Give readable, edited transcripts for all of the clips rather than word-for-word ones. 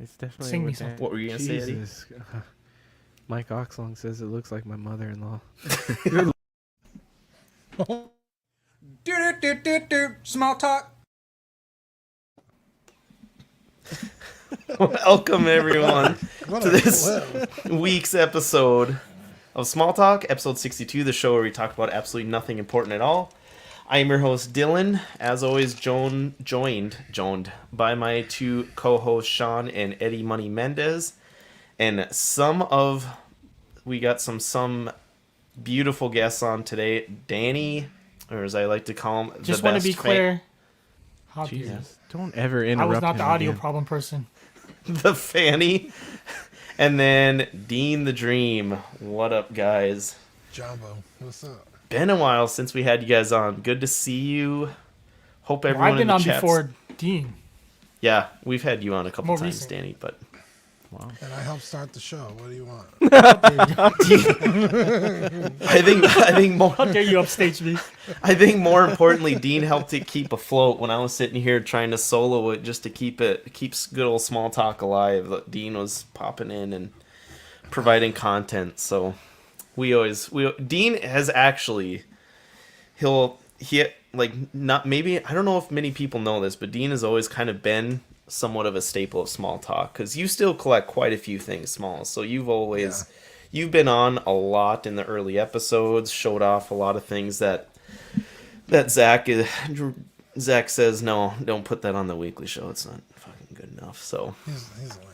It's definitely Sing me with something. that. What were you gonna say, Eddie? Jesus. Mike Oxlong says it looks like my mother-in-law. Small talk. Welcome everyone What to a this clip. week's episode of Small Talk, episode 62, the show where we talk about absolutely nothing important at all. I am your host, Dylan. As always, joined by my two co-hosts, Sean and Eddie Money Mendez. And we got some beautiful guests on today. Danny, or as I like to call him, Just the want to best be clear. How dare you. Jesus. Don't ever interrupt I was not the him audio again. problem person. the Fanny. And then Dean the Dream. What up, guys? Jumbo, what's up? Been a while since we had you guys on. Good to see you. Hope Well, everyone I've been in the on chat's... before Dean. Yeah, we've had you on a couple More times, recent. Danny, but And I helped start the show. What do you want? I think more How dare you upstage me? I think more importantly, Dean helped it keep afloat when I was sitting here trying to solo it just to keeps good old Small Talk alive. Dean was popping in and providing content, so Dean has actually not maybe I don't know if many people know this, but Dean has always kind of been somewhat of a staple of Small Talk because you still collect quite a few things small. So you've been on a lot in the early episodes, showed off a lot of things that Zach says no, don't put that on the weekly show. It's not fucking good enough. So He's lame.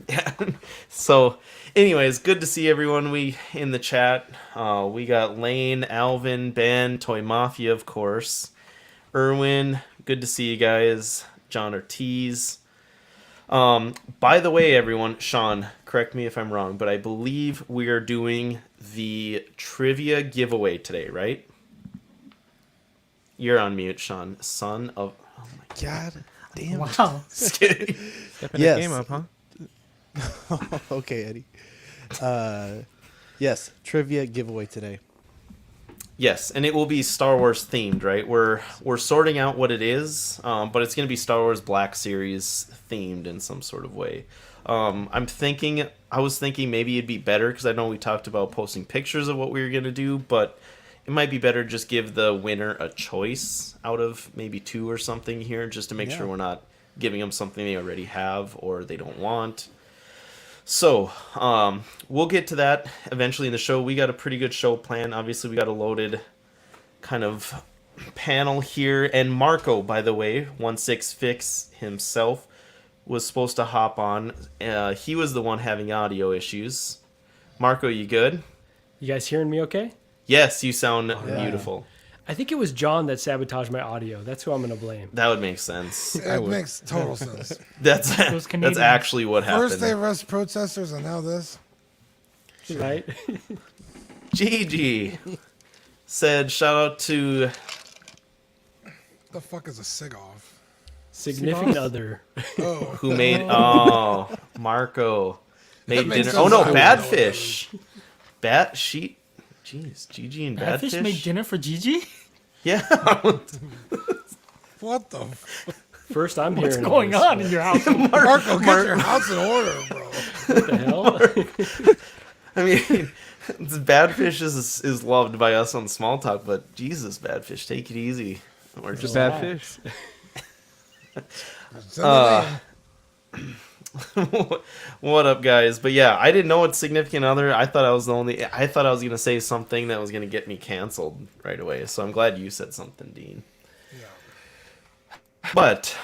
yeah. So, anyways, good to see everyone. We in the chat. We got Lane, Alvin, Ben, Toy Mafia, of course. Erwin, good to see you guys. John Ortiz. By the way, everyone, Sean, correct me if I'm wrong, but I believe we are doing the trivia giveaway today, right? You're on mute, Sean. Son of... Oh my God damn it. Wow. Just kidding. Stepping Yes. the game up, huh? Okay, Eddie. Yes, trivia giveaway today. Yes, and it will be Star Wars themed, right? We're sorting out what it is, but it's going to be Star Wars Black Series themed in some sort of way. I was thinking maybe it'd be better because I know we talked about posting pictures of what we were going to do, but it might be better just give the winner a choice out of maybe two or something here, just to make sure we're not giving them something they already have or they don't want. So, we'll get to that eventually in the show. We got a pretty good show plan. Obviously, we got a loaded kind of panel here. And Marco, by the way, 16fix himself, was supposed to hop on. He was the one having audio issues. Marco, you good? You guys hearing me okay? Yes, you sound beautiful. I think it was John that sabotaged my audio. That's who I'm going to blame. That would make sense. It makes total sense. That's Canadians. actually what happened. First they arrest protesters and now this. Right? Gigi said, shout out to... The fuck is a sig-off? Significant other. Oh, who made Marco made makes dinner. Oh sense. no, I would know Badfish. Jeez, Gigi and Badfish. Badfish made dinner for Gigi? Yeah. what the? First I'm What's hearing going this. on in your house? Marco, get your house in order, bro. What the hell? I mean, Badfish is loved by us on Small Talk, but Jesus, Badfish, take it easy. Or Just just a bad fish. Send the name. What up, guys? But yeah, I didn't know what significant other. I thought I was gonna say something that was gonna get me canceled right away. So I'm glad you said something, Dean. Yeah. But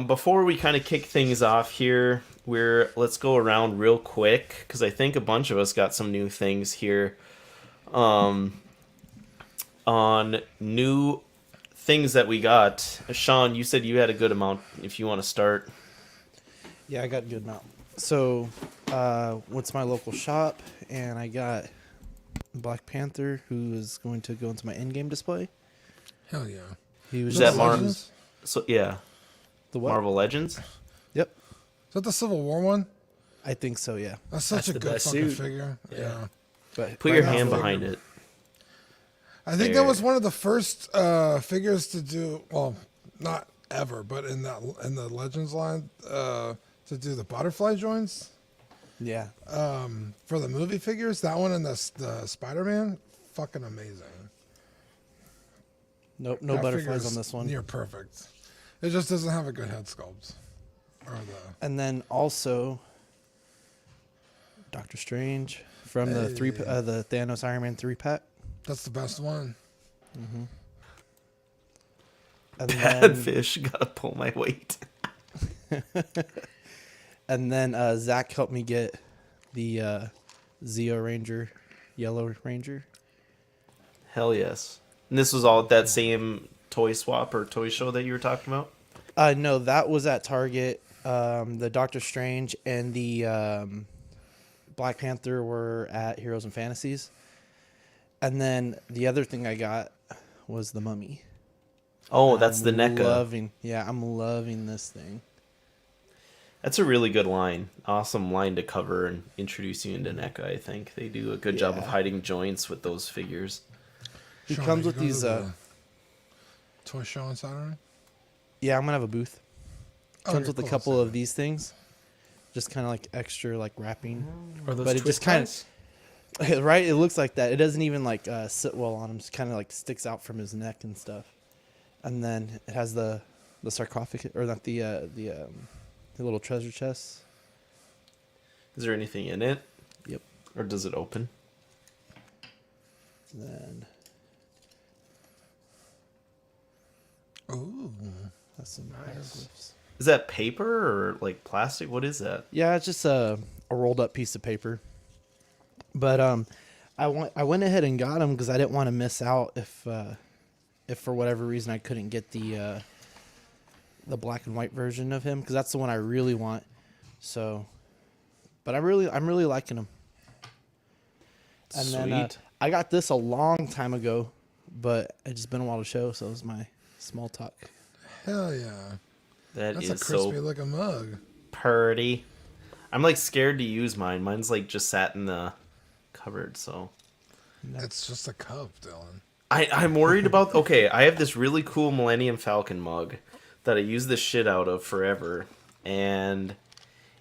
before we kind of kick things off here, let's go around real quick because I think a bunch of us got some new things here. On new things that we got. Sean, you said you had a good amount. If you want to start. Yeah, I got a good amount. So, went to my local shop, and I got Black Panther, who is going to go into my in-game display. Hell yeah. He was Is that just- Marvel? Legends? So yeah, The what? Marvel Legends. Yep, Is that the Civil War one? I think so. Yeah, That's such That's a the good best fucking suit. figure. Yeah. but Put right your now- hand behind it. I think There. that was one of the first figures to do. Well, not ever, but in the Legends line, to do the butterfly joints Yeah. for the movie figures. That one and the Spider-Man, fucking amazing. Nope, no That butterflies figure's on this one. Near perfect. It just doesn't have a good head sculpt. And then also Doctor Strange from the the Thanos Iron Man 3-pack. That's the best one. And Bad then, fish. Gotta pull my weight. and then Zach helped me get the Zeo Ranger, Yellow Ranger. Hell yes. And this was all at that same toy swap or toy show that you were talking about? No, that was at Target. The Doctor Strange and the Black Panther were at Heroes and Fantasies. And then the other thing I got was the Mummy. Oh, that's the NECA. I'm loving this thing. That's a really good line. Awesome line to cover and introduce you into NECA, I think. They do a good job of hiding joints with those figures. He Sean, comes you with go to these. the toy show on Saturday. Yeah, I'm gonna have a booth. Comes Okay, with cool. a couple of these things, just kind of like extra like wrapping. Or those But it twist just kind ties? of right. It looks like that. It doesn't even like sit well on him. Just kind of like sticks out from his neck and stuff. And then it has the sarcophagus, or not the little treasure chest. Is there anything in it? Yep. Or does it open? And then Ooh. has some hieroglyphs. Is that paper or like plastic? What is that? Yeah, it's just a rolled up piece of paper. But I went ahead and got them because I didn't want to miss out if for whatever reason I couldn't get the black and white version of him, because that's the one I really want. So, but I'm really liking him. And then Sweet. I got this a long time ago, but it's just been a while to show, so it was my small talk. Hell yeah. That That's is a crispy so looking mug. purty. I'm like scared to use mine. Mine's like just sat in the cupboard, so It's just a cup, Dylan. I'm worried about. Okay, I have this really cool Millennium Falcon mug that I use this shit out of forever, and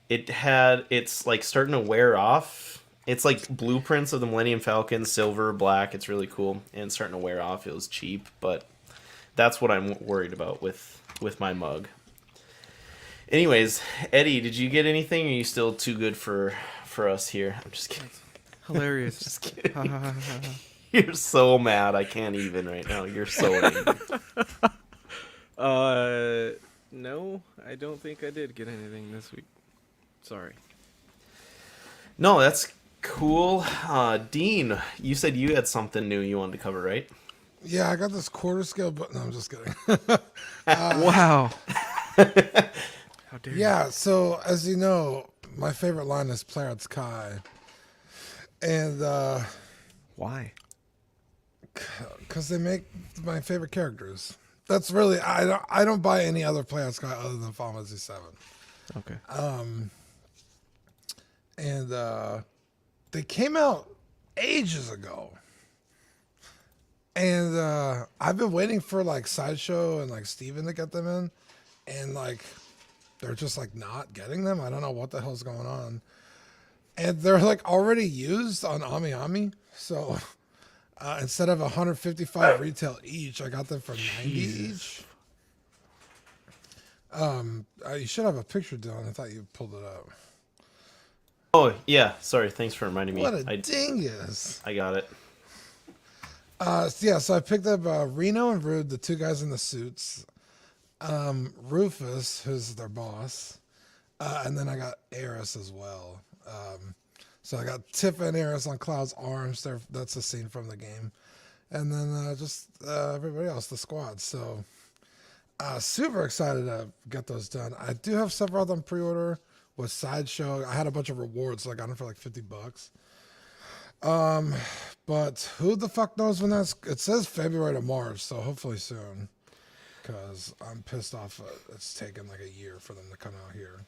it's like starting to wear off. It's like blueprints of the Millennium Falcon, silver, black. It's really cool, and it's starting to wear off. It was cheap, but that's what I'm worried about with my mug. Anyways, Eddie, did you get anything? Or are you still too good for us here? I'm just kidding. Hilarious. Just kidding. You're so mad. I can't even right now. You're so angry. No, I don't think I did get anything this week. Sorry. No, that's cool. Dean, you said you had something new you wanted to cover, right? Yeah, I got this quarter scale, but no, I'm just kidding. Wow. How dare you? Yeah, so as you know, my favorite line is Plarad's Kai. And Why? because they make my favorite characters. That's really I don't buy any other Plarad's Kai other than Final Fantasy 7. Okay. And they came out ages ago. And I've been waiting for like Sideshow and like Steven to get them in, and like they're just like not getting them. I don't know what the hell's going on. And they're like already used on Ami Ami, so instead of 155 retail each, I got them for 90 each. You should have a picture, Dylan. I thought you pulled it up. Oh, yeah. Sorry. Thanks for reminding me. What a dingus! I got it. So I picked up Reno and Rude, the two guys in the suits. Rufus, who's their boss. And then I got Eris as well. So I got Tifa and Eris on Cloud's arms. That's a scene from the game. And then just everybody else, the squad. So super excited to get those done. I do have several of them pre-order with Sideshow. I had a bunch of rewards, so I got them for like $50. But who the fuck knows when it says February to March, so hopefully soon. Because I'm pissed off it's taken like a year for them to come out here.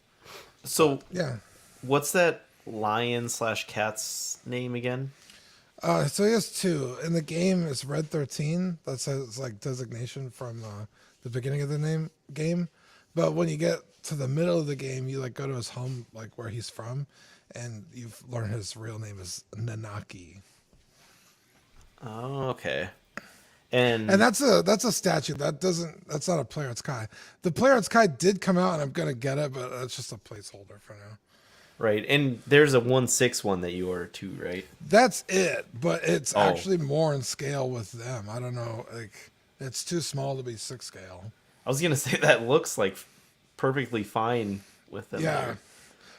So, Yeah. what's that lion/cat's name again? So he has two. In the game, it's Red 13. That's his like designation from the beginning of the game. But when you get to the middle of the game, you like go to his home, like where he's from, and you learn his real name is Nanaki. Oh, okay. And that's a statue. That's not a Player's Kai. The Player's Kai did come out, and I'm gonna get it, but it's just a placeholder for now. right, and there's a 1/6 one that you ordered too, right? That's it, but it's actually more in scale with them. I don't know, like it's too small to be 6 scale. I was gonna say that looks like perfectly fine with them. Yeah. there.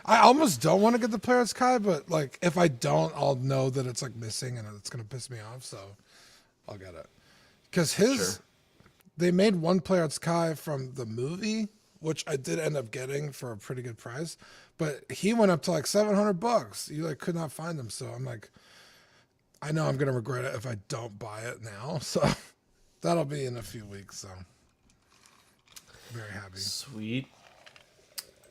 I almost don't want to get the Player's Kai, but like if I don't, I'll know that it's like missing and it's gonna piss me off, so I'll get it. Because they made one Player's Kai from the movie, which I did end up getting for a pretty good price, but he went up to like $700. You like could not find him, so I'm like, I know I'm gonna regret it if I don't buy it now. So that'll be in a few weeks. So very happy. Sweet.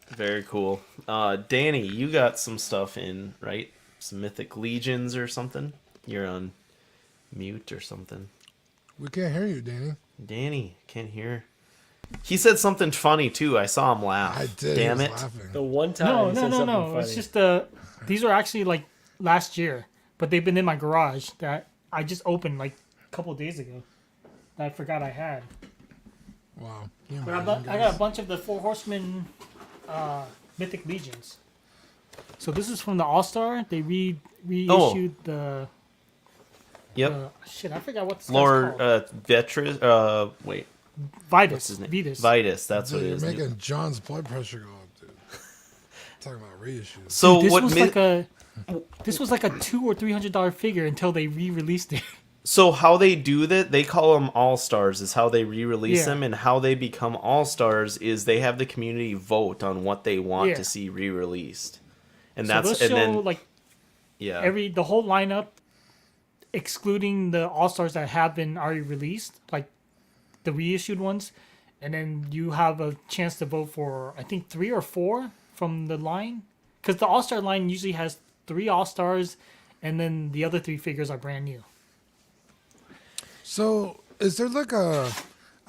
Very cool. Danny, you got some stuff in, right? Some Mythic Legions or something? You're on mute or something. We can't hear you, Danny. Danny, can't hear. He said something funny too. I saw him laugh. I did. Damn he it. was laughing. The one time No, he no, said no, something no. funny. It's just these were actually like last year, but they've been in my garage that I just opened like a couple of days ago. That I forgot I had. Wow. Can you But imagine, I guys? got a bunch of the Four Horsemen Mythic Legions. So this is from the All Star. They reissued the. Yep. Shit, I forgot what this Lord guy's called. Vetris. Wait. Vitus. What's his name? Vitus. Vitus. That's Dude, what it you're is. making John's blood pressure go up, dude. Talking about reissues. So Dude, this what? was like a. This was like a $200 or $300 figure until they re-released it. So how they do that? They call them All Stars. Is how they re-release Yeah. them, and how they become All Stars is they have the community vote on what they want Yeah. to see re-released, and So that's they'll and show then like yeah. the whole lineup, excluding the All Stars that have been already released, like the reissued ones, and then you have a chance to vote for I think 3 or 4 from the line, because the All Star line usually has 3 All Stars, and then the other 3 figures are brand new. So, is there like a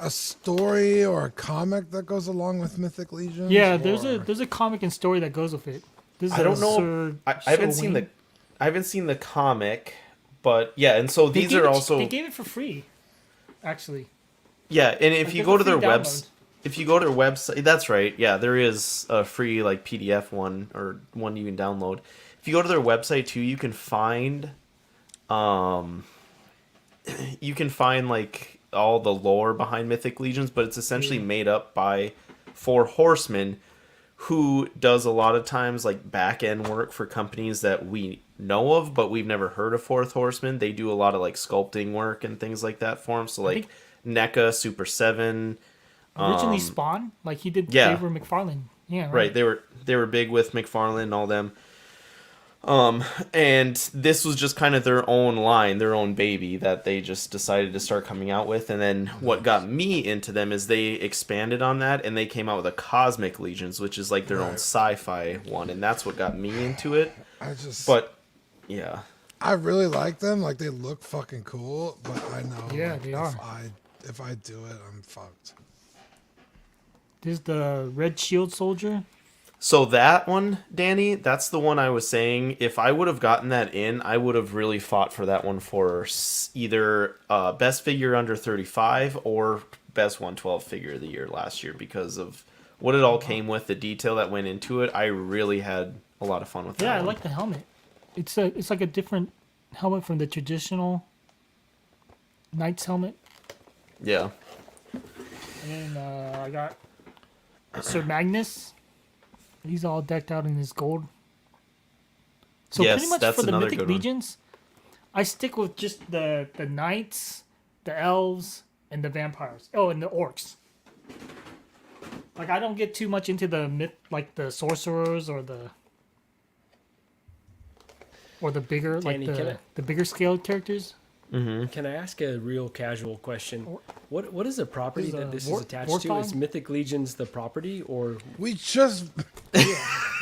story or a comic that goes along with Mythic Legions? Yeah, or- there's a comic and story that goes with it. This is I don't know. Sir, I Sir haven't seen Wayne. I haven't seen the comic, but yeah, and so They these gave are it- also they gave it for free, actually. yeah. And if Like, you there's go a to their free website, download. if you go to their website, that's right. Yeah, there is a free like PDF one or one you can download. If you go to their website too, you can find like all the lore behind Mythic Legions, but it's essentially made up by 4 horsemen who does a lot of times like back end work for companies that we know of, but we've never heard of 4th Horseman. They do a lot of like sculpting work and things like that for them. So like NECA, Super 7. Originally Spawn, like he did. yeah. They were McFarlane. Yeah, Right, they were big with McFarlane and all them. And this was just kind of their own line, their own baby that they just decided to start coming out with. And then what got me into them is they expanded on that and they came out with a Cosmic Legions, which is like their own Right. sci-fi one, and that's what got me into it. But yeah, I really like them. Like they look fucking cool, but I know. Yeah, like, they are. If I do it, I'm fucked. There's the Red Shield Soldier. so that one, Danny, that's the one I was saying. If I would have gotten that in, I would have really fought for that one for either best figure under 35 or best 112 figure of the year last year because of what it all came with, the detail that went into it. I really had a lot of fun with that. Yeah, I one. like the helmet. It's like a different helmet from the traditional Knight's helmet. Yeah. And I got Sir Magnus. He's all decked out in his gold. So Yes, pretty much that's for the another Mythic good one. Legions, I stick with just the knights, the elves, and the vampires. Oh, and the orcs. Like I don't get too much into the myth, like the sorcerers or the bigger, Danny, like can I- the bigger scale characters. Can I ask a real casual question? What is the property Is, that this War- is attached to? Warthog? Is Mythic Legions the property, or We just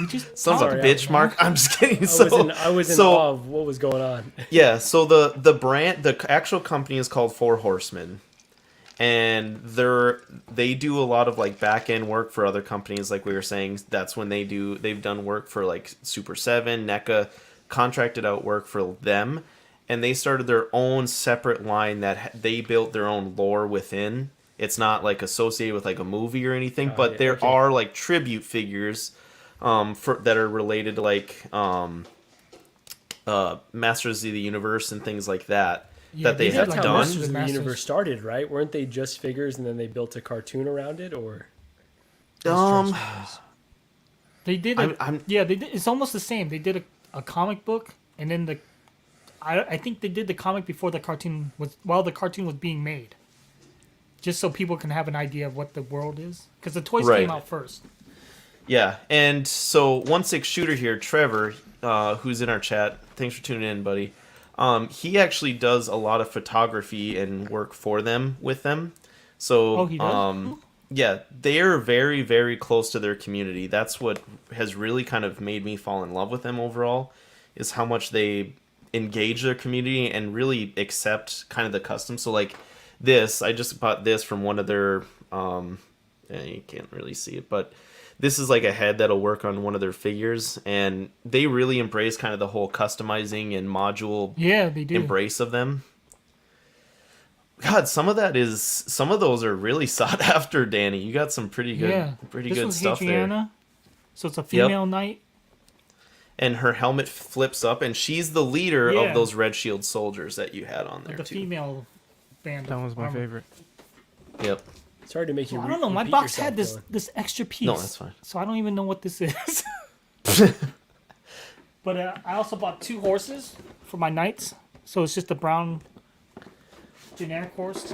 We just Sons of a Sorry, bitch, Mark. I'm just kidding. I was in so awe of what was going on? yeah, so the brand, the actual company is called 4 Horsemen, and they do a lot of like back end work for other companies. Like we were saying, that's when they've done work for like Super 7, NECA, contracted out work for them, and they started their own separate line that they built their own lore within. It's not like associated with like a movie or anything, but there are like tribute figures that are related to like Masters of the Universe and things like that. Yeah, that they they have did, That's like, how done. Masters of the Masters. Universe started, right? Weren't they just figures and then they built a cartoon around it, or? They did. Yeah, they did. It's almost the same. They did a comic book, and then I think they did the comic before the cartoon was while the cartoon was being made, just so people can have an idea of what the world is. Because the toys Right. came out first. Yeah, and so 1/6 shooter here, Trevor, who's in our chat. Thanks for tuning in, buddy. He actually does a lot of photography and work for them with them. So, Oh, he does? yeah, they are very, very close to their community. That's what has really kind of made me fall in love with them overall, is how much they engage their community and really accept kind of the custom. So, like this, I just bought this from one of their, you can't really see it, but this is like a head that'll work on one of their figures, and they really embrace kind of the whole customizing and module Yeah, they do. embrace of them. God, some of those are really sought after, Danny. You got some pretty good, Yeah, pretty this good one's stuff there. Hadriana, so it's a female knight. And her helmet flips up, and she's the leader Yeah. of those Red Shield soldiers that you had on there The too. female band. That was my favorite. Yep. It's hard to make you. I don't know. My repeat box yourself, had Dylan. this extra piece. No, that's fine. So I don't even know what this is. But I also bought 2 horses for my knights. So it's just a brown generic horse.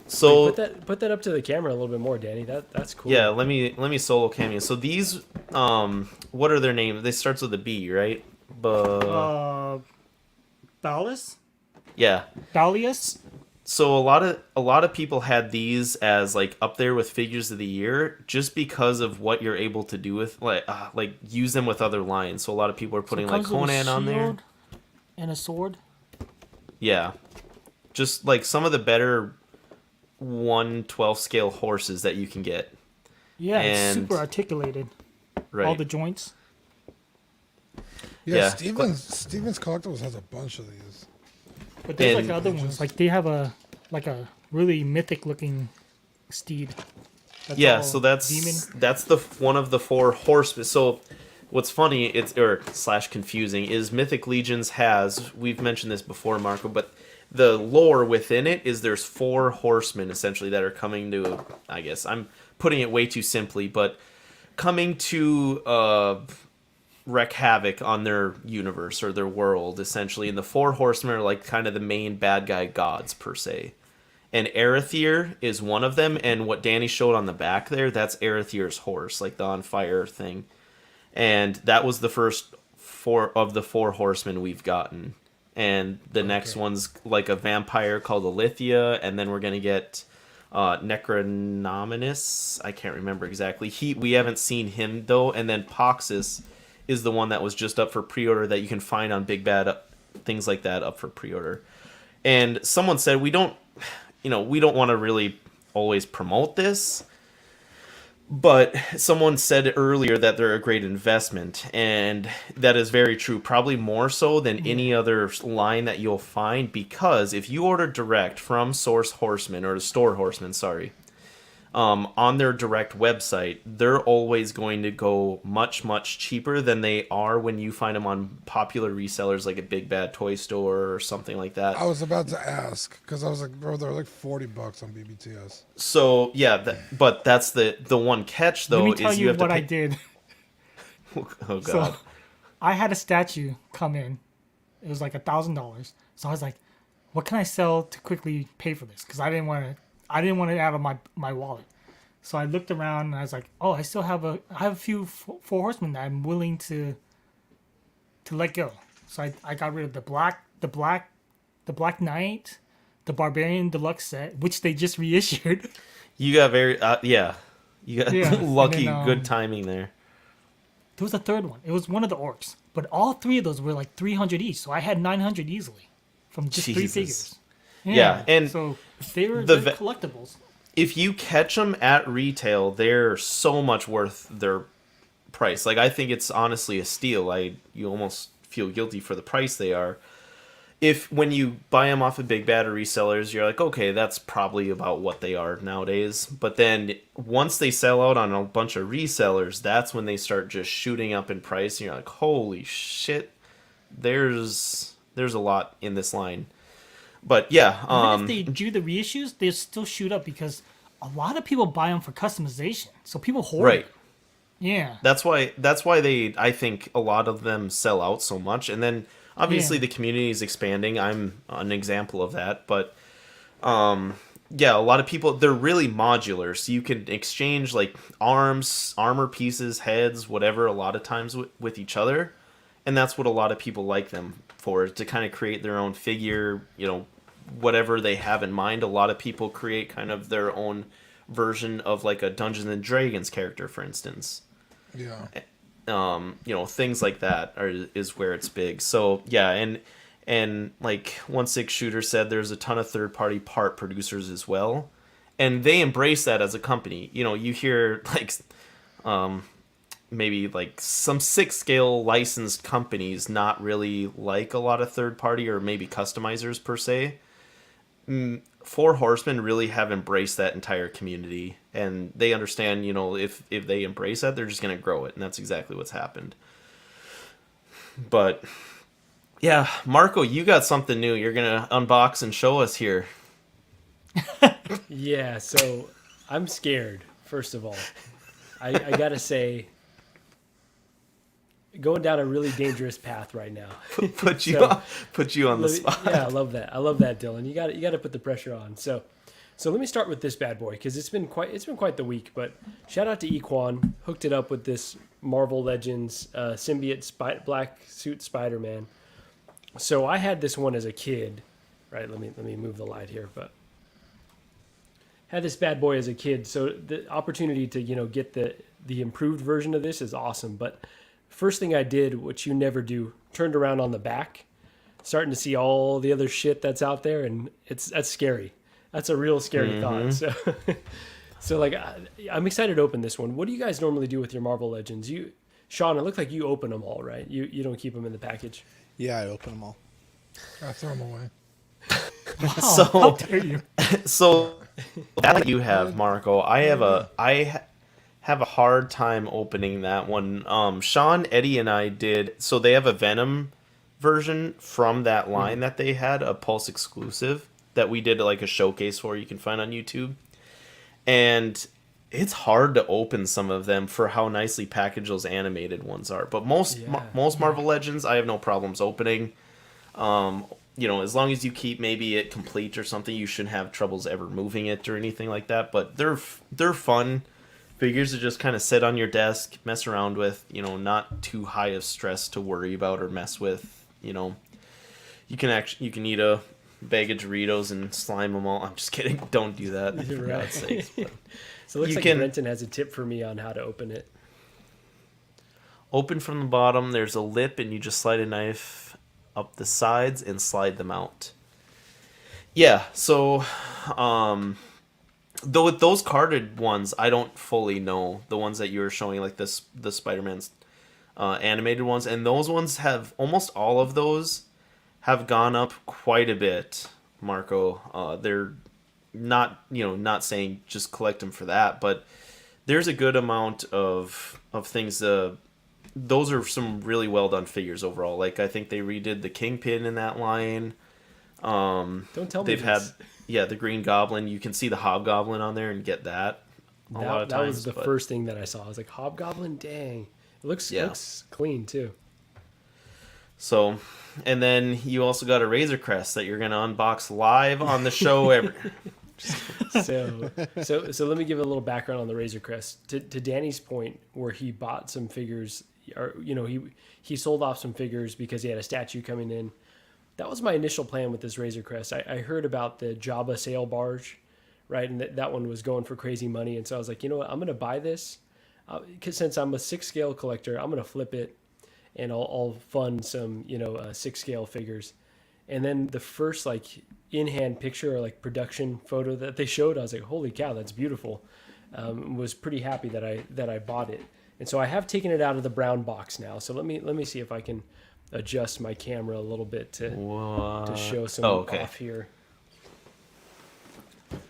So Put that up to the camera a little bit more, Danny. That's cool. yeah, let me solo cameo. So these, what are their names? They starts with a B, right? Balis? Yeah. Dalius? So a lot of people had these as like up there with figures of the year just because of what you're able to do with like use them with other lines. So a lot of people are putting like Comes with a Conan on there. shield and a sword. Yeah. Just like some of the better 1/12 scale horses that you can get. Yeah, it's And- super articulated. Right. All the joints. Yeah, Yeah. Stevens Collectibles has a bunch of these. But there's And- like other ones. Like they have a really mythic looking steed. That's Yeah, all so that's the one of the 4 horsemen. So what's funny, / confusing, is Mythic Legions has, we've mentioned this before, Marco, but the lore within it is there's 4 horsemen essentially that are coming to, I guess I'm putting it way too simply, but coming to wreak havoc on their universe or their world essentially, and the 4 horsemen are like kind of the main bad guy gods per se. And Arethyr is one of them, and what Danny showed on the back there, that's Arethyr's horse, like the on fire thing. And that was the first 4 of the 4 horsemen we've gotten. And the next one's like a vampire called Alithia, and then we're gonna get Necronominus. I can't remember exactly. We haven't seen him though, and then Poxus is the one that was just up for pre-order that you can find on Big Bad, things like that up for pre-order. And someone said we don't want to really always promote this, but someone said earlier that they're a great investment, and that is very true. Probably more so than any other line that you'll find, because if you order direct from Source Horseman, or Store Horseman, sorry, on their direct website, they're always going to go much, much cheaper than they are when you find them on popular resellers like a Big Bad Toy Store or something like that. I was about to ask because I was like, bro, they're like $40 on BBTS. So yeah, but that's the one catch though. Let me tell is you you have what to pay... I did. Oh god. So I had a statue come in. It was like $1,000. So I was like, what can I sell to quickly pay for this? Because I didn't want it out of my wallet. So I looked around and I was like, oh, I have a few 4 horsemen that I'm willing to let go. So I got rid of the black knight, the barbarian deluxe set, which they just reissued. You got very you got Yeah, and lucky, then, good timing there. There was a third one. It was one of the orcs, but all 3 of those were like 300 each. So I had 900 easily from just 3 Jesus. figures. Yeah, and so they're the collectibles. if you catch them at retail, they're so much worth their price. Like I think it's honestly a steal. You almost feel guilty for the price they are. If when you buy them off of big bad or resellers, you're like, okay, that's probably about what they are nowadays. But then once they sell out on a bunch of resellers, that's when they start just shooting up in price, and you're like, holy shit, there's a lot in this line. But yeah, Even if they do the reissues, they still shoot up because a lot of people buy them for customization. So people hoard. right. It. Yeah. That's why I think a lot of them sell out so much, and then obviously Yeah. the community is expanding. I'm an example of that, but yeah, a lot of people, they're really modular, so you can exchange like arms, armor pieces, heads, whatever, a lot of times with each other, and that's what a lot of people like them for, to kind of create their own figure, whatever they have in mind. A lot of people create kind of their own version of like a Dungeons and Dragons character, for instance. Yeah. Things like that is where it's big. So yeah, and like 1/6 Shooter said, there's a ton of third-party part producers as well, and they embrace that as a company. You hear like maybe like some 6 scale licensed companies not really like a lot of third-party or maybe customizers per se. Four Horsemen really have embraced that entire community, and they understand, if they embrace that, they're just going to grow it, and that's exactly what's happened. But yeah, Marco, you got something new you're going to unbox and show us here. Yeah, so I'm scared, first of all. I gotta say, going down a really dangerous path right now. Put you on the spot. Yeah, I love that. I love that, Dylan. You got to put the pressure on. So let me start with this bad boy, because it's been quite the week. But shout out to Equan, hooked it up with this Marvel Legends symbiote black suit Spider-Man. So I had this one as a kid, right? Let me move the light here, but had this bad boy as a kid. So the opportunity to get the improved version of this is awesome. But first thing I did, which you never do, turned around on the back, starting to see all the other shit that's out there, and that's scary. That's a real scary thought. So like, I'm excited to open this one. What do you guys normally do with your Marvel Legends? Sean, it looked like you open them all, right? You don't keep them in the package. Yeah, I open them all. I throw them away. How dare you? So that you have, Marco, I have a hard time opening that one. Sean, Eddie, and I did. So they have a Venom version from that line that they had, a Pulse exclusive that we did like a showcase for. You can find on YouTube, and it's hard to open some of them for how nicely packaged those animated ones are. But most Marvel Legends, I have no problems opening. As long as you keep maybe it complete or something, you shouldn't have troubles ever moving it or anything like that. But they're fun figures to just kind of sit on your desk, mess around with, not too high of stress to worry about or mess with. You can eat a bag of Doritos and slime them all. I'm just kidding. Don't do that. For God's sakes. But So it looks like Brenton has a tip for me on how to open it. Open from the bottom. There's a lip, and you just slide a knife up the sides and slide them out. Yeah. So, though with those carded ones, I don't fully know the ones that you were showing, like the Spider-Man's animated ones, and those ones have almost all of those have gone up quite a bit, Marco. They're not saying just collect them for that, but there's a good amount of things. Those are some really well done figures overall. Like I think they redid the Kingpin in that line. Don't tell me they've had the Green Goblin. You can see the Hobgoblin on there and get that a lot of times. That was the first thing that I saw. I was like, Hobgoblin, dang, it looks clean too. So, and then you also got a Razor Crest that you're gonna unbox live on the show. So let me give a little background on the Razor Crest. To Danny's point, where he bought some figures, or he sold off some figures because he had a statue coming in. That was my initial plan with this Razor Crest. I heard about the Jabba sail barge, right, and that one was going for crazy money, and so I was like, you know what, I'm gonna buy this, because since I'm a 6 scale collector, I'm gonna flip it, and I'll fund some 6 scale figures. And then the first like in-hand picture or like production photo that they showed, I was like, holy cow, that's beautiful. Was pretty happy that I bought it. And so I have taken it out of the brown box now. So let me see if I can adjust my camera a little bit to show some off here.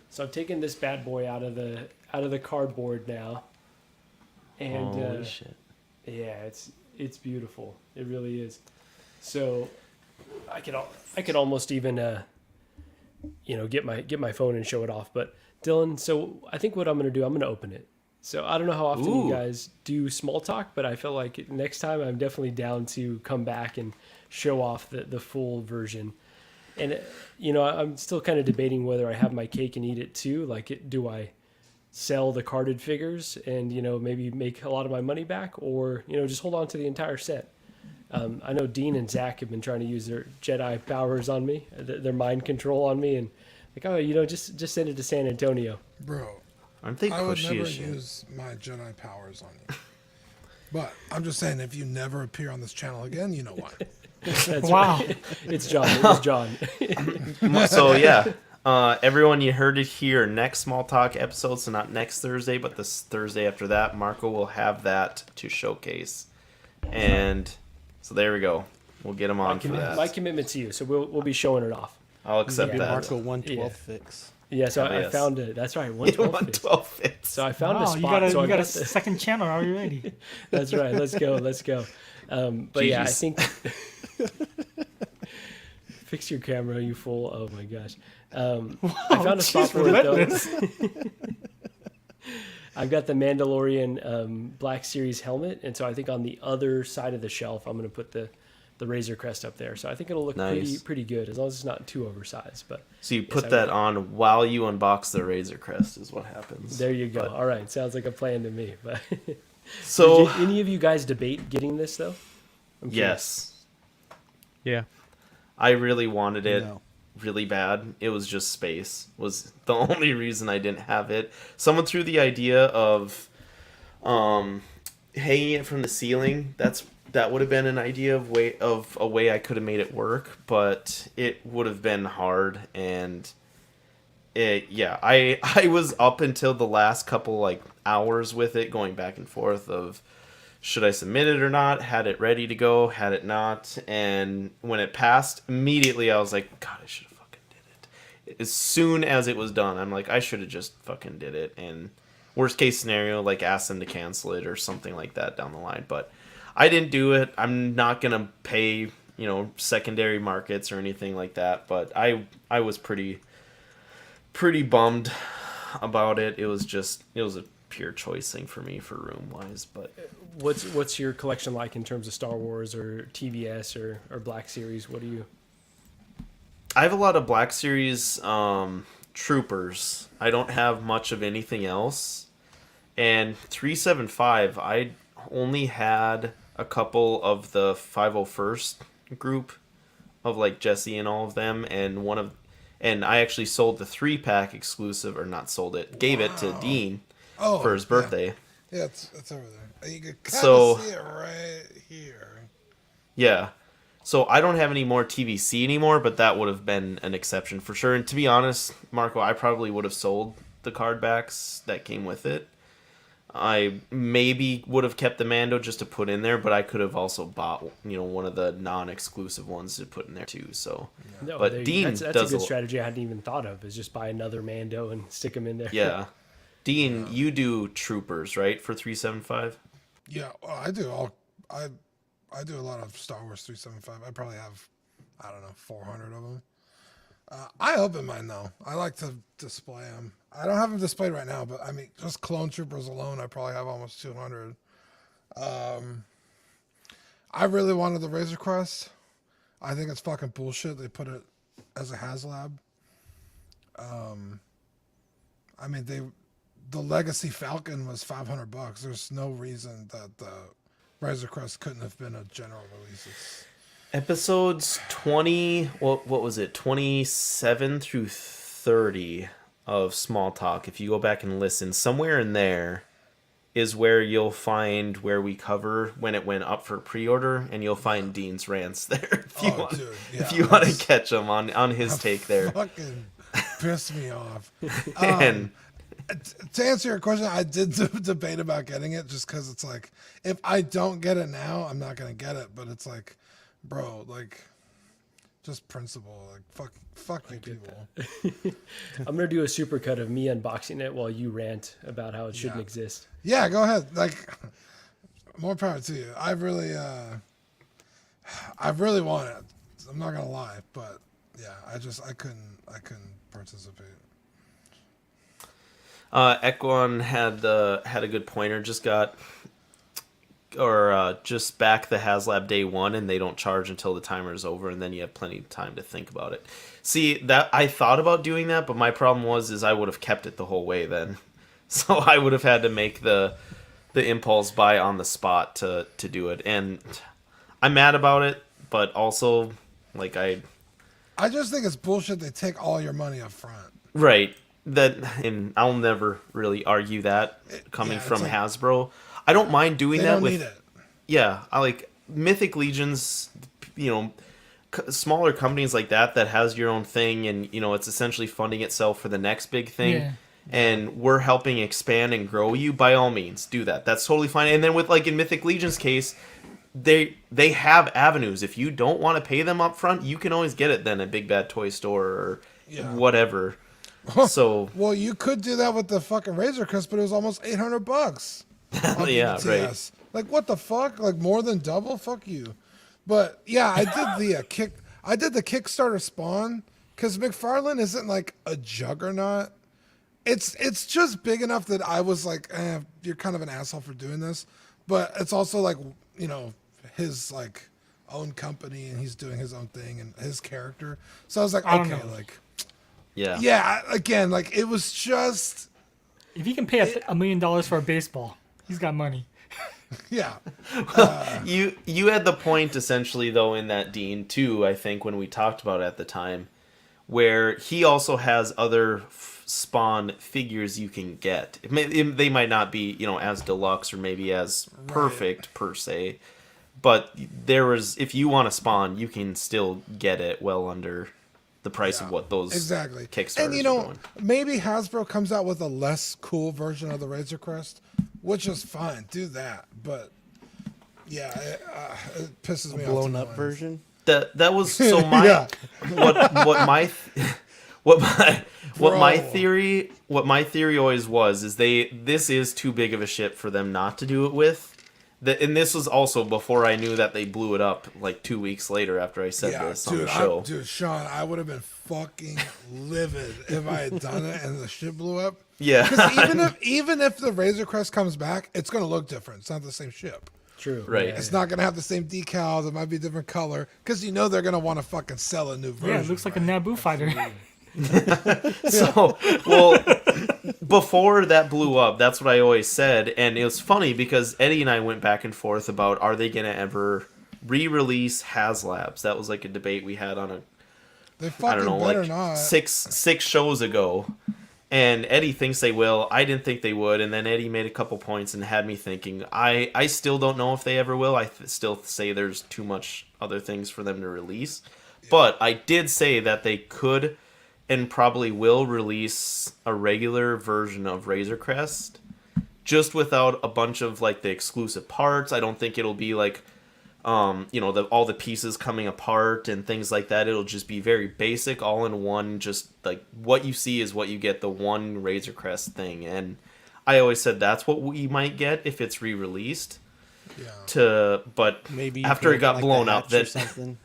So I've taken this bad boy out of the cardboard now. And Holy shit. yeah, it's beautiful. It really is. So I could almost even get my phone and show it off. But Dylan, so I think what I'm gonna do, I'm gonna open it. So I don't know how often you guys do small talk, but I feel like next time I'm definitely down to come back and show off the full version. And I'm still kind of debating whether I have my cake and eat it too. Like, do I sell the carded figures and maybe make a lot of my money back, or just hold on to the entire set? I know Dean and Zach have been trying to use their Jedi powers on me, their mind control on me, and like, just send it to San Antonio. Bro, Aren't they I would pushy never as shit? use my Jedi powers on you. But I'm just saying, if you never appear on this channel again, you know why. That's Wow. right. It's John. It was John. So yeah, everyone, you heard it here. Next Small Talk episode, so not next Thursday, but this Thursday after that, Marco will have that to showcase. And so there we go. We'll get him on for that. My commitment to you. So we'll be showing it off. I'll accept Be that. Marco 112 fix. Yeah. So I Yes. found it. That's right. 112. 112 fits. So I found a Wow, spot. you got I a second channel already. That's right. Let's go. But yeah, I Jeez. think fix your camera, you fool. Oh my gosh. I found a spot for it though. I've got the Mandalorian Black Series helmet, and so I think on the other side of the shelf, I'm going to put the Razor Crest up there. So I think it'll look Nice. pretty good, as long as it's not too oversized. But So you yes, put I that will. on while you unbox the Razor Crest is what happens. There you go. But- All right, sounds like a plan to me. But So did any of you guys debate getting this though? I'm curious. yes, Yeah. I really wanted it. No. Really bad. It was just space was the only reason I didn't have it. Someone threw the idea of hanging it from the ceiling. That would have been an idea of a way I could have made it work, but it would have been hard. And I was up until the last couple like hours with it, going back and forth of should I submit it or not, had it ready to go, had it not, and when it passed, immediately I was like, God, I should have fucking did it. As soon as it was done, I'm like, I should have just fucking did it, and worst case scenario, like ask them to cancel it or something like that down the line, but I didn't do it. I'm not gonna pay, secondary markets or anything like that, but I was pretty bummed about it. It was a pure choice thing for me for room wise, but What's your collection like in terms of Star Wars or TBS or Black Series? What do you? I have a lot of Black Series troopers. I don't have much of anything else. And 375, I only had a couple of the 501st group of like Jesse and all of them, and I actually sold the 3-pack exclusive, or not sold it, gave it to Dean for his birthday. Yeah, it's over there. You can kind So- of see it right here. Yeah. So I don't have any more TVC anymore, but that would have been an exception for sure. And to be honest, Marco, I probably would have sold the card backs that came with it. I maybe would have kept the Mando just to put in there, but I could have also bought, one of the non-exclusive ones to put in there too. So, No, But there you- Dean that's does a a- good strategy I hadn't even thought of. Is just buy another Mando and stick them in there. yeah. Dean, you do troopers, right, for 375? Yeah, well, I do I do a lot of Star Wars 375. I probably have, I don't know, 400 of them. I open mine though. I like to display them. I don't have them displayed right now, but I mean, just clone troopers alone, I probably have almost 200. I really wanted the Razor Crest. I think it's fucking bullshit. They put it as a HasLab. I mean, the Legacy Falcon was $500. There's no reason that the Razor Crest couldn't have been a general release. Episodes 20, what was it, 27 through 30 of Small Talk, if you go back and listen, somewhere in there, is where you'll find where we cover when it went up for pre-order, and you'll find Dean's rants there if you want. Dude, yeah, if you want to catch him on his take there. Fucking pissed me off. And To answer your question, I did debate about getting it just because it's like, if I don't get it now, I'm not gonna get it. But it's like, bro, like, just principle. Like, fuck you people. I'm gonna do a supercut of me unboxing it while you rant about how it shouldn't exist. Yeah, go ahead. Like, more power to you. I really want it. I'm not gonna lie, but yeah, I couldn't participate. Ekwon had a good pointer. Just got just back the HasLab day one, and they don't charge until the timer is over, and then you have plenty of time to think about it. See, that I thought about doing that, but my problem is I would have kept it the whole way then, so I would have had to make the impulse buy on the spot to do it, and I'm mad about it, but also like I just think it's bullshit. They take all your money up front. right. That, and I'll never really argue that coming from like, Hasbro. I don't mind doing They that don't with need it. yeah, I like Mythic Legions, smaller companies like that has your own thing, and it's essentially funding itself for the next big thing. Yeah. And we're helping expand and grow you. By all means, do that. That's totally fine. And then with like in Mythic Legion's case, they have avenues. If you don't want to pay them up front, you can always get it then at Big Bad Toy Store or whatever. So Well, you could do that with the fucking Razor Crest, but it was almost $800 on yeah, BTS. right. Like, what the fuck? Like, more than double? Fuck you. But yeah, I did the I did the Kickstarter spawn because McFarlane isn't like a juggernaut. It's just big enough that I was like, you're kind of an asshole for doing this, but it's also like, his like own company, and he's doing his own thing and his character. So I was like, I don't okay, know. like, yeah. again, like, it was just, If he can pay $1 million for a baseball, he's got money. yeah. You had the point essentially though in that, Dean, too, I think, when we talked about it at the time, where he also has other Spawn figures you can get. They might not be, as deluxe or maybe as perfect per se, but if you want a Spawn, you can still get it well under the price of what those Exactly. Kickstarters And are doing. maybe Hasbro comes out with a less cool version of the Razor Crest, which is fine. Do that. But yeah, it pisses me off. Blown to up no end. version. That was so my Yeah. what my theory always was is this is too big of a ship for them not to do it with. And this was also before I knew that they blew it up like 2 weeks later after I said this on the show. Dude, Sean, I would have been fucking livid if I had done it and the ship blew up. Yeah. Because even if the Razor Crest comes back, it's going to look different. It's not the same ship. True. Right. Yeah, It's not going to have the same decals. It might be a different color. Because they're going to want to fucking sell a new version. Yeah, it looks like a Naboo fighter. So, well, before that blew up, that's what I always said. And it was funny because Eddie and I went back and forth about, are they going to ever re-release HasLabs? That was like a debate we had on They I fucking don't know, better like not. six shows ago. And Eddie thinks they will. I didn't think they would. And then Eddie made a couple points and had me thinking. I still don't know if they ever will. I still say there's too much other things for them to release. But I did say that they could and probably will release a regular version of Razor Crest, just without a bunch of like the exclusive parts. I don't think it'll be like, all the pieces coming apart and things like that. It'll just be very basic, all in one. Just like what you see is what you get, the one Razor Crest thing. And I always said that's what we might get if it's re-released. Yeah. But Maybe you after could it got open, like, blown the up, hatch or that something.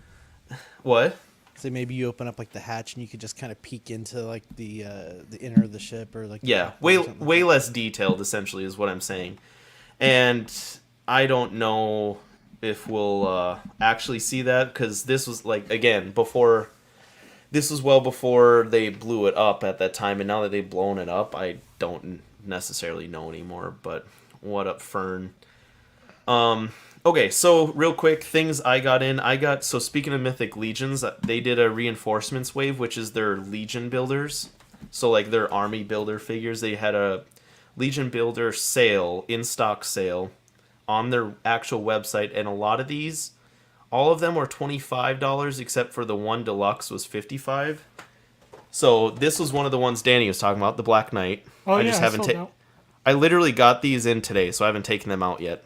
what? So maybe you open up like the hatch and you could just kind of peek into like the inner of the ship or like Yeah, the or way something way like less detailed essentially is what I'm saying. And I don't know if we'll actually see that, because this was like, again, this was well before they blew it up at that time, and now that they've blown it up, I don't necessarily know anymore. But what up, Fern? Okay, so real quick, things I got in. So speaking of Mythic Legions, they did a reinforcements wave, which is their Legion builders. So like their army builder figures. They had a Legion Builder sale, in stock sale, on their actual website, and a lot of these, all of them were $25, except for the one deluxe was $55. So this was one of the ones Danny was talking about, the Black Knight. Oh, I yeah, just haven't sold out. I literally got these in today, so I haven't taken them out yet.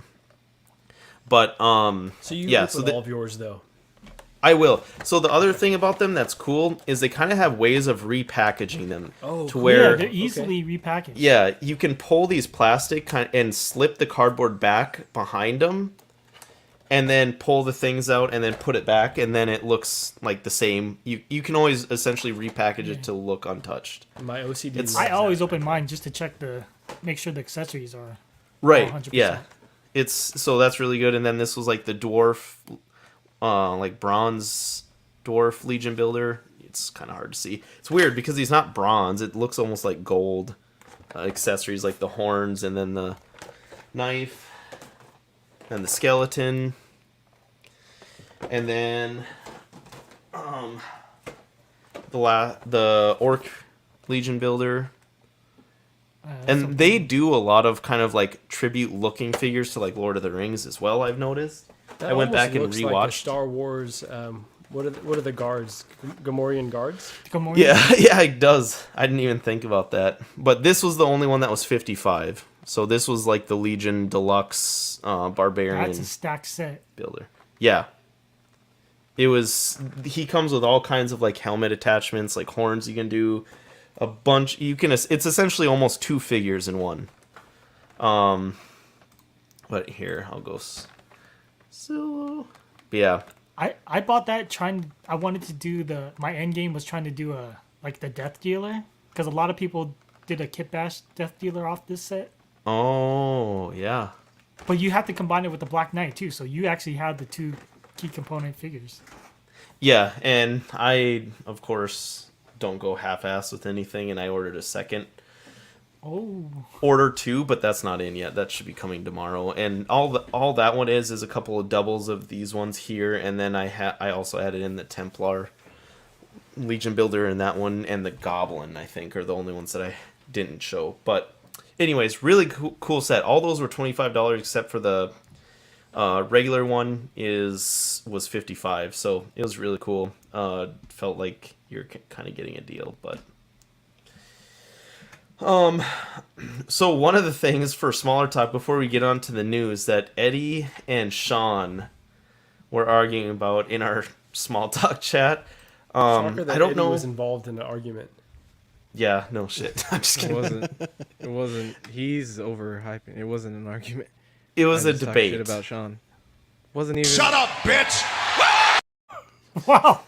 But So you yeah, open all of yours though. I will. So the other thing about them that's cool is they kind of have ways of repackaging them Oh, to cool. where Yeah, they're easily repackaged. yeah, you can pull these plastic and slip the cardboard back behind them, and then pull the things out and then put it back, and then it looks like the same. You can always essentially repackage it to look untouched. My OCD. It's- loves I always that. open mine just to check make sure the accessories are Right. 100%. Yeah. It's so that's really good. And then this was like the dwarf, like bronze dwarf Legion Builder. It's kind of hard to see. It's weird because he's not bronze. It looks almost like gold accessories, like the horns and then the knife and the skeleton. And then the orc Legion Builder. And they do a lot of kind of like tribute looking figures to like Lord of the Rings as well, I've noticed. That I went almost back and looks like a rewatched. Star Wars. What are the guards? Gamorrean guards. Yeah, yeah, it does. I didn't even think about that. But this was the only one that was 55. So this was like the Legion Deluxe Barbarian That's a stacked set. Builder. Yeah. It was. He comes with all kinds of like helmet attachments, like horns you can do. A bunch. You can. It's essentially almost two figures in one. But here I'll go. So. But yeah. I bought that I wanted to do my end game was trying to do the Death Dealer, because a lot of people did a Kit Bash Death Dealer off this set. Oh yeah. But you have to combine it with the Black Knight too, so you actually have the two key component figures. Yeah, and I of course don't go half-ass with anything, and I ordered a second Oh, order too, but that's not in yet. That should be coming tomorrow. And all that one is a couple of doubles of these ones here, and then I also added in the Templar Legion Builder in that one, and the Goblin I think are the only ones that I didn't show. But anyways, really cool set. All those were $25 except for the regular one was $55. So it was really cool. Felt like you're kind of getting a deal, but. So one of the things for smaller talk before we get on to the news that Eddie and Sean were arguing about in our small talk chat. Shocker that I don't Eddie know. was involved in an argument. Yeah, no shit. I'm just It kidding. wasn't. He's overhyping. It wasn't an argument. It was I a just talked debate. shit about Sean. Wasn't even. Shut up, bitch! wow!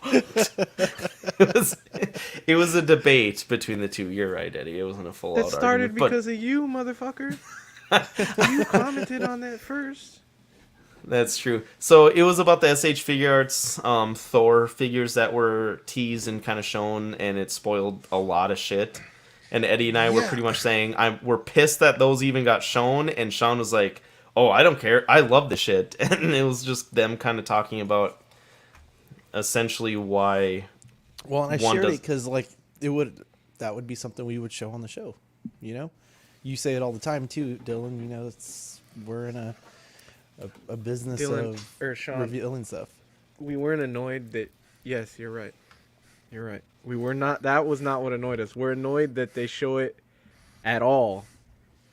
It was a debate between the two. You're right, Eddie. It wasn't a full out It started argument. because of you, motherfucker. You commented on that first. That's true. So it was about the SH Figure Arts Thor figures that were teased and kind of shown, and it spoiled a lot of shit. And Eddie and I were Yeah. pretty much saying, we're pissed that those even got shown, and Sean was like, oh, I don't care. I love the shit. And it was just them kind of talking about essentially why... Well, and I One shared does- it because that would be something we would show on the show. You know, you say it all the time too, Dylan. You know, we're in a business Dylan, of or Sean. revealing stuff. We weren't annoyed that. Yes, you're right. You're right. We were not. That was not what annoyed us. We're annoyed that they show it at all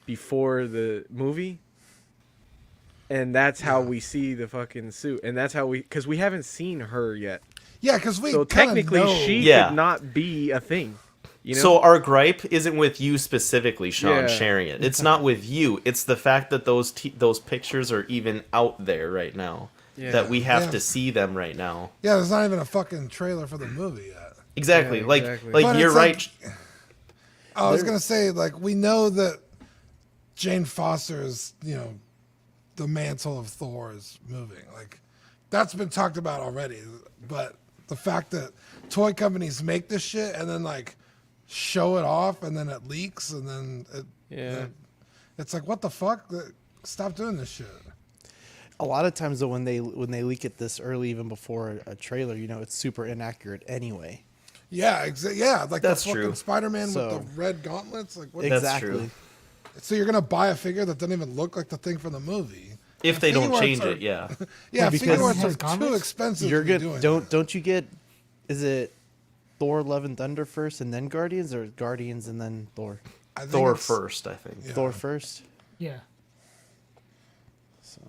before the movie. And that's how we see the fucking suit. And that's how because we haven't seen her yet. Yeah, because we So kinda technically, know. she Yeah. could not be a thing. You know? So our gripe isn't with you specifically, Sean, Yeah. sharing it. It's not with you. It's the fact that those pictures are even out there right now. Yeah. That we have Yeah. to see them right now. Yeah, there's not even a fucking trailer for the movie yet. Exactly. Yeah, Like exactly. like But you're it's right. like- I was gonna say, like, we know that Jane Foster is, the mantle of Thor is moving. Like, that's been talked about already. But the fact that toy companies make this shit and then like show it off and then it leaks and then it's like, what the fuck? Stop doing this shit. A lot of times though, when they leak it this early, even before a trailer, it's super inaccurate anyway. Yeah, yeah, like That's the fucking true. Spider-Man So- with the red gauntlets. Like, what? That's Exactly. true. So you're gonna buy a figure that doesn't even look like the thing from the movie. If they don't Figure change arts are- it, yeah. Yeah, because figure it arts has are too gauntlets? expensive. You're to be good. doing that. Don't you get? Is it Thor: Love and Thunder first, and then Guardians, or Guardians and then Thor? I think Thor it's- first, I think. Yeah. Thor first. Yeah. So.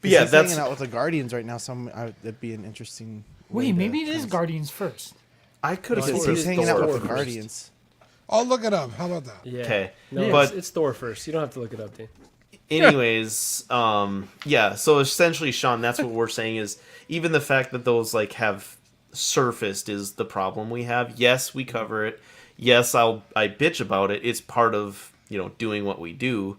But yeah, he's that's hanging out with the Guardians right now. So that'd be an interesting. way Wait, to maybe it is trans- Guardians first. I could have No, I Because think he's it is hanging out Thor with the first. Guardians. I'll look it up. How about that? Yeah. Okay, No, but- it's Thor first. You don't have to look it up, Dan. anyways, yeah, so essentially, Sean, that's what we're saying is even the fact that those like have surfaced is the problem we have. Yes, we cover it. Yes, I bitch about it. It's part of, doing what we do.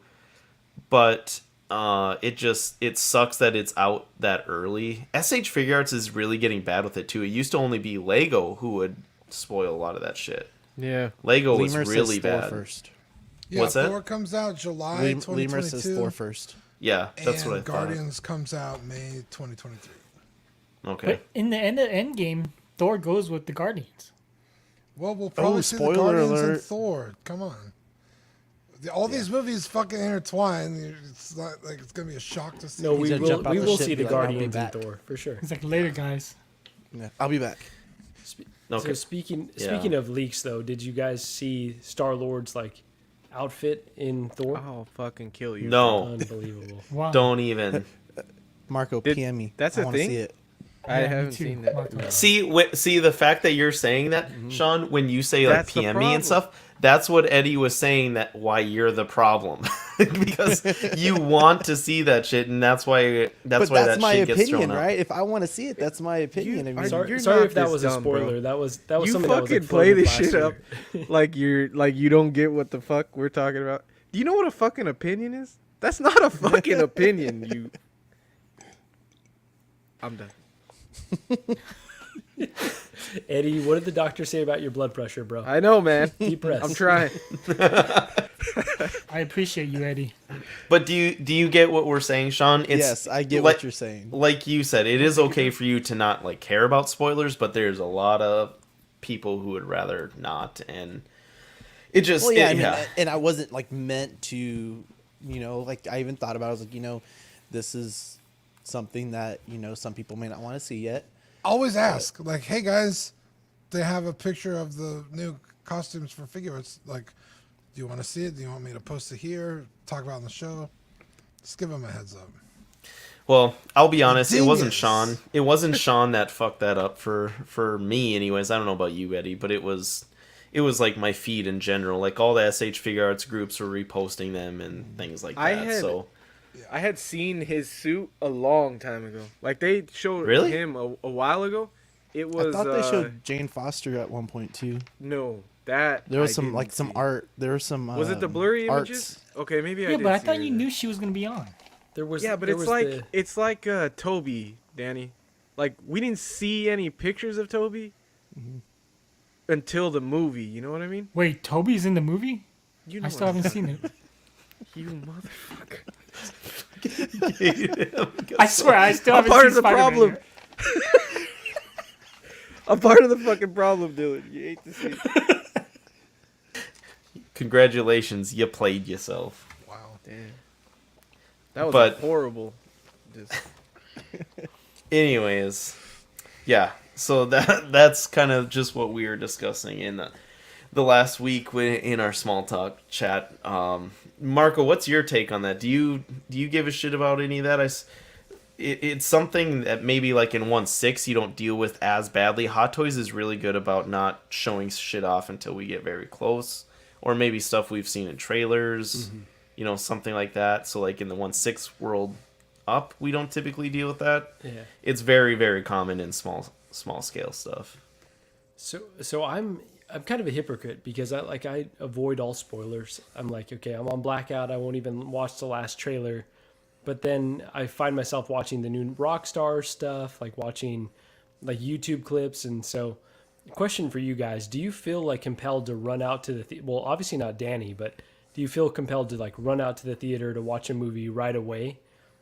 But it sucks that it's out that early. SH Figure Arts is really getting bad with it too. It used to only be Lego who would spoil a lot of that shit. Yeah. Lego was Lemur says really Thor bad. first. Yeah, What's that? Thor comes out July Lemur 2022. says Thor first. Yeah, that's and what I Guardians comes out May 2023. thought. Okay. But in the end game, Thor goes with the Guardians. Well, we'll probably see the spoiler Guardians and alert. Thor. Come on. All these movies fucking intertwine. It's not like it's gonna be a shock to see. No, He's we gonna will. jump out We the will ship see and the be like, "I'll be Guardians and back." Thor for sure. He's like, later, guys. Yeah, I'll be back. Okay. So speaking Yeah. of leaks, though, did you guys see Star Lord's like outfit in Thor? I'll fucking kill you. No, Unbelievable. Wow. don't even. Marco, Did- PM me. that's I a wanna thing? See it. I Yeah, me haven't too, seen that. Marco. See the fact that you're saying that, Sean, when you say like That's the PM me problem. and stuff, that's what Eddie was saying, that why you're the problem. Because you want to see that shit, and that's why But why that's that my shit gets opinion, thrown out. right? If I want to see it, that's my opinion. I mean, You're Sorry not if that this was dumb, a bro. spoiler. That was You something that was fucking like play floated this last shit year. up like you don't get what the fuck we're talking about. Do you know what a fucking opinion is? That's not a fucking opinion. You. I'm done. Eddie, what did the doctor say about your blood pressure, bro? I know, man. Deep breaths. I'm trying. I appreciate you, Eddie. But do you get what we're saying, Sean? yes, I get like- what you're saying. Like you said, it is okay for you to not like care about spoilers, but there's a lot of people who would rather not, and it just Well, yeah, it- I mean, yeah. and I wasn't like meant to, like I even thought about it. I was like, this is something that, some people may not want to see yet. Always ask, like, hey guys, they have a picture of the new costumes for Figure Arts. Like, do you want to see it? Do you want me to post it here? Talk about it on the show? Just give them a heads up. Well, I'll be honest, it wasn't dingus. Sean. It wasn't Sean that fucked that up for me anyways. I don't know about you, Eddie, but it was like my feed in general. Like all the SH Figure Arts groups were reposting them and things like that. I had- So I had seen his suit a long time ago. Like they showed Really? him a while ago. It was. I thought they showed Jane Foster at one point too. No, that There was I some didn't like some see. art. There was some. Was it the blurry arts. images? Okay, maybe I Yeah, did. but I see thought her you then. knew she was gonna be on. There was Yeah, but there it's was like the- it's like Toby, Danny. Like we didn't see any pictures of Toby until the movie. You know what I mean? Wait, Toby's in the movie? You know I still what haven't seen it. You motherfucker. I swear, I still I'm haven't part seen of the Spider-Man problem. yet. I'm part of the fucking problem, Dylan. You hate to see it. congratulations, you played yourself. Wow. Damn. That was But- horrible. Just Anyways, yeah. So that's kind of just what we were discussing in the last week in our small talk chat. Marco, what's your take on that? Do you give a shit about any of that? It's something that maybe like in 1/6 you don't deal with as badly. Hot Toys is really good about not showing shit off until we get very close, or maybe stuff we've seen in trailers, something like that. So like in the 1/6 world up, we don't typically deal with that. yeah. It's very, very common in small scale stuff. So I'm kind of a hypocrite because I avoid all spoilers. I'm like, okay, I'm on blackout. I won't even watch the last trailer. But then I find myself watching the new Rockstar stuff, like watching like YouTube clips. And so question for you guys, do you feel like compelled to run out to the well, obviously not Danny, but do you feel compelled to like run out to the theater to watch a movie right away?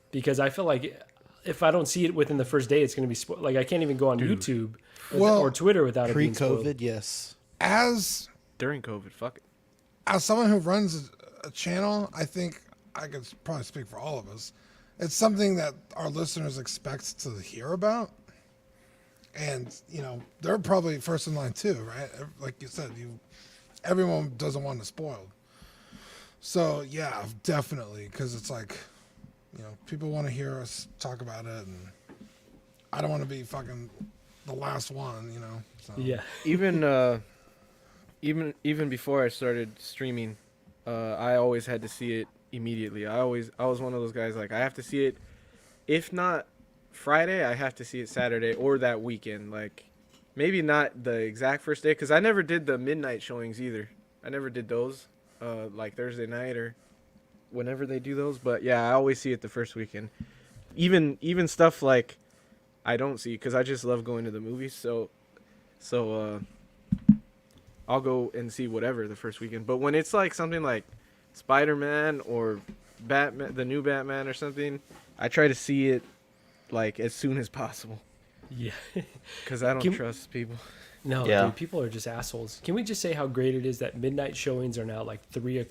Because I feel like if I don't see it within the first day, it's going to be like I can't even go on YouTube Well, or Twitter without it being spoiled. Pre-COVID, yes. As during COVID. Fuck it. as someone who runs a channel, I think I could probably speak for all of us. It's something that our listeners expect to hear about. And, you know, they're probably first in line too, right? Like you said, everyone doesn't want it spoiled. So, yeah, definitely. Because it's like, you know, people want to hear us talk about it. And I don't want to be fucking the last one, you know? So. Yeah. Even before I started streaming, I always had to see it immediately. I was one of those guys, like, I have to see it, if not Friday, I have to see it Saturday or that weekend. Like, maybe not the exact first day, because I never did the midnight showings either. I never did those, like Thursday night or whenever they do those. But yeah, I always see it the first weekend. Even stuff like I don't see, because I just love going to the movies. So I'll go and see whatever the first weekend. But when it's like something like Spider-Man or Batman, the new Batman or something, I try to see it like as soon as possible, Yeah. because I don't trust people. No, Yeah. dude, people are just assholes. Can we just say how great it is that midnight showings are now like 3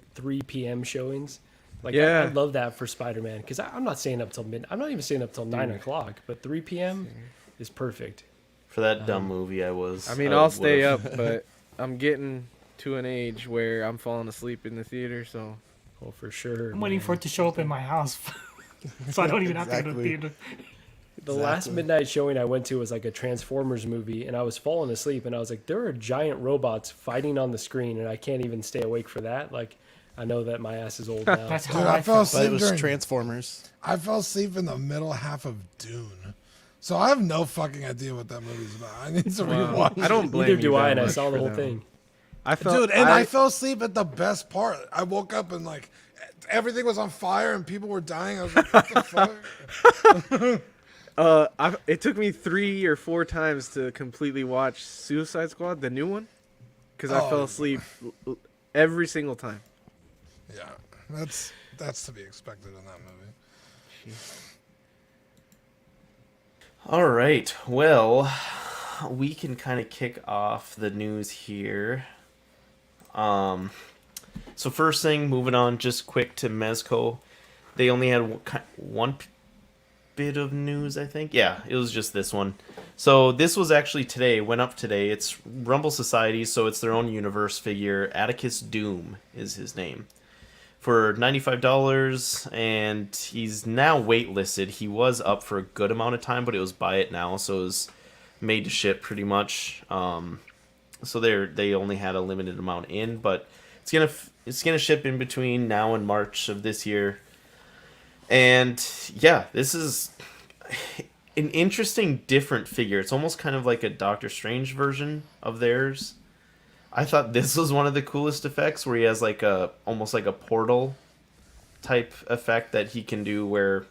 p.m. showings? Like, Yeah. I love that for Spider-Man, because I'm not staying up till midnight. I'm not even staying up till 9 o'clock, but 3 p.m. is perfect. For that dumb movie, I mean, I'll stay would've- up, but I'm getting to an age where I'm falling asleep in the theater, so Oh, for sure. I'm waiting for it to show up in my house, so I don't even have to go to the theater. The last midnight showing I went to was like a Transformers movie, and I was falling asleep, and I was like, there are giant robots fighting on the screen, and I can't even stay awake for that. Like, I know that my ass is old now. That's how Dude, I I fell felt. But it asleep was during. Transformers. I fell asleep in the middle half of Dune. So I have no fucking idea what that movie's about. I need to rewatch. I don't blame Neither you do I, that and I much saw the for whole that thing. one. I felt, Dude, and I fell asleep at the best part. I woke up and like everything was on fire and people were dying. I was like, what the fuck? it took me 3 or 4 times to completely watch Suicide Squad, the new one, because I Oh, fell yeah. asleep every single time. Yeah, that's to be expected in that movie. All right. Well, we can kind of kick off the news here. So first thing, moving on, just quick to Mezco. They only had one bit of news, I think. Yeah, it was just this one. So this was actually today, went up today. It's Rumble Society, so it's their own universe figure. Atticus Doom is his name. For $95, and he's now waitlisted. He was up for a good amount of time, but it was buy it now, so it was made to ship pretty much. So they only had a limited amount in, but it's gonna ship in between now and March of this year. And yeah, this is an interesting, different figure. It's almost kind of like a Doctor Strange version of theirs. I thought this was one of the coolest effects, where he has like almost like a portal type effect that he can do, where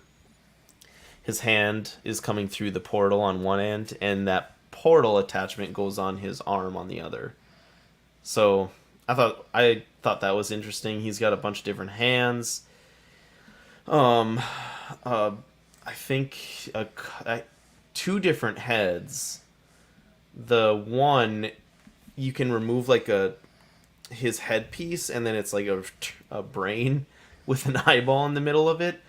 his hand is coming through the portal on one end, and that portal attachment goes on his arm on the other. So I thought that was interesting. He's got a bunch of different hands. I think 2 different heads. The one, you can remove like his headpiece, and then it's like a brain with an eyeball in the middle of it.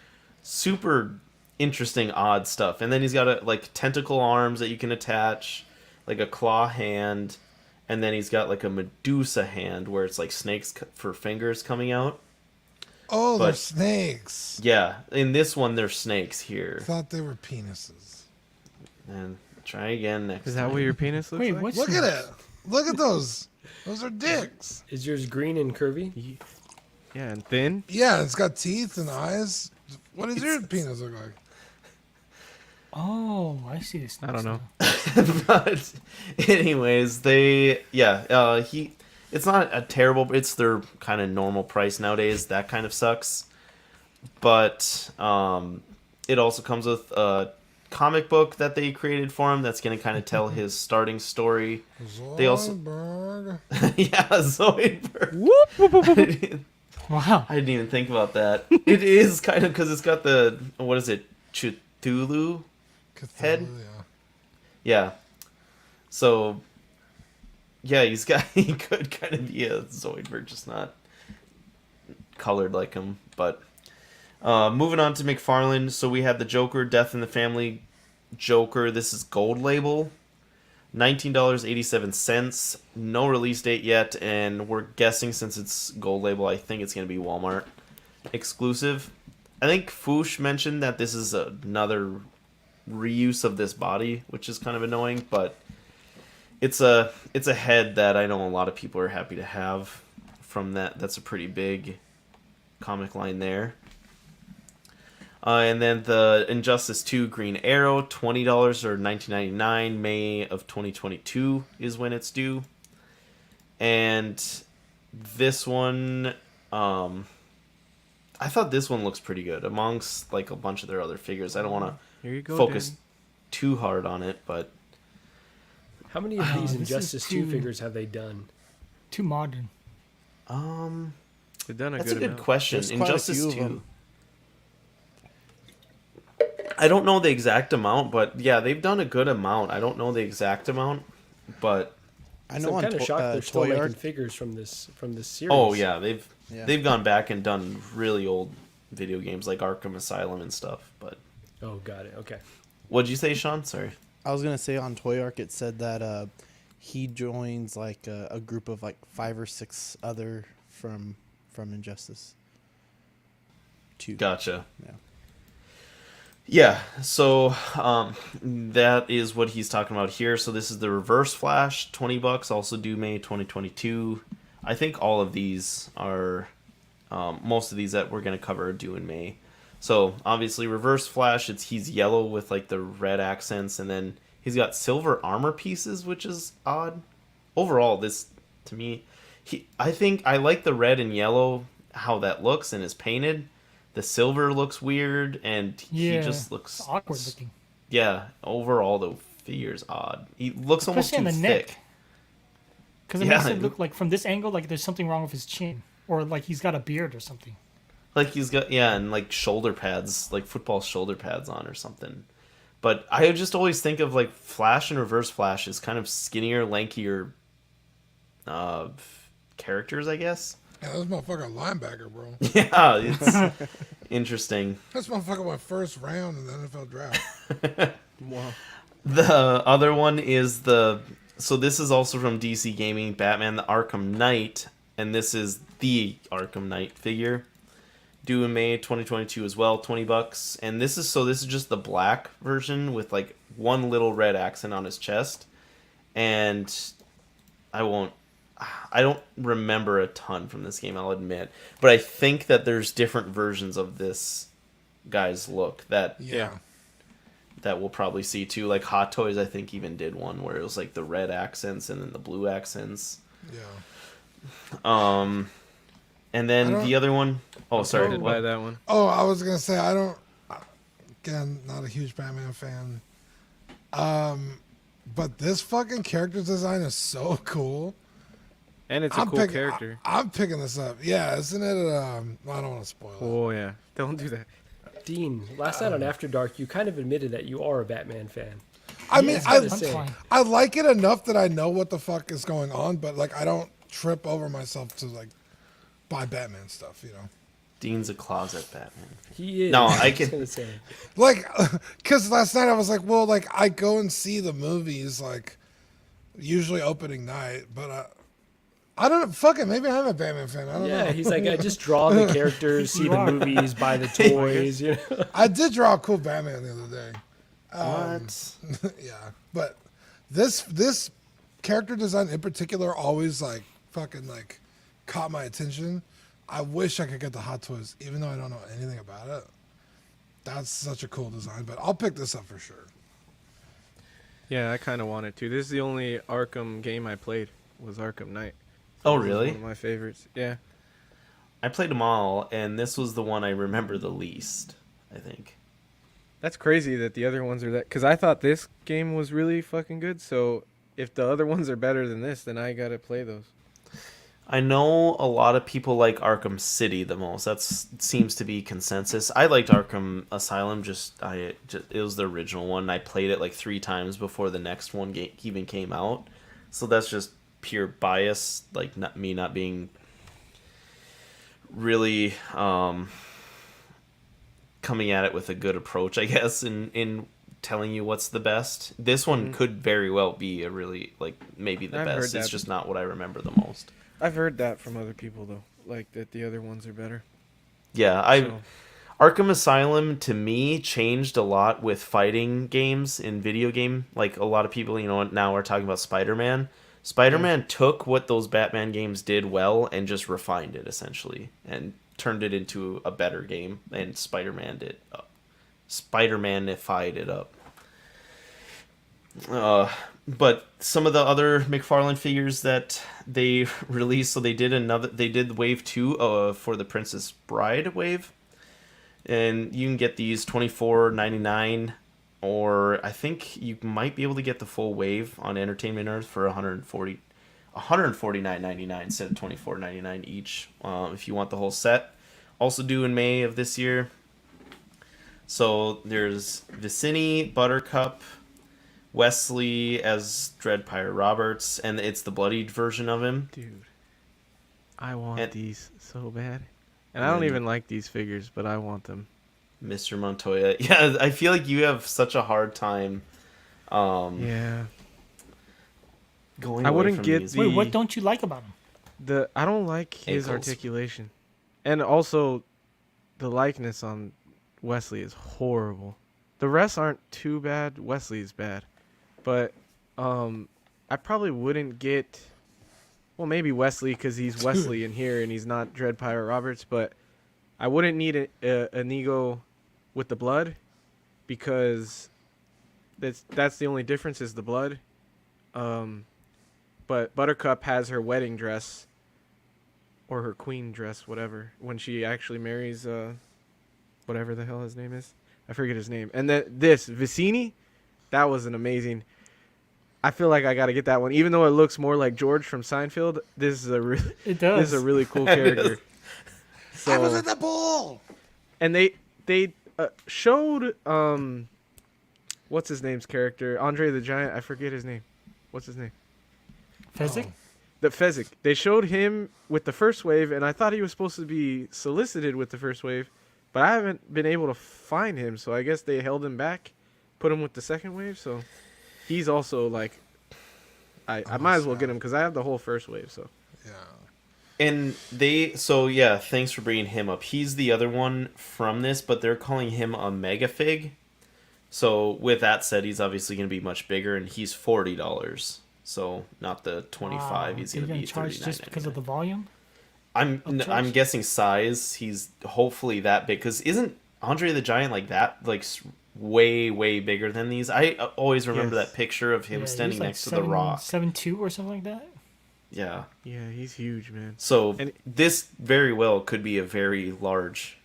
Super interesting, odd stuff. And then he's got like tentacle arms that you can attach, like a claw hand, and then he's got like a Medusa hand where it's like snakes for fingers coming out. Oh, they're But- snakes. Yeah, in this one there's snakes here. I thought they were penises. And try again next Is that time. what your penis looks Wait, like? what's Look at it. Look at those. Those are dicks. Is yours green and curvy? Yeah, and thin. Yeah, it's got teeth and eyes. What does your penis look like? Oh, I see this. I don't know. But anyways, it's not a terrible, it's their kind of normal price nowadays. That kind of sucks. But it also comes with a comic book that they created for him that's going to kind of tell his starting story. They also- Zoidberg. Yeah, Zoidberg. Wow. I didn't even think about that. It is kind of, because it's got the, what is it, Cthulhu head? Yeah. Yeah. So, yeah, he could kind of be a Zoidberg, just not colored like him. But moving on to McFarlane, so we have the Joker, Death in the Family Joker. This is gold label, $19.87. No release date yet, and we're guessing since it's gold label, I think it's going to be Walmart exclusive. I think Foosh mentioned that this is another reuse of this body, which is kind of annoying, but it's a head that I know a lot of people are happy to have from that. That's a pretty big comic line there. And then the Injustice 2 Green Arrow, $20 or $19.99. May of 2022 is when it's due. And this one, I thought this one looks pretty good amongst like a bunch of their other figures. I don't want to focus too hard on it, but How many of these this is Injustice 2 too- figures have they done? Too modern. They've done a that's a good good amount. question. There's quite a Injustice few of 2. them. I don't know the exact amount, but yeah, they've done a good amount. I don't know the exact amount, but I So know I'm on kind of shocked they're still Toy making Art. figures from this series. oh yeah, they've Yeah. they've gone back and done really old video games like Arkham Asylum and stuff. But Oh, got it. Okay. what'd you say, Sean? Sorry. I was gonna say on Toy Arc it said that he joins like a group of like 5 or 6 other from Injustice 2. Gotcha. Yeah. Yeah, so that is what he's talking about here. So this is the Reverse Flash, $20, also due May 2022. I think all of these are, most of these that we're going to cover are due in May. So obviously Reverse Flash, he's yellow with like the red accents, and then he's got silver armor pieces, which is odd. Overall, this to me, I think I like the red and yellow, how that looks and is painted. The silver looks weird, and Yeah, he just looks it's awkward looking. Yeah, overall the figure's odd. He looks almost Especially too on the thick. neck. Because it Yeah, makes it it- look like from this angle like there's something wrong with his chin. Or like he's got a beard or something. Like he's got and like shoulder pads, like football shoulder pads on or something. But I just always think of like Flash and Reverse Flash as kind of skinnier, lankier characters, I guess. Yeah, this motherfucker a linebacker, bro. Yeah, it's interesting. This motherfucker went first round in the NFL draft. Wow. The other one is so this is also from DC Gaming, Batman the Arkham Knight, and this is the Arkham Knight figure. Due in May 2022 as well, $20. And this is just the black version with like one little red accent on his chest. And I don't remember a ton from this game, I'll admit. But I think that there's different versions of this guy's look that Yeah. we'll probably see too. Like Hot Toys, I think even did one where it was like the red accents and then the blue accents. Yeah. And then the other one, sorry, Did what? buy that one. Oh, I was gonna say again, not a huge Batman fan. But this fucking character design is so cool. And it's a cool character. I'm picking this up. Yeah, isn't it? I don't want to spoil it. Oh yeah, don't do that. Dean, last night on After Dark, you kind of admitted that you are a Batman fan. I mean, Yes, I gotta say. fine. I like it enough that I know what the fuck is going on, but like I don't trip over myself to like buy Batman stuff, you know. Dean's a closet Batman. He is. No, I was can- gonna say. Like, because last night I was like, well, like I go and see the movies like usually opening night, but I don't know. Fuck it, maybe I'm a Batman fan. I don't Yeah, know. he's like, I just draw the characters, see You the are. movies, buy the toys. You know? I did draw a cool Batman the other day. What? Yeah, but this character design in particular always like fucking like caught my attention. I wish I could get the Hot Toys, even though I don't know anything about it. That's such a cool design, but I'll pick this up for sure. Yeah, I kind of wanted to. This is the only Arkham game I played. Was Arkham Knight. Oh, This is really? One of my favorites. Yeah. I played them all, and this was the one I remember the least, I think. That's crazy that the other ones are that. Because I thought this game was really fucking good. So if the other ones are better than this, then I gotta play those. I know a lot of people like Arkham City the most. That seems to be consensus. I liked Arkham Asylum. It was the original one. I played it like 3 times before the next one even came out. So that's just pure bias, like not being really coming at it with a good approach, I guess, in telling you what's the best. This one could very well be a really, like, maybe the I've heard best. It's that. just not what I remember the most. I've heard that from other people though, like that the other ones are better. Yeah, So, Arkham Asylum to me changed a lot with fighting games in video game. Like a lot of people, now are talking about Spider-Man. Spider-Man took what those Batman games did well and just refined it essentially and turned it into a better game. And Spider-Man-ified it up. But some of the other McFarlane figures that they released, so they did wave 2 for the Princess Bride wave. And you can get these $24.99, or I think you might be able to get the full wave on Entertainment Earth for $149.99 instead of $24.99 each, if you want the whole set. Also due in May of this year. So there's Vicini, Buttercup, Wesley as Dread Pirate Roberts, and it's the bloodied version of him. dude, I want And- these so bad. And And I don't then- even like these figures, but I want them. Mr. Montoya. Yeah, I feel like you have such a hard time Yeah. going I away wouldn't from get these. the- Wait, what don't you like about him? I don't like his Ankles. articulation. And also the likeness on Wesley is horrible. The rest aren't too bad. Wesley is bad. But I probably wouldn't get, well, maybe Wesley because he's Wesley in here and he's not Dread Pirate Roberts, but I wouldn't need an ego with the blood because that's the only difference is the blood. But Buttercup has her wedding dress or her queen dress, whatever, when she actually marries whatever the hell his name is. I forget his name. And this Vicini, that was an amazing. I feel like I got to get that one, even though it looks more like George from Seinfeld. This is a really It does. this is a really cool character. I was So at the pool. and they showed what's his name's character, Andre the Giant. I forget his name. What's his name? Fezzik? The Fezzik. They showed him with the first wave, and I thought he was supposed to be solicited with the first wave, but I haven't been able to find him, so I guess they held him back, put him with the second wave, so he's also like, I might as well get him because I have the whole first wave, so. Yeah. And thanks for bringing him up. He's the other one from this, but they're calling him a mega fig. So with that said, he's obviously going to be much bigger, and he's $40. So not the 25. Wow. He's You're going to be charge just because of the volume? I'm charge? guessing size. He's hopefully that big because isn't Andre the Giant like that? Like way bigger than these. I always remember Yes. that picture of him Yeah, he standing was like next to the Rock. 7'2" or something like that. Yeah. Yeah, he's huge, man. So And- this very well could be a very large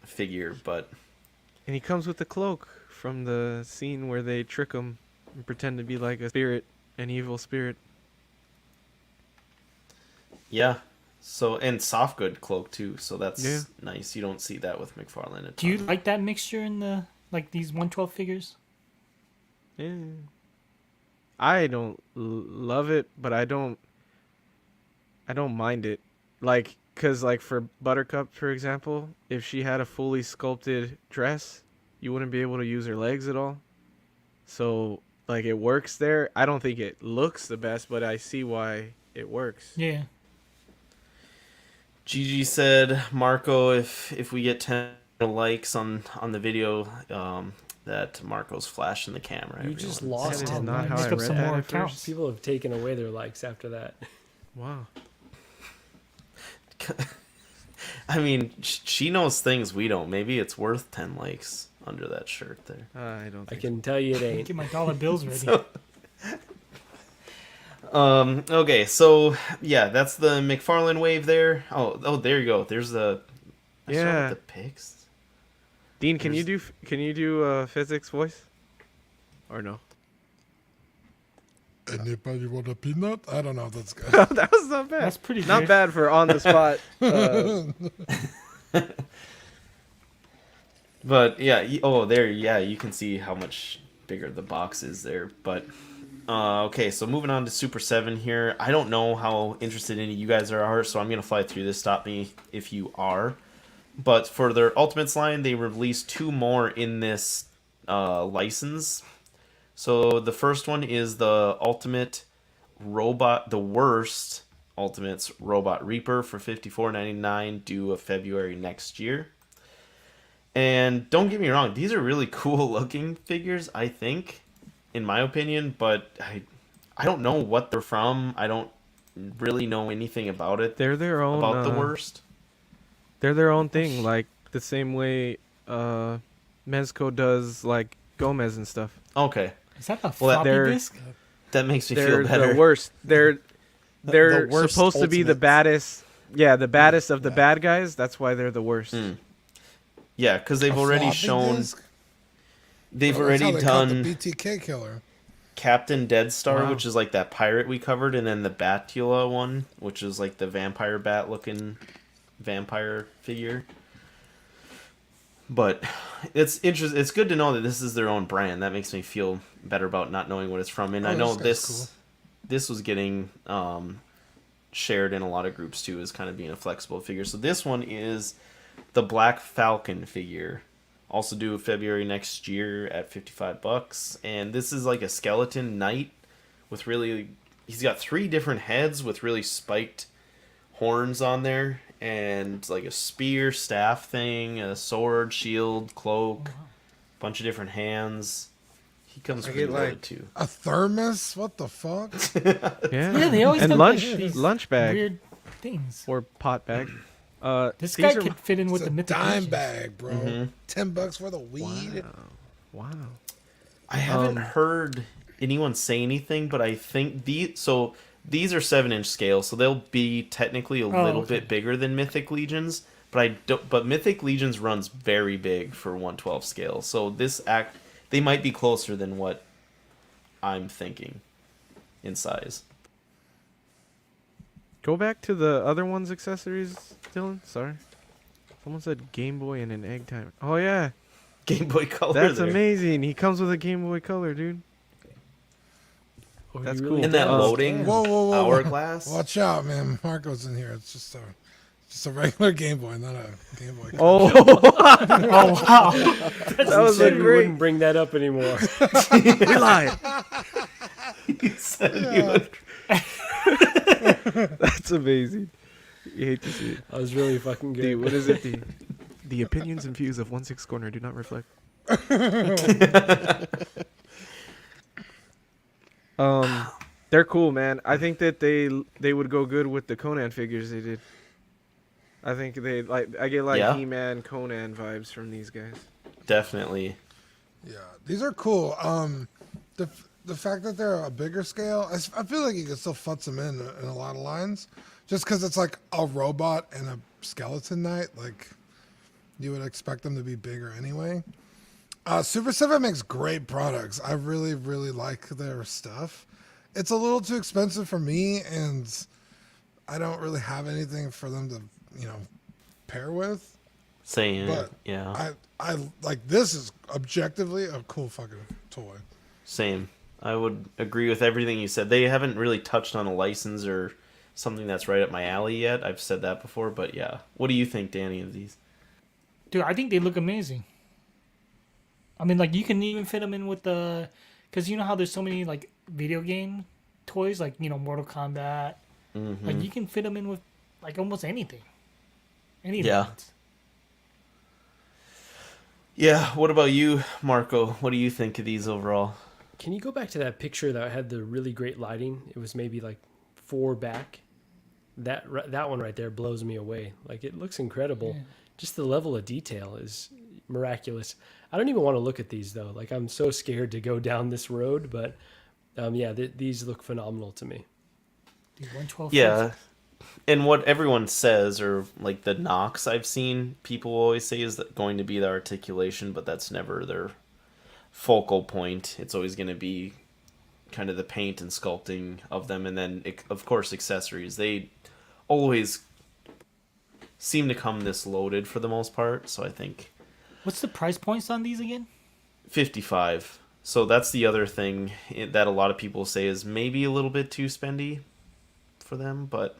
figure, but And he comes with the cloak from the scene where they trick him and pretend to be like a spirit, an evil spirit. yeah. So and soft good cloak too. So that's Yeah. nice. You don't see that with McFarlane. A Do you ton. like that mixture in the these 112 figures? Yeah. I don't love it, but I don't mind it. Like, cause like for Buttercup, for example, if she had a fully sculpted dress, you wouldn't be able to use her legs at all. So like it works there. I don't think it looks the best, but I see why it works. Yeah. Gigi said, Marco, if we get 10 likes on the video, that Marco's flashing the camera. You just everyone. lost That is him. not how Make I up read some that more at accounts. first. People have taken away their likes after that. Wow. I mean, she knows things we don't. Maybe it's worth 10 likes under that shirt there. I don't I think can tell you it ain't. Get my dollar bills ready. Okay, so yeah, that's the McFarlane wave there. Oh, there you go. There's the Yeah. the pics. Dean, can you do physics voice? Or no? Anybody want a peanut? I don't know if that's good. That was not bad. That's pretty Not good. bad for on the spot. But yeah, there, yeah, you can see how much bigger the box is there. But Okay, so moving on to Super 7 here. I don't know how interested any of you guys are, so I'm going to fly through this. Stop me if you are. But for their Ultimates line, they released 2 more in this license. So the first one is the Ultimate Robot, the worst Ultimates Robot Reaper for $54.99 due of February next year. And don't get me wrong, these are really cool looking figures, I think, in my opinion, but I don't know what they're from. I don't really know anything about it. They're their own. About the worst. They're their own thing, like the same way Mezco does like Gomez and stuff. Okay. Is that a Well, floppy they're- disk? That makes me They're feel better. the worst. They're The worst supposed to be the Ultimates. baddest. Yeah, the baddest of the bad guys. That's why they're the worst. Yeah, because they've A already floppy shown. disk? They've Well, that's already how they caught done the BTK killer. Captain Deadstar, Wow. which is like that pirate we covered, and then the Batula one, which is like the vampire bat looking vampire figure. But it's interesting. It's good to know that this is their own brand. That makes me feel better about not knowing what it's from. And I know this guy's cool. this was getting shared in a lot of groups too, as kind of being a flexible figure. So this one is the Black Falcon figure, also due February next year at $55. And this is like a skeleton knight with really, he's got 3 different heads with really spiked horns on there, and like a spear, staff thing, a sword, shield, cloak, bunch of different hands. He comes I pretty get, loaded like, too. A thermos? What the fuck? Yeah, Yeah, they always and have lunch these lunch bag Weird things. or pot bag. This these guy are- could fit in with It's the a Mythic dime Legions. bag, bro. Mhm. $10 for the weed. Wow. I haven't heard anyone say anything, but I think these are 7-inch scale, so they'll be technically a little okay. bit bigger than Mythic Legions. But Mythic Legions runs very big for 1/12 scale, so they might be closer than what I'm thinking in size. Go back to the other one's accessories, Dylan. Sorry. Someone said Game Boy and an egg timer. Oh yeah, Game Boy Color. that's there. amazing. He comes with a Game Boy Color, dude. Oh, That's he cool. And that Oh, loading Whoa, whoa, whoa. hourglass. Watch out, man. Marco's in here. It's just a regular Game Boy, not a Game Boy. Oh, Oh wow! that was Said a we great. wouldn't bring that up anymore. We lied. He said he would- That's amazing. You hate to see it. That was really fucking good. What is it? The opinions and views of 1/6 Corner do not reflect. They're cool, man. I think that they would go good with the Conan figures they did. I think I get like Yeah. He-Man, Conan vibes from these guys. Definitely. Yeah, these are cool. The fact that they're a bigger scale, I feel like you can still futz them in a lot of lines, just because it's like a robot and a skeleton knight. Like you would expect them to be bigger anyway. Super 7 makes great products. I really, really like their stuff. It's a little too expensive for me, and I don't really have anything for them to, pair with. Saying But yeah. I like, this is objectively a cool fucking toy. Same. I would agree with everything you said. They haven't really touched on a license or something that's right up my alley yet. I've said that before, but yeah. What do you think, Danny, of these? Dude, I think they look amazing. I mean, like, you can even fit them in with the... Because you know how there's so many, like, video game toys, like, Mortal Kombat. Mm-hmm. Like, you can fit them in with, like, almost anything. Any Yeah. lines. Yeah, what about you, Marco? What do you think of these overall? Can you go back to that picture that had the really great lighting? It was maybe like 4 back. That one right there blows me away. Like, it looks incredible. Yeah. Just the level of detail is miraculous. I don't even want to look at these though. Like, I'm so scared to go down this road, but these look phenomenal to me. Dude, 112 Yeah. And what everyone says, or like the knocks I've seen people always say, is that going to be the articulation, but that's never their focal point. It's always going to be kind of the paint and sculpting of them, and then of course accessories. They always seem to come this loaded for the most part, so I think What's the price points on these again? 55 So that's the other thing that a lot of people say is maybe a little bit too spendy for them, but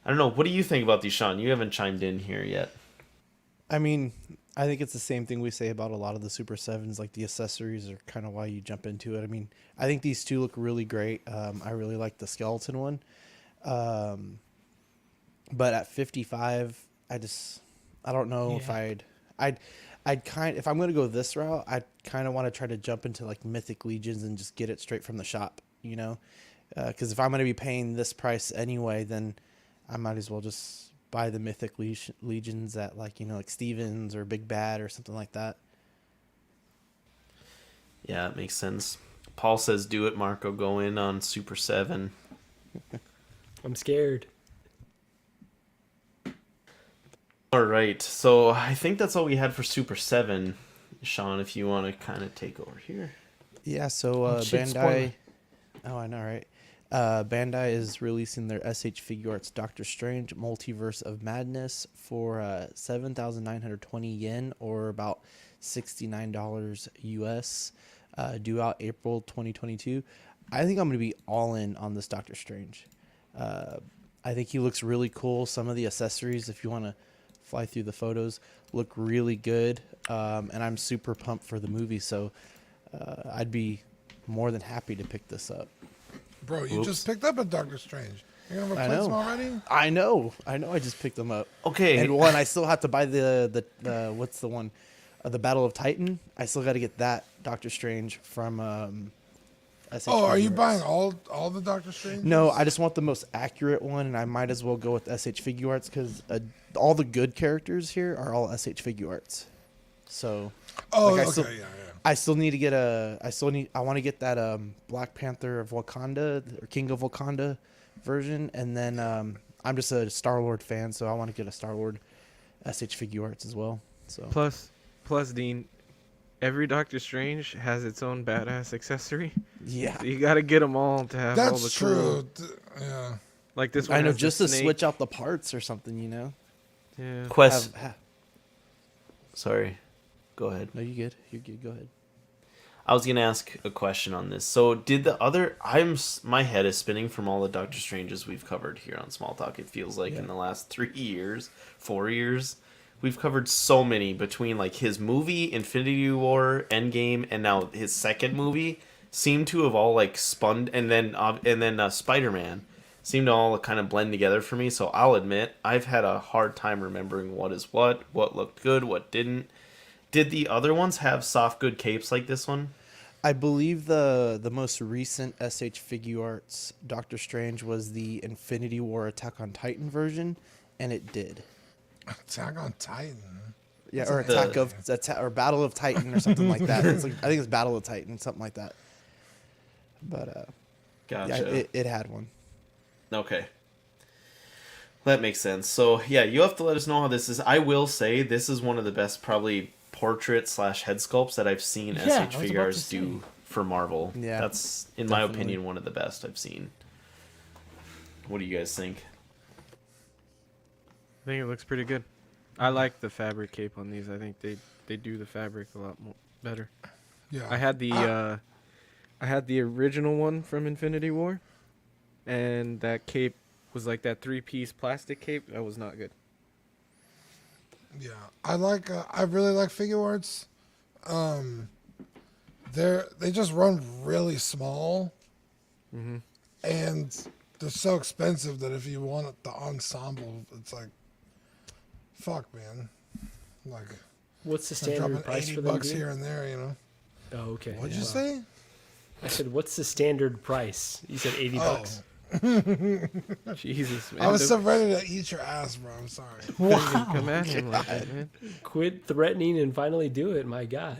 I don't know. What do you think about these, Sean? You haven't chimed in here yet. I mean, I think it's the same thing we say about a lot of the Super 7s. Like, the accessories are kind of why you jump into it. I mean, I think these two look really great. I really like the skeleton one. But at 55, I don't know if if I'm going to go this route, I kind of want to try to jump into like Mythic Legions and just get it straight from the shop, you know? Because if I'm going to be paying this price anyway, then I might as well just buy the Mythic Legions at like, you know, like Stevens or Big Bad or something like that. Yeah, it makes sense. Paul says, do it, Marco. Go in on Super 7. I'm scared. All right, so I think that's all we had for Super 7. Sean, if you want to kind of take over here. Yeah, so shit, Bandai... spoiler. Oh, I know, right? Bandai is releasing their SH Figuarts Doctor Strange Multiverse of Madness for 7,920 yen, or about $69 US, due out April 2022. I think I'm going to be all in on this Doctor Strange. I think he looks really cool. Some of the accessories, if you want to fly through the photos, look really good. And I'm super pumped for the movie, so I'd be more than happy to pick this up. Bro, you just picked up a Doctor Strange. You're gonna I replace know. him already? I know. I just picked them up. Okay. And one, I still have to buy the what's the one? The Battle of Titan. I still got to get that Doctor Strange from SH Oh, are you Figuarts. buying all the Doctor Strange? No, I just want the most accurate one, and I might as well go with SH Figuarts because all the good characters here are all SH Figuarts. So, Oh, like, okay, yeah. I still need to get I want to get that Black Panther of Wakanda or King of Wakanda version, and then I'm just a Star-Lord fan, so I want to get a Star-Lord SH Figuarts as well. So Plus, Dean, every Doctor Strange has its own badass accessory. yeah, So you got to get them all to have all the That's cool. true. Yeah. Like this one. I know, has the just to snake. switch out the parts or something, you know. Yeah. Sorry. Go ahead. No, you good. You're good. Go ahead. I was gonna ask a question on this. So, did the other? My head is spinning from all the Doctor Stranges we've covered here on Small Talk. It feels like in the last 3 years, 4 years, we've covered so many between like his movie, Infinity War, Endgame, and now his second movie. Seem to have all like spun, and then Spider-Man seem to all kind of blend together for me. So I'll admit I've had a hard time remembering what is what looked good, what didn't. Did the other ones have soft good capes like this one? I believe the most recent SH Figuarts Doctor Strange was the Infinity War Attack on Titan version, and it did. Attack on Titan. Yeah, or or Battle of Titan or something like that. It's like, I think it's Battle of Titan, something like that. But Gotcha. yeah, it had one. Okay. That makes sense. So, yeah, you have to let us know how this is. I will say this is one of the best probably portrait / head sculpts that I've seen Yeah, SH I was about to Figuarts say. do for Marvel. Yeah, That's, in my definitely. opinion, one of the best I've seen. What do you guys think? I think it looks pretty good. I like the fabric cape on these. I think they do the fabric a lot more better. Yeah. I had the original one from Infinity War, and that cape was like that 3-piece plastic cape. That was not good. Yeah, I really like Figuarts. They just run really small, Mm-hmm. and they're so expensive that if you want the ensemble, it's like, fuck, man. Like, What's the I'm dropping standard price $80 for them? here and there, you know. Oh, okay. What'd yeah. you say? I said, what's the standard price? You said $80. Jesus, man. I was so ready to eat your ass, bro. I'm sorry. Wow. Come at him like that, man. Quit threatening and finally do it. My God.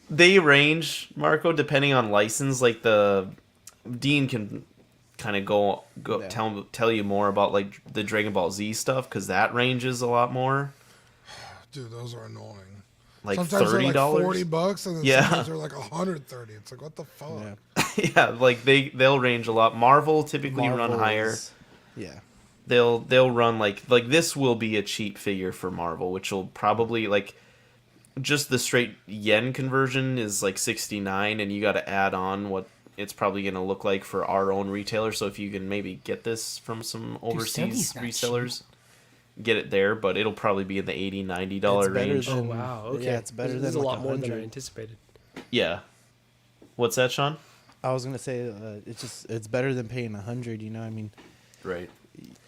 They range, Marco, depending on license. Like Dean can kind of go Yeah. tell you more about like the Dragon Ball Z stuff because that ranges a lot more. Dude, those are annoying. Like Sometimes they're like $30. $40, and then Yeah. sometimes they're like $130. It's like, what the fuck? Yeah. Yeah, like they'll range a lot. Marvel typically run Marvel higher. is- Yeah. They'll run like this will be a cheap figure for Marvel, which will probably like just the straight yen conversion is like 69, and you got to add on what it's probably going to look like for our own retailer. So if you can maybe get this from some overseas Sterling's not resellers, get it there, but it'll probably be in the $80-$90 It's better range. than- Oh wow. Okay. Yeah, it's better This than is a like lot more than I 100. anticipated. Yeah. What's that, Sean? I was gonna say it's better than paying 100. You know, I mean, Right.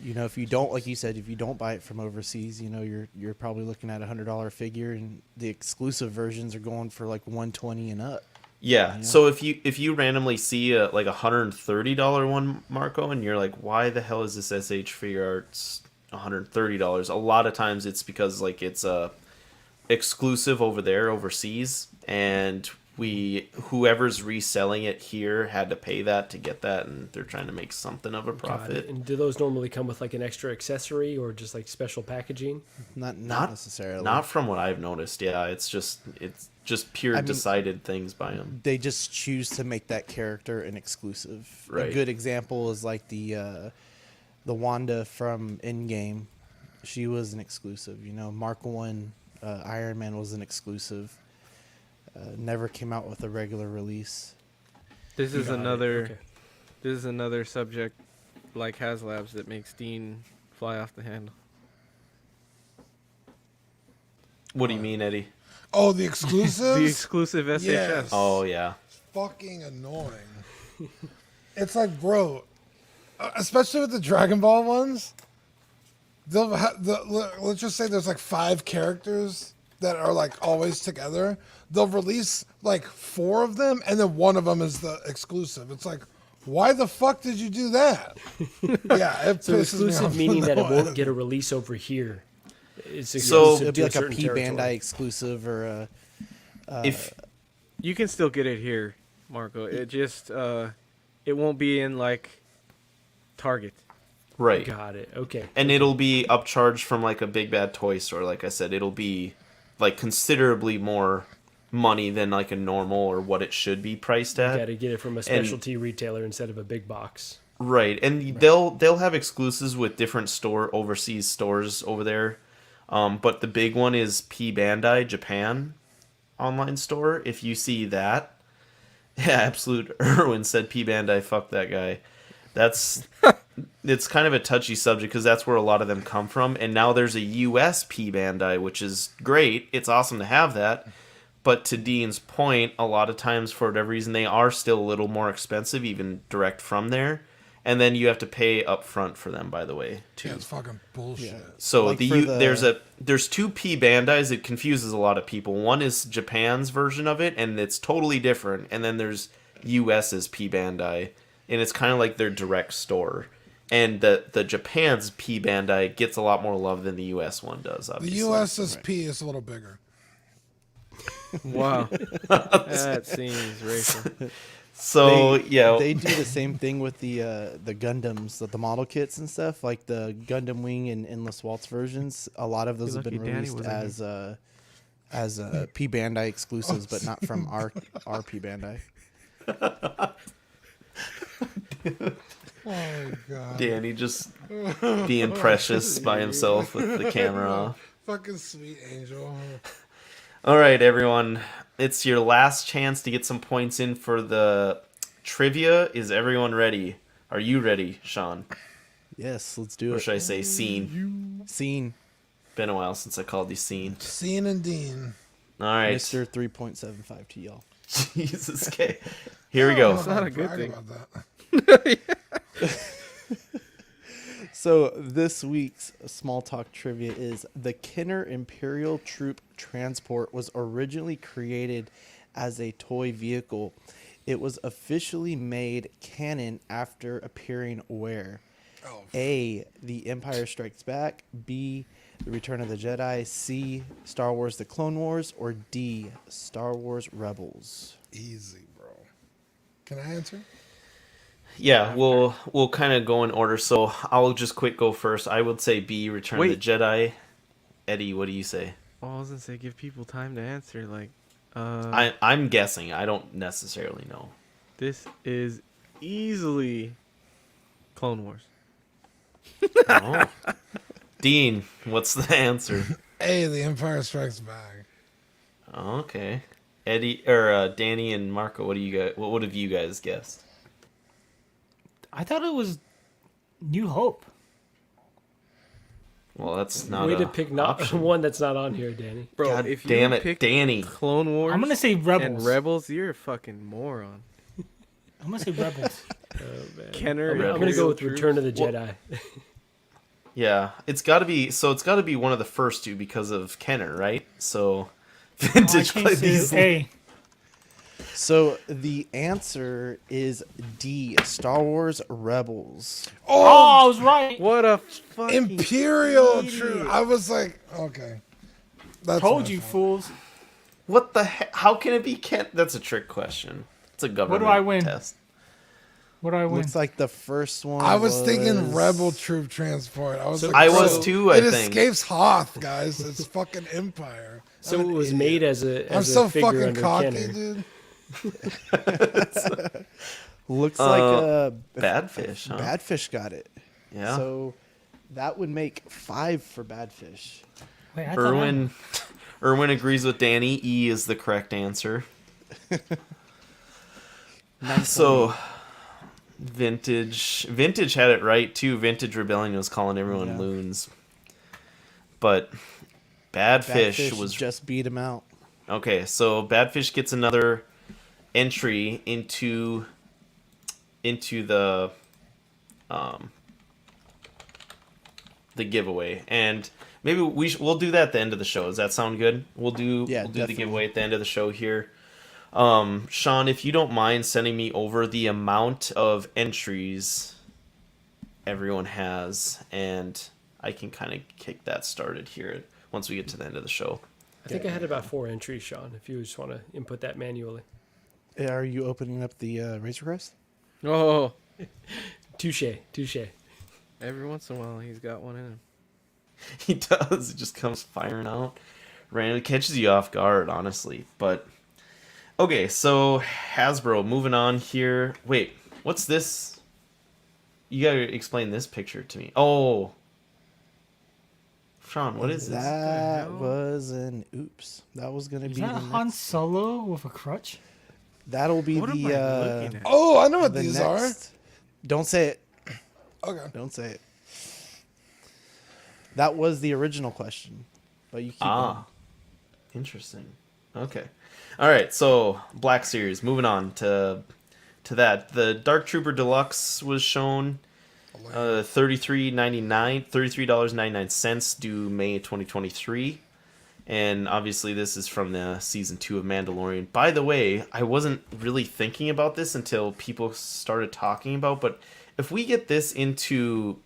you know, if you don't, like you said, if you don't buy it from overseas, you know, you're probably looking at $100 figure, and the exclusive versions are going for like 120 and up. Yeah. Yeah. So if you randomly see like $130 one, Marco, and you're like, why the hell is this SH figure arts $130? A lot of times it's because like it's exclusive over there overseas, and whoever's reselling it here had to pay that to get that, and they're trying to make something of a Got it. profit. And do those normally come with like an extra accessory or just like special packaging? Not Not- necessarily. Not from what I've noticed. Yeah, it's just pure I mean- decided things by them. They just choose to make that character an exclusive. Right. A good example is like the Wanda from Endgame. She was an exclusive. You know, Mark 1 Iron Man was an exclusive. Never came out with a regular release. This is Got it. another. Okay. This is another subject, like HasLabs, that makes Dean fly off the handle. What do you mean, Eddie? Oh, the exclusives? The exclusive SHS. Yes. Oh yeah. Fucking annoying. It's like, bro, especially with the Dragon Ball ones, let's just say there's like 5 characters that are like always together. They'll release like 4 of them, and then one of them is the exclusive. It's like, why the fuck did you do that? Yeah, it So pisses me exclusive off. meaning that it No, won't get a release over here. It's So- exclusive It'd be to like a certain P territory. Bandai exclusive or a. If You can still get it here, Marco. It just it won't be in like Target. right. Got it. Okay. And it'll be upcharged from like a big bad toy store. Like I said, it'll be like considerably more money than like a normal or what it should be priced at. Got to get it from a specialty retailer instead of a big box. Right, and they'll have exclusives with different overseas stores over there. But the big one is P Bandai Japan online store. If you see that, yeah, absolute Irwin said P Bandai, fuck that guy. That's it's kind of a touchy subject because that's where a lot of them come from. And now there's a US P Bandai, which is great. It's awesome to have that. But to Dean's point, a lot of times for whatever reason they are still a little more expensive, even direct from there. And then you have to pay up front for them, by the way, too. Yeah, it's fucking bullshit. So Like for the- there's 2 P Bandais. It confuses a lot of people. One is Japan's version of it, and it's totally different. And then there's US's P Bandai, and it's kind of like their direct store. And the Japan's P Bandai gets a lot more love than the US one does. The Obviously. USSP is a little bigger. Wow, that seems racial. So yeah, They do the same thing with the Gundams, the model kits and stuff, like the Gundam Wing and Endless Waltz versions. A lot of those have been lucky Danny released wasn't as P Bandai exclusives, but not from our P Bandai. Oh my god. Danny just being precious by himself with the camera off. Fucking sweet angel. All right, everyone. It's your last chance to get some points in for the trivia. Is everyone ready? Are you ready, Sean? Yes, let's do Or it. should I say scene? Scene, Been a while since I called you scene. Scene and Dean. All right. Mr. 3.75 TL. Jesus, okay. Here we go. It's not a good Brag thing. about that. So this week's small talk trivia is the Kenner Imperial Troop Transport was originally created as a toy vehicle. It was officially made canon after appearing where? Oh, A. The Empire Strikes Back. B. The Return of the Jedi. C. Star Wars: The Clone Wars. Or D. Star Wars Rebels. easy, bro. Can I answer? Yeah, we'll kind of go in order. So I'll just quick go first. I would say B, Return of the Jedi. Eddie, what do you say? Well, I was gonna say give people time to answer. Like, I'm guessing. I don't necessarily know. this is easily Clone Wars. Oh. Dean, what's the answer? A, The Empire Strikes Back. Okay. Eddie or Danny and Marco, what do you guys? What have you guys guessed? I thought it was New Hope. Well, that's not Way a to pick not option. one that's not on here, Danny. Bro, God if damn you it, pick Danny. Clone Wars I'm gonna say Rebels. and Rebels, you're a fucking moron. I'm gonna say Rebels. Oh, man. Kenner, I'm gonna Imperial go with Troops. Return of the Jedi. Yeah, it's got to be. So it's got to be one of the first two because of Kenner, right? So vintage I play can't say these. A. So the answer is D. Star Wars Rebels. Oh, I was right. What a fucking Imperial idiot. Troop. I was like, okay. That's Told my you, fault. fools. What the heck? How can it be Ken? That's a trick question. It's a government I win? test. What do I win? Looks like the first one. I was thinking Rebel Troop Transport. I was like, I bro, was too, I it think. escapes Hoth, guys. It's fucking Empire. So I'm it an was idiot. made as a I'm as so a figure fucking under cocky, Kenner. dude. Looks like Badfish, huh? Badfish got it. Yeah. So that would make 5 for Badfish. Wait, I thought Erwin agrees with Danny. E is the correct answer. So Vintage had it right too. Vintage Rebellion was calling everyone Yeah. loons. But Badfish Badfish was just beat him out. okay, so Badfish gets another entry into the giveaway, and maybe we'll do that at the end of the show. Does that sound good? We'll do the definitely. giveaway at the end of the show here. Sean, if you don't mind sending me over the amount of entries everyone has, and I can kind of kick that started here once we get to the end of the show. I think I had about 4 entries, Sean. If you just want to input that manually. Are you opening up the Razor Crest? Oh, Touche. every once in a while he's got one in him. He does. It just comes firing out. Randomly catches you off guard, honestly. But okay, so Hasbro, moving on here. Wait, what's this? You gotta explain this picture to me. Oh, Sean, what is this? That hell? was an oops. That was gonna Is be that the Han next. Solo with a crutch? That'll be What am I looking at? Oh, I know what the these next. Don't say it. are. Okay. Don't say it. That was the original question, but you keep going. Interesting. Okay. All right. So Black Series. Moving on to that. The Dark Trooper Deluxe was shown. $33.99 due May 2023. And obviously this is from the season 2 of Mandalorian. By the way, I wasn't really thinking about this until people started talking about, but if we get this into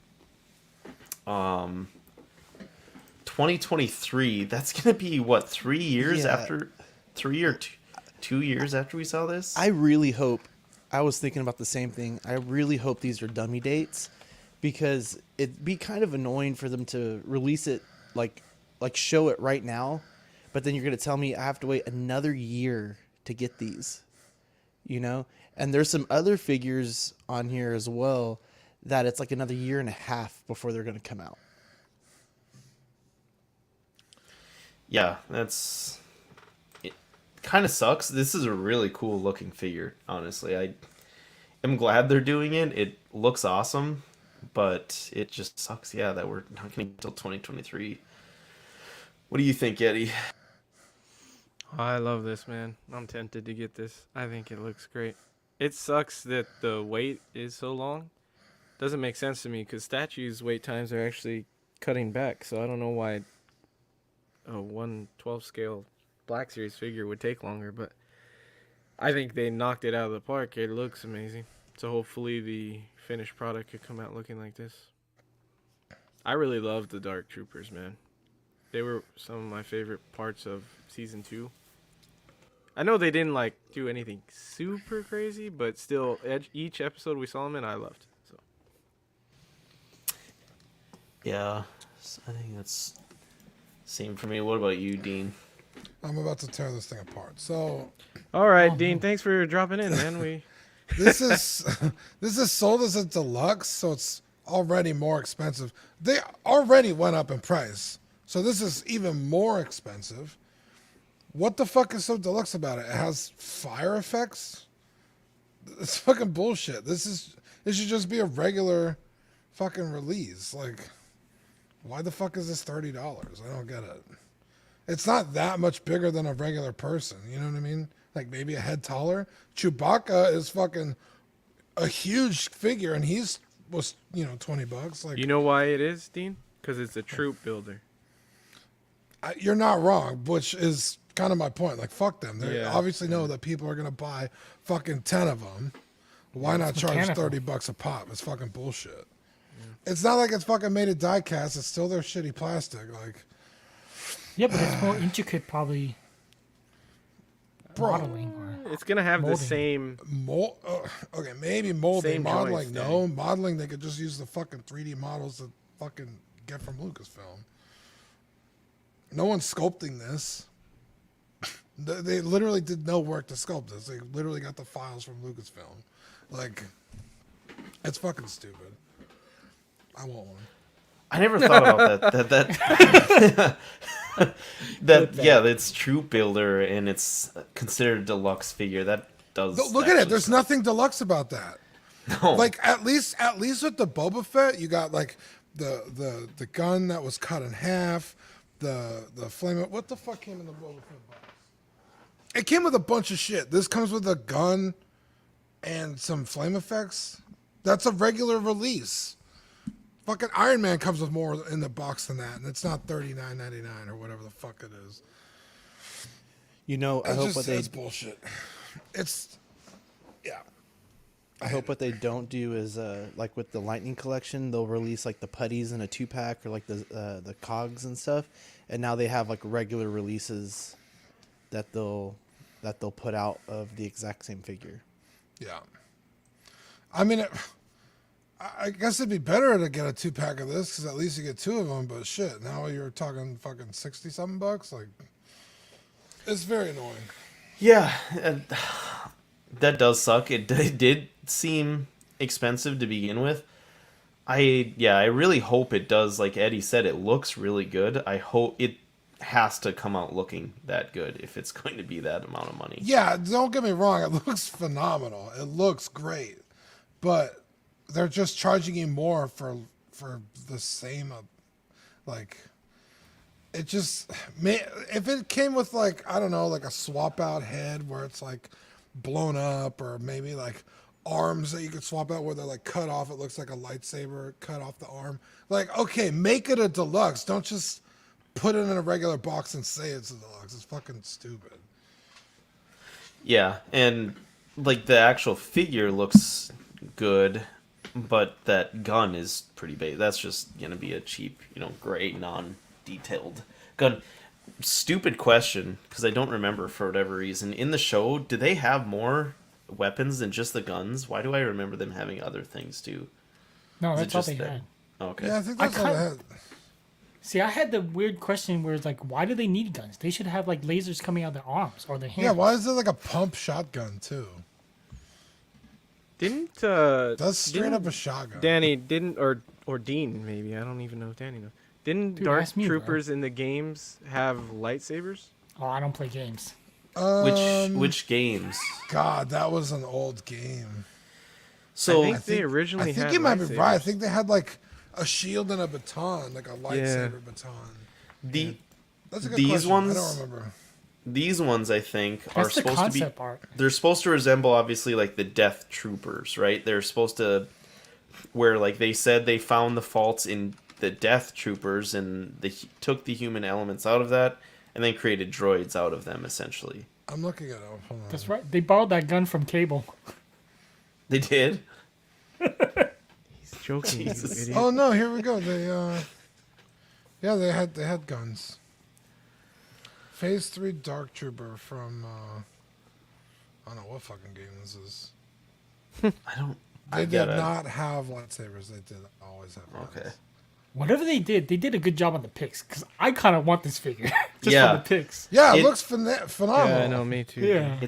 2023, that's going to be what, 3 years Yeah. after 3 or 2 years after we saw this? I really hope. I was thinking about the same thing. I really hope these are dummy dates, because it'd be kind of annoying for them to release it like show it right now, but then you're gonna tell me I have to wait another year to get these, you know? And there's some other figures on here as well that it's like another year and a half before they're gonna come out. Yeah, it kind of sucks. This is a really cool looking figure, honestly. I am glad they're doing it. It looks awesome, but it just sucks, yeah, that we're not going to get until 2023. What do you think, Eddie? I love this, man. I'm tempted to get this. I think it looks great. It sucks that the wait is so long. Doesn't make sense to me because statues' wait times are actually cutting back. So I don't know why a 1/12 scale Black Series figure would take longer. But I think they knocked it out of the park. It looks amazing. So hopefully the finished product could come out looking like this. I really love the Dark Troopers, man. They were some of my favorite parts of season 2. I know they didn't do anything super crazy, but still, each episode we saw them in, I loved. So Yeah, I think that's same for me. What about you, Dean? I'm about to tear this thing apart. So all right, Dean, thanks for dropping in, man. this is this is sold as a deluxe, so it's already more expensive. They already went up in price, so this is even more expensive. What the fuck is so deluxe about it? It has fire effects. It's fucking bullshit. It should just be a regular fucking release. Like, why the fuck is this $30? I don't get it. It's not that much bigger than a regular person. You know what I mean? Like maybe a head taller. Chewbacca is fucking a huge figure, and was $20. Like, You know why it is, Dean? Because it's a troop builder. you're not wrong, which is kind of my point. Like, fuck them. They Yeah. obviously know that people are gonna buy fucking 10 of them. Why not charge mechanical. $30 a pop? It's fucking bullshit. It's not like it's fucking made of die cast. It's still their shitty plastic. Like, Yeah, but it's more intricate, probably. bro, Modeling or It's gonna have the Molding. same. okay, maybe molding, Same modeling. joints, No, modeling. They could just use the fucking 3D models that fucking get from Lucasfilm. No one's sculpting this. They literally did no work to sculpt this. They literally got the files from Lucasfilm. Like, it's fucking stupid. I want one. I never thought about that. It's troop builder and it's considered a deluxe figure. That does. Look at it. actually There's suck. nothing deluxe about that. No. Like at least with the Boba Fett, you got like the gun that was cut in half, the flame. What the fuck came in the Boba Fett box? It came with a bunch of shit. This comes with a gun and some flame effects. That's a regular release. Fucking Iron Man comes with more in the box than that, and it's not $39.99 or whatever the fuck it is. You know, I hope what they It's bullshit. It's yeah. I hope what they don't do is like with the Lightning Collection, they'll release like the putties in a 2-pack or like the cogs and stuff, and now they have like regular releases that they'll put out of the exact same figure. Yeah. I mean, I guess it'd be better to get a 2-pack of this because at least you get 2 of them. But shit, now you're talking fucking $60-something bucks. Like, it's very annoying. Yeah, that does suck. It did seem expensive to begin with. I really hope it does. Like Eddie said, it looks really good. I hope it has to come out looking that good if it's going to be that amount of money. Yeah, don't get me wrong. It looks phenomenal. It looks great. But they're just charging you more for the same, like, it just, if it came with, like, I don't know, like a swap out head where it's, like, blown up, or maybe, like, arms that you could swap out where they're, like, cut off. It looks like a lightsaber cut off the arm. Like, okay, make it a deluxe. Don't just put it in a regular box and say it's a deluxe. It's fucking stupid. Yeah, and like the actual figure looks good, but that gun is pretty big. That's just gonna be a cheap, gray, non-detailed gun. Stupid question, because I don't remember for whatever reason. In the show, do they have more weapons than just the guns? Why do I remember them having other things too? No, Is it that's all just they that? had. Okay. Yeah, I think that's all they had. See, I had the weird question where it's like, why do they need guns? They should have like lasers coming out their arms or their hands. Yeah, why is there like a pump shotgun too? That's straight up a shotgun. Danny didn't or Dean maybe, I don't even know if Danny knows. Didn't Dude, Dark ask me, bro. Troopers in the games have lightsabers? Oh, I don't play games. Which games? God, that was an old game. So I think they originally I think had you might be right. I lightsabers. think they had like a shield and a baton, like a lightsaber baton. the That's a good These question. ones- I don't remember. these ones I think are That's the supposed to be. concept art. They're supposed to resemble obviously like the Death Troopers, right? They're supposed to, where like they said they found the faults in the Death Troopers and they took the human elements out of that and then created droids out of them essentially. I'm looking it up. Hold on. That's right. They borrowed that gun from Cable. They did. He's joking, you Jesus. idiot. Oh no, here we go. They had guns. Phase 3 Dark Trooper from I don't know what fucking game this is. I They get did it. not have lightsabers. They did always have guns. Okay. Whatever they did a good job on the pics. Because I kind of want this figure. Just Yeah. for the pics. Yeah, it It- looks phenomenal. Yeah, I know, me too. Yeah.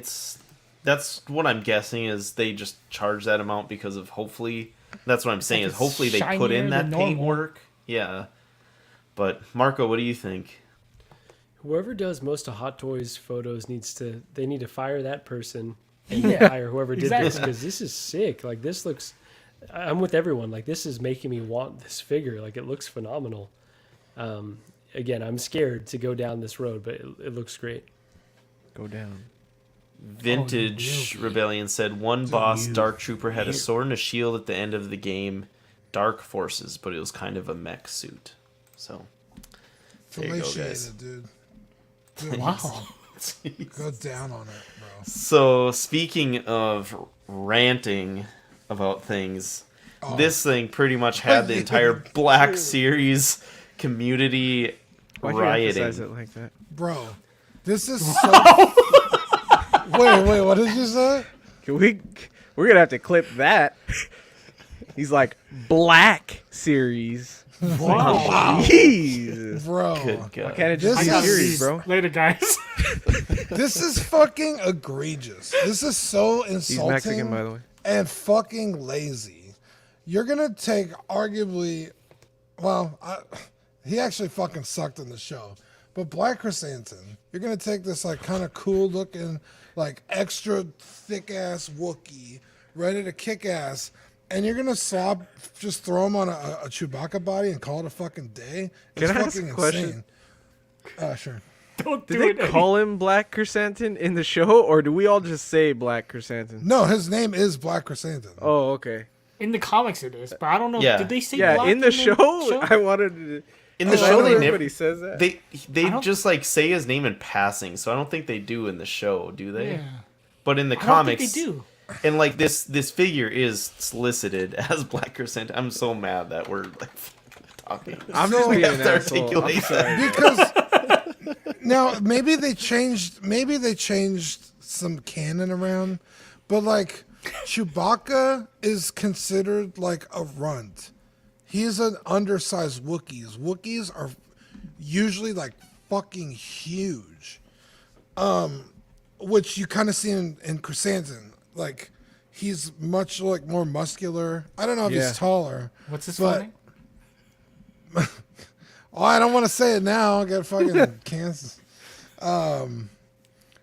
That's what I'm guessing is they just charge that amount because of hopefully that's what I'm saying Like is it's hopefully they put shinier in that than paint normal. work. Yeah. But Marco, what do you think? Whoever does most of Hot Toys photos need to fire that person and Yeah, hire whoever did this, exactly. because this is sick. Like, this looks. I'm with everyone. Like, this is making me want this figure. Like, it looks phenomenal. Again, I'm scared to go down this road, but it looks great. Go down. Vintage Rebellion said one boss Dark Trooper had a sword and a shield at the end of the game, Dark Forces, but it was kind of a mech suit. So there you go, guys. Fellatiated, dude. Good. Wow. Go down on it, bro. So speaking of ranting about things, this thing pretty much had the entire Black Series community Why'd you rioting. emphasize it like that? Bro, this is so. Wait, what did you say? We're gonna have to clip that. He's like Black Series. Wow. Jesus. Bro, Good Why God. can't it just This be I got is- series, these bro? later, guys. this is fucking egregious. This is so He's insulting Mexican, by the way. and fucking lazy. You're gonna take arguably, he actually fucking sucked in the show. But Black Chrysanthemum, you're gonna take this like kind of cool looking, like extra thick ass Wookiee, ready to kick ass, and you're gonna just throw him on a Chewbacca body and call it a fucking day. It's Can I ask fucking a question? insane. Sure. Don't Did do they it. call him Black Chrysanthemum in the show, or do we all just say Black Chrysanthemum? No, his name is Black Chrysanthemum. Oh, okay. In the comics, it is, but I don't know. Yeah. Did they say Yeah, black in the show, I wanted to. In the I show, know they everybody never says that. they I don't- just like say his name in passing, so I don't think they do in the show, do they? Yeah. But in the I don't comics, think they do. and like this figure is solicited as Black Chrysanthemum. I'm so mad that we're like talking. I'm just We being have an to asshole. I'm articulate sorry. Because now maybe they changed some canon around, but like Chewbacca is considered like a runt. He's an undersized Wookiees. Wookiees are usually like fucking huge. Which you kind of see in Chrysanthemum. Like he's much like more muscular. I don't know if Yeah. he's taller. What's his But- full name? Oh, I don't want to say it now. I'll get fucking cancer.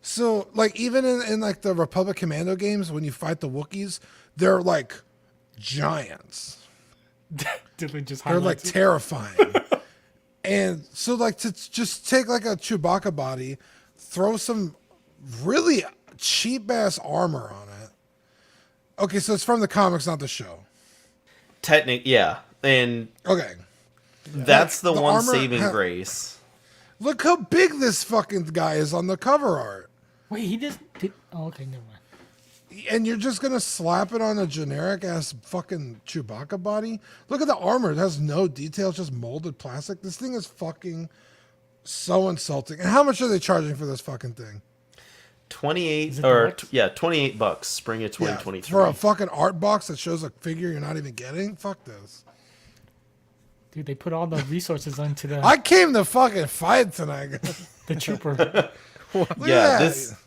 So like even in like the Republic Commando games, when you fight the Wookiees, they're like giants. Dylan just They're like highlights it. terrifying. And so like to just take like a Chewbacca body, throw some really cheap ass armor on it. Okay, so it's from the comics, not the show. Yeah, and Okay. that's the The one armor saving ha- grace. Look how big this fucking guy is on the cover art. Wait, he just did. Oh, okay, never mind. And you're just gonna slap it on a generic ass fucking Chewbacca body? Look at the armor; it has no details, just molded plastic. This thing is fucking so insulting. And how much are they charging for this fucking thing? 28 it or deluxe? yeah, $28, spring of Yeah, 2023. for a fucking art box that shows a figure you're not even getting. Fuck this. Dude, they put all the resources onto the I came to fucking fight tonight. the trooper. Look Yeah, at that.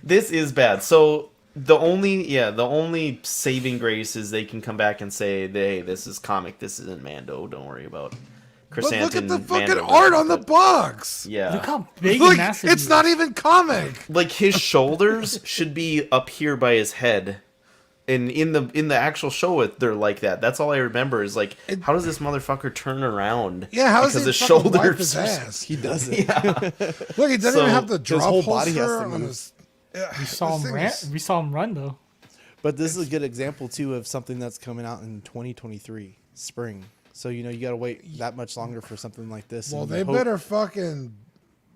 this is bad. So the only saving grace is they can come back and say, "Hey, this is comic. This isn't Mando. Don't worry about." But look at the Chrysanthemum, fucking Mando art version," on the but- box. Yeah, Look how big Look, and massive it's he not is. even comic. like his shoulders should be up here by his head. And in the actual show, they're like that. That's all I remember is like, how does this motherfucker turn around? Yeah, how does because he his fucking wipe shoulders? his ass? He does it. Look, he doesn't So, even have the his drop whole body has holster to on move. his. Yeah, We saw this him thing run. is- We saw him run though. But this is a good example too of something that's coming out in 2023 spring. So you know you got to wait that much longer for something like this. Well, and they hope- better fucking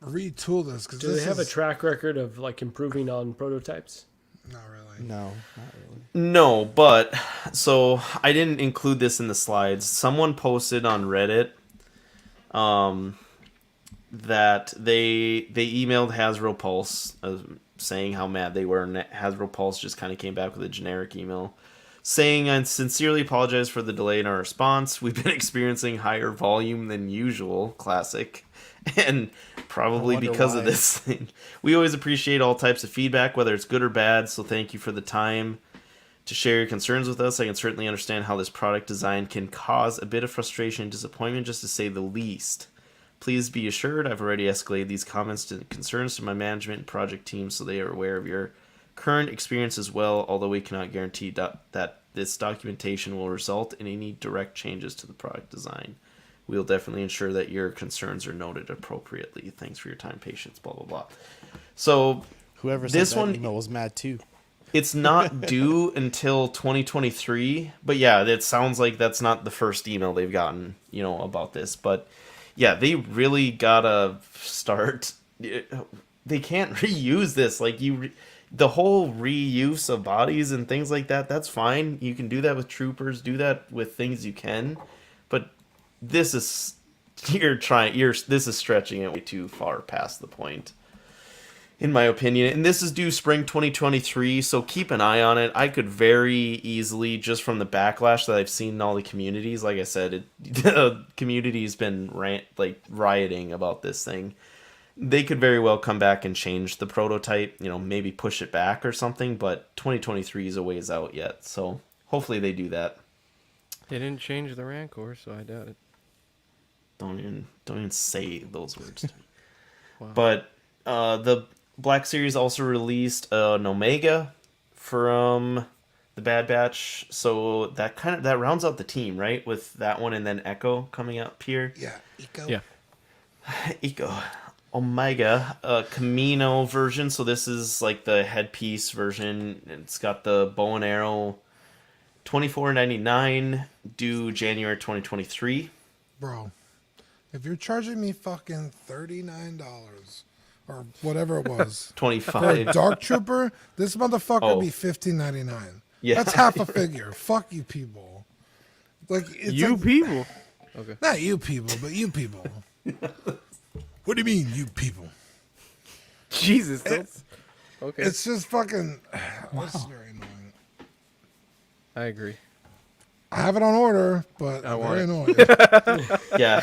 retool this because Do they have a track record of like improving on prototypes? Not really. No, not really. No, but so I didn't include this in the slides. Someone posted on Reddit that they emailed Hasbro Pulse saying how mad they were, and Hasbro Pulse just kind of came back with a generic email saying, "I sincerely apologize for the delay in our response. We've been experiencing higher volume than usual, classic, and probably I wonder because of why. this thing. We always appreciate all types of feedback, whether it's good or bad, so thank you for the time to share your concerns with us. I can certainly understand how this product design can cause a bit of frustration and disappointment, just to say the least. Please be assured I've already escalated these comments to concerns to my management and project team so they are aware of your current experience as well, although we cannot guarantee that this documentation will result in any direct changes to the product design. We'll definitely ensure that your concerns are noted appropriately. Thanks for your time, patience, blah, blah, blah. So Whoever this sent that one, email was mad too. it's not due until 2023, but yeah, it sounds like that's not the first email they've gotten, about this. But yeah, they really gotta start. They can't reuse this. Like the whole reuse of bodies and things like that. That's fine. You can do that with troopers. Do that with things you can, but this is this is stretching it way too far past the point, in my opinion. And this is due spring 2023, so keep an eye on it. I could very easily, just from the backlash that I've seen in all the communities, like I said, the community's been rioting about this thing. They could very well come back and change the prototype, maybe push it back or something, but 2023 is a ways out yet, so hopefully they do that. They didn't change the Rancor, so I doubt it. Don't even say those words to me. Wow. But the Black Series also released an Omega from the Bad Batch, so that rounds out the team, right? With that one and then Echo coming up here. Yeah, Eco. Yeah. Eco Omega Camino version. So this is like the headpiece version. It's got the bow and arrow. $24.99, due January 2023. Bro, if you're charging me fucking $39 or whatever it was for a 25. Dark Trooper, this motherfucker Oh. be $15.99. Yeah. That's half a figure. Fuck you people. Like it's You like, people. Okay. not you people, but you people. What do you mean, you people? Jesus. That's, okay. It's just fucking. That's very annoying. I agree. I have it on order, but I I'm want very it. annoyed. Yeah,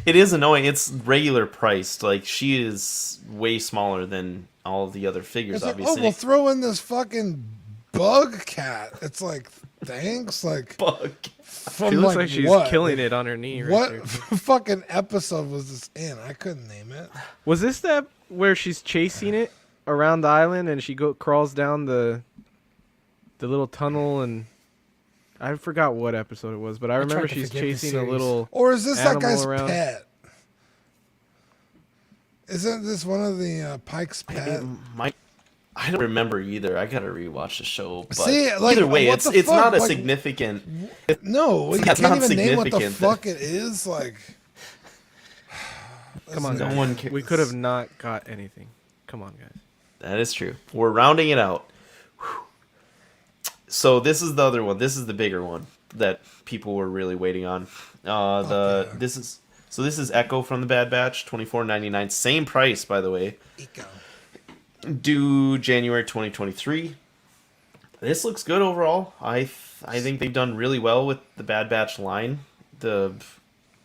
it is annoying. It's regular priced. Like, she is way smaller than all of the other figures, It's like, obviously. oh, we'll throw in this fucking bug cat. It's like, thanks. Like, Bug. from She looks like like she's what? killing it on her knee right What there. fucking episode was this in? I couldn't name it. Was this that where she's chasing it around the island and she crawls down the little tunnel, and I forgot what episode it was, but I remember to she's forget the chasing a series. little. Or is this that Animal guy's around. pet? Isn't this one of the Pike's pet? I don't remember either. I gotta rewatch the show. But See, like, either way, what it's the fuck? not a Like, significant. No, you That's can't not even name what the significant. fuck it is. Like, Come on, No guys. one cares. We could have not got anything. Come on, guys. That is true. We're rounding it out. Whew. So this is the other one. This is the bigger one that people were really waiting on. Okay. This is Echo from the Bad Batch, $24.99. Same price, by the way. Eco. Due January 2023. This looks good overall. I think they've done really well with the Bad Batch line. The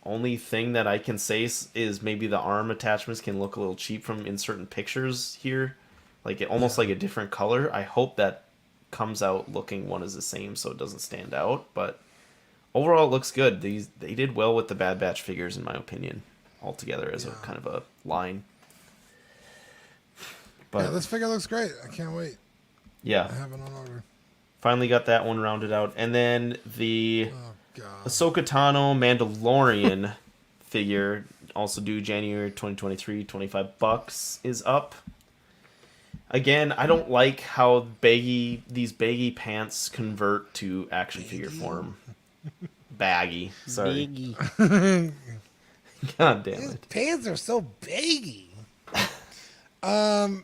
only thing that I can say is maybe the arm attachments can look a little cheap in certain pictures here, almost like a different color. I hope that comes out looking one is the same, so it doesn't stand out. But overall, it looks good. They did well with the Bad Batch figures, in my opinion, altogether as a kind of a line. But Yeah, this figure looks great. I can't wait. yeah, I have it on order. finally got that one rounded out, and then the Oh god. Ahsoka Tano Mandalorian figure, also due January 2023, $25 is up. Again, I don't like how these baggy pants convert to action figure form. Baggy. Sorry. God damn His it. pants are so baggy.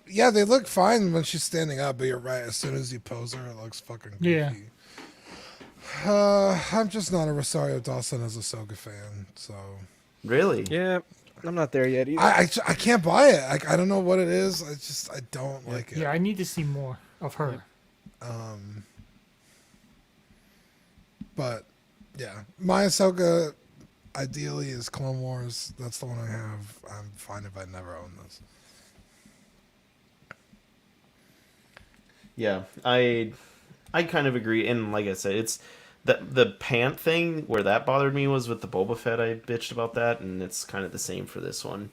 Yeah, they look fine when she's standing up, but you're right. As soon as you pose her, it looks fucking goofy. Yeah. I'm just not a Rosario Dawson as a Ahsoka fan, so Really? Yeah, I'm not there yet either. I can't buy it. I don't know what it is. I don't like it. Yeah, I need to see more of her. But yeah, my Ahsoka ideally is Clone Wars. That's the one I have. I'm fine if I never own this. Yeah, I kind of agree, and like I said, it's The pant thing where that bothered me was with the Boba Fett. I bitched about that, and it's kind of the same for this one.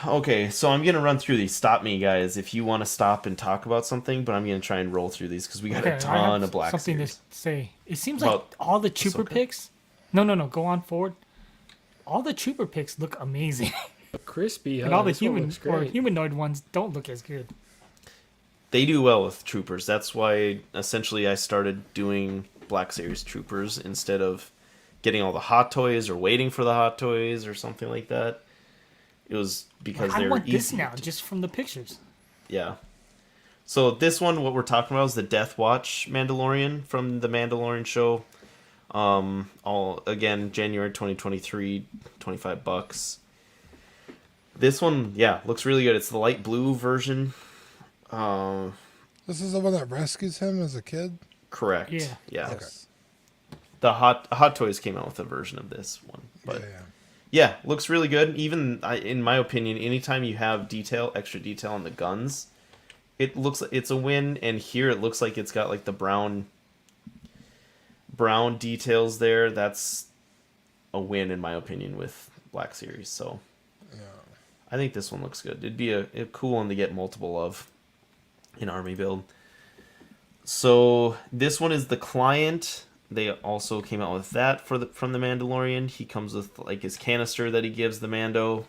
Okay, so I'm gonna run through these. Stop me, guys, if you want to stop and talk about something. But I'm gonna try and roll through these because we got Okay, a I ton have of Black something Series. to say. It seems like About all the trooper Ahsoka? picks. No, go on forward. All the trooper picks look amazing, Crispy, huh? and all the This one human looks or great. humanoid ones don't look as good. They do well with troopers. That's why essentially I started doing Black Series troopers instead of getting all the hot toys or waiting for the hot toys or something like that. It was because I they were want easy. this now, just from the pictures. Yeah. So this one, what we're talking about is the Death Watch Mandalorian from the Mandalorian show. All again, January 2023, $25. This one, yeah, looks really good. It's the light blue version. This is the one that rescues him as a kid. Correct. Yeah. Yeah. Okay. The Hot Toys came out with a version of this one, but Yeah. yeah, looks really good. Even in my opinion, anytime you have extra detail on the guns, it looks like it's a win. And here it looks like it's got like the brown details there. That's a win in my opinion with Black Series. So I think this one looks good. It'd be a cool one to get multiple of in army build. So this one is the client. They also came out with that from the Mandalorian. He comes with like his canister that he gives the Mando,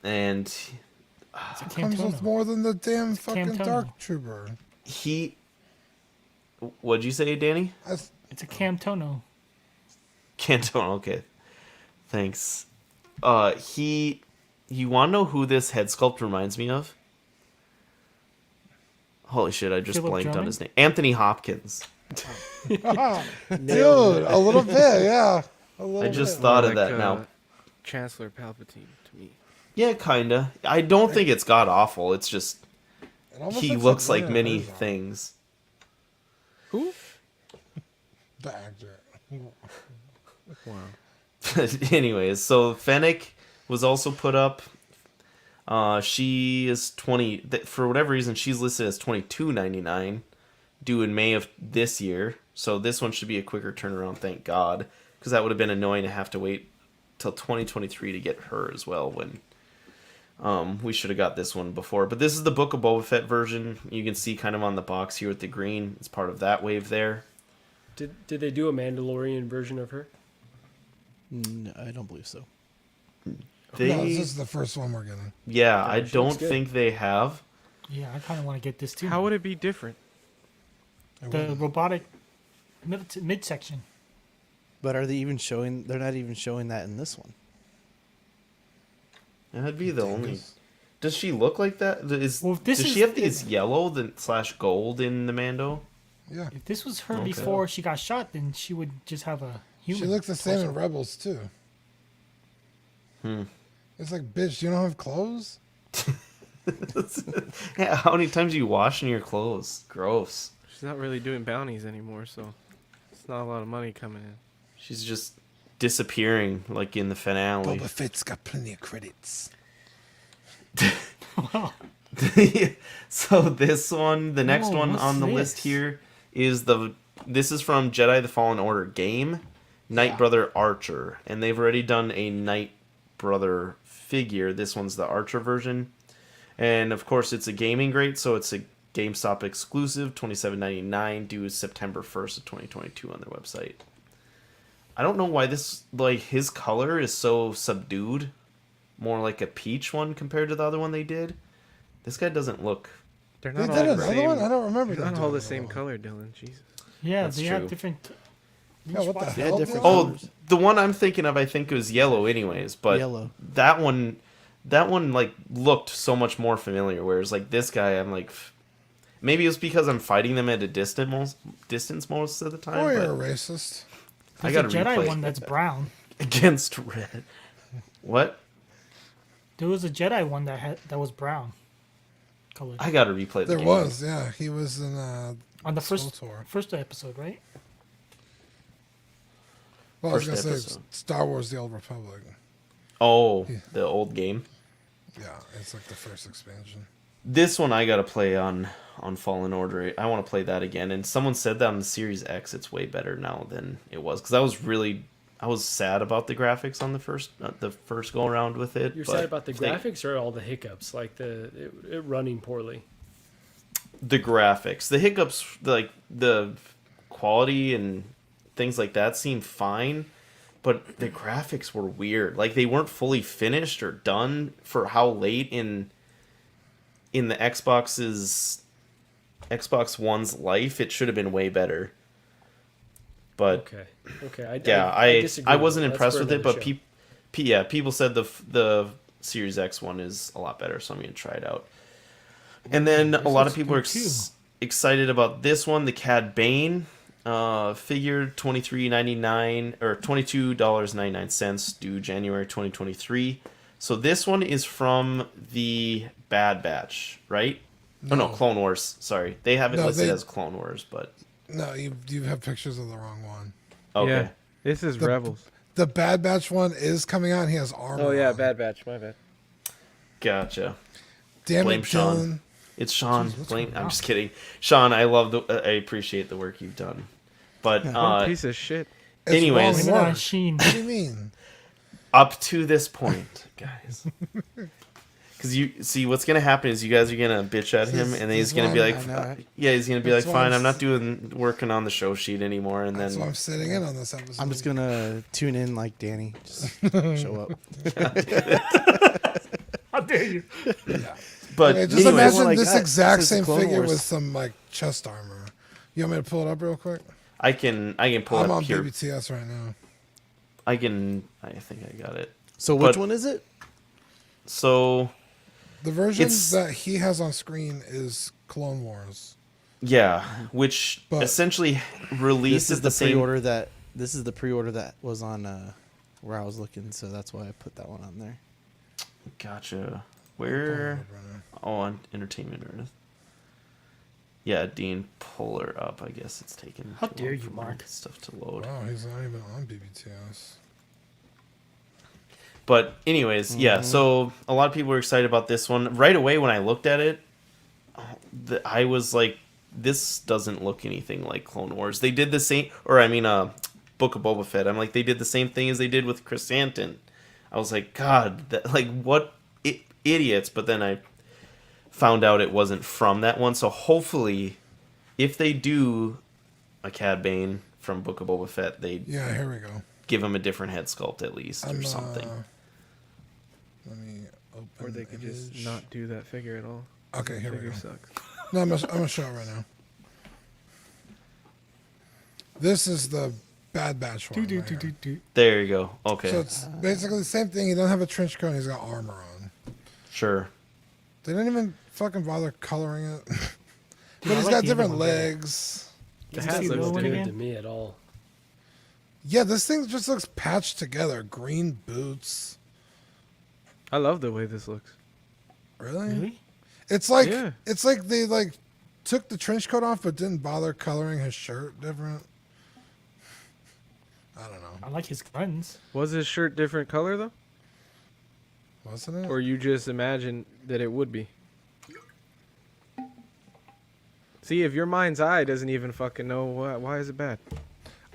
and It's a Comes with Camtono. more than the damn fucking Camtono. Dark Trooper. he. What'd you say, Danny? It's a Camtono. Canton. Okay, thanks. You want to know who this head sculpt reminds me of? Holy shit! I just Philip blanked on Drummond? his name. Anthony Hopkins. Dude, a little bit, yeah. A little I just bit. thought More of like, that now. Chancellor Palpatine to me. Yeah, kinda. I don't think it's god awful. It's just It almost he looks like Werner many Herzog, things. Who? the actor. Wow. Anyways, so Fennec was also put up. She is 20. For whatever reason, she's listed as $22.99, due in May of this year. So this one should be a quicker turnaround, thank God, because that would have been annoying to have to wait till 2023 to get her as well. When we should have got this one before. But this is the Book of Boba Fett version. You can see kind of on the box here with the green. It's part of that wave there. Did they do a Mandalorian version of her? No, I don't believe so. They, No, this is the first one we're getting. yeah, I she looks don't good. think they have. Yeah, I kind of want to get this too. How would it be different? the robotic midsection? But are they even showing? They're not even showing that in this one. That'd be the only. Dingus. Does she look like that? Well, if this does is- she have these yellow / gold in the Mando? Yeah. If this was her Okay. before she got shot, then she would just have a human. She looks the same in torso. Rebels too. It's like, bitch, you don't have clothes? Yeah, how many times are you washing your clothes? Gross. She's not really doing bounties anymore, so it's not a lot of money coming in. She's just disappearing like in the finale. Boba Fett's got plenty of credits. So this one, the next Oh, one what's on the this? list here is this is from Jedi the Fallen Order game, Knight Brother Archer, and they've already done a Knight Brother figure. This one's the Archer version. And of course it's a gaming grade, so it's a GameStop exclusive, $27.99, due September 1st of 2022 on their website. I don't know why this, like, his color is so subdued, more like a peach one compared to the other one they did. This guy doesn't look. They're They not did all the another same. one? I don't remember They're them not all doing the another same one. color, Dylan. Jesus. Yeah, That's they true. have different. Yeah, what the They had hell? different Dylan? Oh, colors. the one I'm thinking of, I think it was yellow, anyways. But Yellow. that one like looked so much more familiar. Whereas like this guy, I'm like, maybe it's because I'm fighting them at a distance most of the time. Oh, you're a but racist. I There's got a to Jedi replay one that's brown. against red. What? There was a Jedi one that was brown colored I got to replay the There game. was, yeah. He was in on the SWTOR. first episode, right? Well, I was First gonna say episode. Star Wars: The Old Republic. Oh, the old game. Yeah, it's like the first expansion. This one I gotta play on on Fallen Order. I want to play that again. And someone said that on the Series X, it's way better now than it was. Because I was sad about the graphics on the first go around with it. You're but sad about the graphics or all the hiccups, like it running poorly? The graphics, the hiccups, like the quality and things like that seem fine, but the graphics were weird. Like they weren't fully finished or done for how late in the Xbox One's life. It should have been way better. But Okay. I disagree wasn't That's impressed for with it, another but show. people said the Series X one is a lot better, so I'm gonna try it out. And then a lot of people are excited about this one, the Cad Bane figure, $23.99 or $22.99, due January 2023. So this one is from the Bad Batch, right? Oh no, Clone Wars. Sorry, they have it listed as Clone Wars, but No, you have pictures of the wrong one. okay. Yeah, this is Rebels. The Bad Batch one is coming out. And he has armor. Oh yeah, on. Bad Batch. My bad. Gotcha. Damn Blame it, Sean. Dylan. It's Sean. Jeez, what's Blame. going I'm on? just kidding, Sean. I appreciate the work you've done, but What a piece of shit. It's anyways, wrong Blame it on word. Sheen. What do you mean? up to this point, guys. Because you see, what's gonna happen is you guys are gonna bitch at him, and then he's gonna be like, I know. "Yeah, he's gonna be That's like, why fine, I'm I'm not working on the show sheet anymore." And That's why I'm then sitting in on this episode. I'm just gonna tune in like Danny. Just show up. How dare you? but Okay, just anyways, imagine like this that. exact This is same Clone figure Wars. with some like chest armor. You want me to pull it up real quick? I can pull I'm up on here. BBTS right now. I think I got it. So which But- one is it? So The version It's- that he has on screen is Clone Wars. yeah, which But- essentially released This is at the the same. pre-order that. This is the pre-order that was on where I was looking, so that's why I put that one on there. Gotcha. Where? Oh, on Entertainment Earth. Yeah, Dean, pull her up. I guess it's taken. How too dare long you, for my Mark. Stuff to load. Wow, he's not even on BBTS. But anyways, yeah. So a lot of people were excited about this one. Right away when I looked at it, I was like, "This doesn't look anything like Clone Wars." They did the same, or I mean, Book of Boba Fett. I'm like, they did the same thing as they did with Chrysanthemum. I was like, God, like what idiots! But then I found out it wasn't from that one. So hopefully, if they do a Cad Bane from Book of Boba Fett, they Yeah, here we go. give him a different head sculpt at least or something. Let me open. Or they could just image. not do that figure at all. Okay, here we Figure go. sucks. No, I'm gonna show it right now. This is the Bad Batch one. Do, right do, here. do, do. There you go. Okay, So it's basically the same thing. He doesn't have a trench coat. And he's got armor on. sure. They didn't even fucking bother coloring it. Dude, But I he's like got the different other one better. legs. The It hat doesn't looks look one good again? to me at all. Yeah, this thing just looks patched together. Green boots. I love the way this looks. Really? Really? It's like Yeah. it's like they like took the trench coat off but didn't bother coloring his shirt different. I don't know. I like his guns. Was his shirt different color though, Wasn't it? or you just imagined that it would be? See, if your mind's eye doesn't even fucking know why is it bad?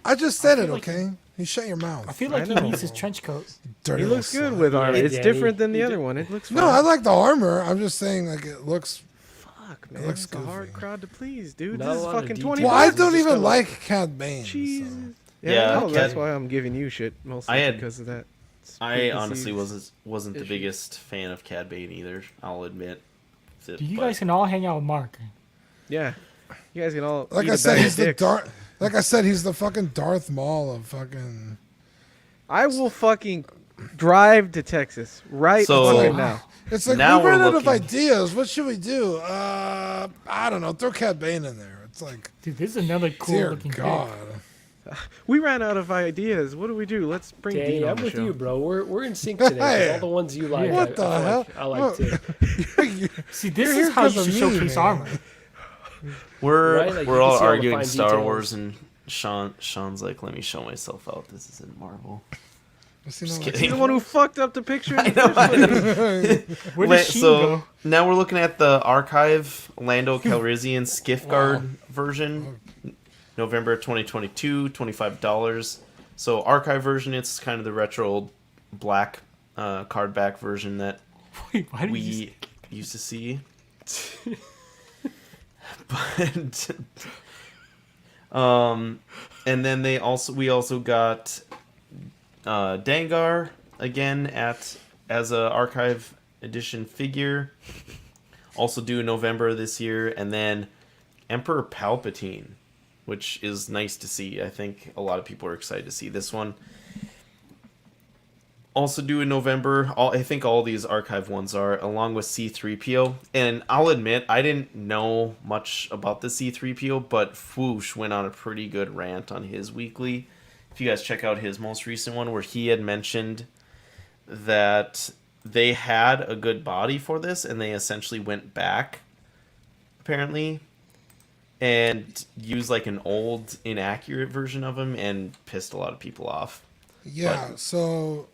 I just said I it, feel like okay? You shut your mouth. I feel like I he know. needs his trench coat. Dirty He little looks good slut. with armor. Yeah, It's Danny, different than the you other did- one. It looks fine. No, I like the armor. I'm just saying like it looks. Fuck, man. looks It's a hard goofy. crowd to please, dude. Not This a is lot of fucking details. 20 Well, I It's don't just even kinda- like Cad Bane. Jesus. So. Yeah, Yeah, I know, that's Cad- why I'm giving you shit mostly I had- because of that. I honestly preconceived wasn't the issues. biggest fan of Cad Bane either. I'll admit. Dude, you But guys can all hang out with Mark. Yeah, you guys can all. Like eat I a said, bag he's of the dicks. Darth. Like I said, he's the fucking Darth Maul of fucking. I will fucking drive to Texas right So- fucking now. It's like Now we we're ran out of looking- ideas. What should we do? I don't know. Throw Cad Bane in there. It's like, Dude, this is another cool dear looking God. pick. We ran out of ideas. What do we do? Let's bring Danny, Dean on I'm the with show. you, bro. We're in sync today. 'cause Hey. all the ones you like, What I the feel hell? like I like too. See, You're this here is how you 'cause of should me, showcase man. armor. we're Right, like, you we're can all see all the arguing fine Star details. Wars, and Sean's like, "Let me show myself out. This isn't Marvel." What's he Just not kidding. He's the one who fucked up the picture. I know. Where did Sheen So go? now we're looking at the archive Lando Calrissian Skiff Guard version, November 2022, $25. So archive version, it's kind of the retro black card back version that Wait, why did you we used to see. But and then we also got Dangar again as a archive edition figure, also due in November this year, and then Emperor Palpatine, which is nice to see. I think a lot of people are excited to see this one. Also due in November. I think all these archive ones are, along with C-3PO. And I'll admit, I didn't know much about the C-3PO, but Fwoosh went on a pretty good rant on his weekly. If you guys check out his most recent one, where he had mentioned that they had a good body for this, and they essentially went back, apparently, and used like an old, inaccurate version of him, and pissed a lot of people off. Yeah, so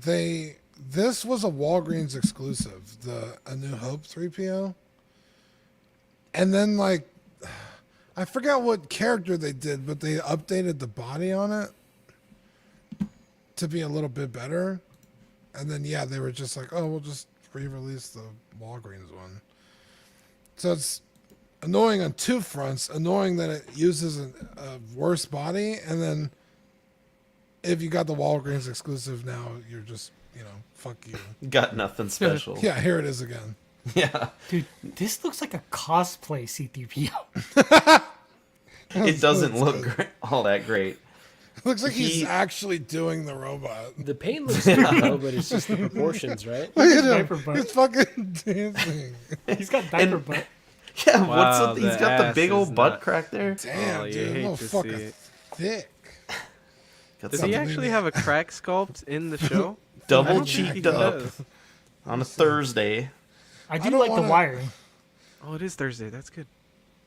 this was a Walgreens exclusive, the A New Hope 3PO. And then like I forgot what character they did, but they updated the body on it to be a little bit better. And then yeah, they were just like, "Oh, we'll just re-release the Walgreens one." So it's annoying on two fronts. Annoying that it uses a worse body, and then if you got the Walgreens exclusive now, you're just, fuck you. Got nothing special. Yeah, here it is again. Yeah. Dude, this looks like a cosplay C-3PO. It doesn't look all that great. It looks like he's He- actually doing the robot. The paint looks good though, but it's just the proportions, right? Look at diaper him. butt. He's fucking dancing. He's got diaper And- butt. Yeah, Wow, he's the got the ass big old is butt not- crack there. Damn, Oh, you dude. hate Little to see fucker it. thick. Got Does some he actually have a crack sculpt in the show? I double don't think he cheeked up does. on a Thursday. I do don't like wanna- the wiring. Oh, it is Thursday. That's good.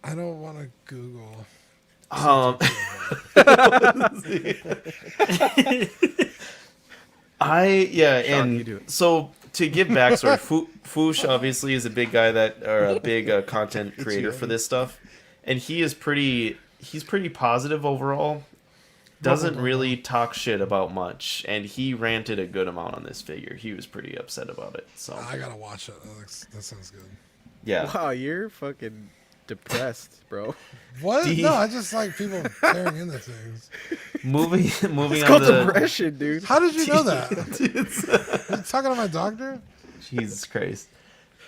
I don't want to Google. Sean, you do And it. so to give backstory, Foosh obviously is a big guy or a big content creator for this stuff, and he's pretty positive overall. Doesn't really talk shit about much, and he ranted a good amount on this figure. He was pretty upset about it. So I gotta watch it. That sounds good. yeah, Wow, you're fucking depressed, bro. What? D- No, I just like people tearing into things. moving It's on called to depression, dude. How did you know that? You talking to my doctor? Jesus Christ.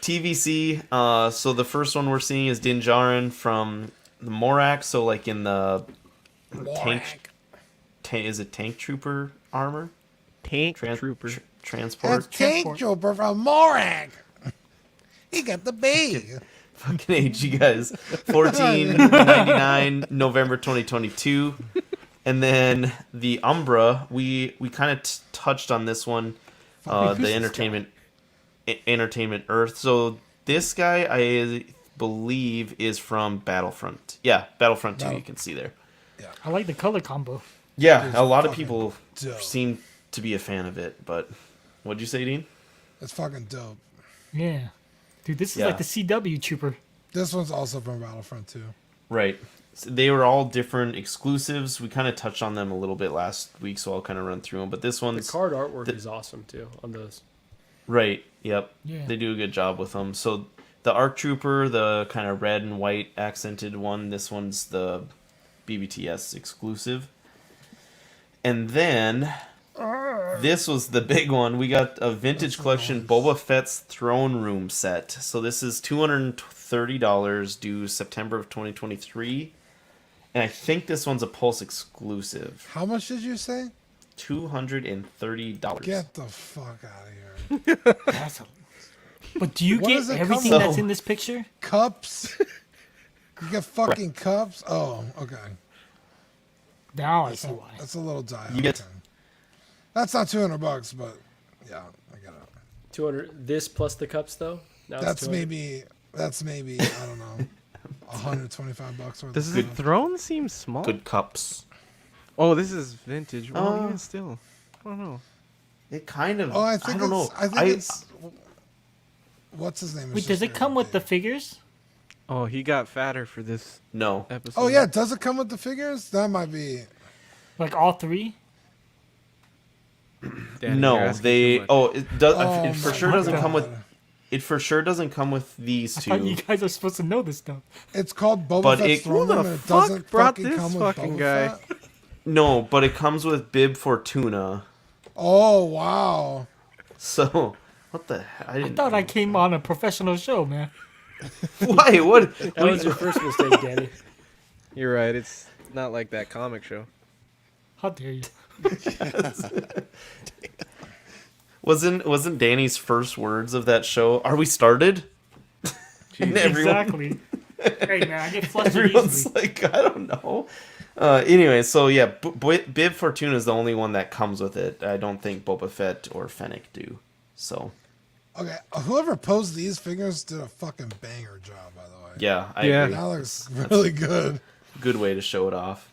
TVC, so the first one we're seeing is Din Djarin from the Morak, so like in the tank, is it tank trooper armor? Tank trooper. Transport? That's Tank Trooper from Morak. He got the big. Fucking age, you guys. $14.99, November 2022. And then the Umbra, we kind of touched on this one, the Entertainment Earth. So this guy, I believe, is from Battlefront. Yeah, Battlefront 2, you can see there. I like the color combo. Yeah, a lot of fucking people dope. seem to be a fan of it, but what'd you say, Dean? It's fucking dope. Yeah. Dude, this is Yeah. like the CW trooper. This one's also from Battlefront 2. Right. So they were all different exclusives. We kind of touched on them a little bit last week, so I'll kind of run through them. But this The one's card artwork is awesome too on those. right. Yep. Yeah. They do a good job with them. So the ARC Trooper, the kind of red and white accented one. This one's the BBTS exclusive. And then this was the big one. We got a vintage collection Boba Fett's Throne Room set. So this is $230 due September of 2023. And I think this one's a Pulse exclusive. How much did you say? $230. Get the fuck out of here. That's a... But do you What get does it come everything with? that's in this picture? Cups? You get fucking cups? Oh, okay. Now I see why. That's a little die. You get- Okay. That's not $200, but yeah, I get it. 200. This plus the cups though. Now it's That's 200. maybe I don't know, $125 worth. Does of the stuff. throne seem small? Good cups. Oh, this is vintage. Well, Uh, even still. don't know. It kind of. Oh, I don't think know. it's. What's his name? is Wait, just does it very come with the big. figures? Oh, he got fatter for this No. episode. Oh yeah, does it come with the figures? That might be. Like all three? Danny, you're No, asking too they. much. Oh, it does. Oh it for my sure doesn't God. come with. It for sure doesn't come with these I thought you two. guys are supposed to know this stuff. It's called Boba But Fett's it- throne Who the room, and it fuck doesn't brought fucking this come with fucking Boba guy? Fett? No, but it comes with Bib Fortuna. Oh wow! So what the? I I didn't. thought I came on a professional show, man. Why? What? That was your first mistake, Danny. You're right. It's not like that comic show. How dare you? Wasn't Danny's first words of that show? Are we started? And Exactly. Hey, man, I get flustered Everyone's easily. like, I don't know. Anyway, so yeah, Bib Fortuna is the only one that comes with it. I don't think Boba Fett or Fennec do. So Okay, whoever posed these figures did a fucking banger job, by the way. yeah, I Yeah. agree. That looks really good. Good way to show it off.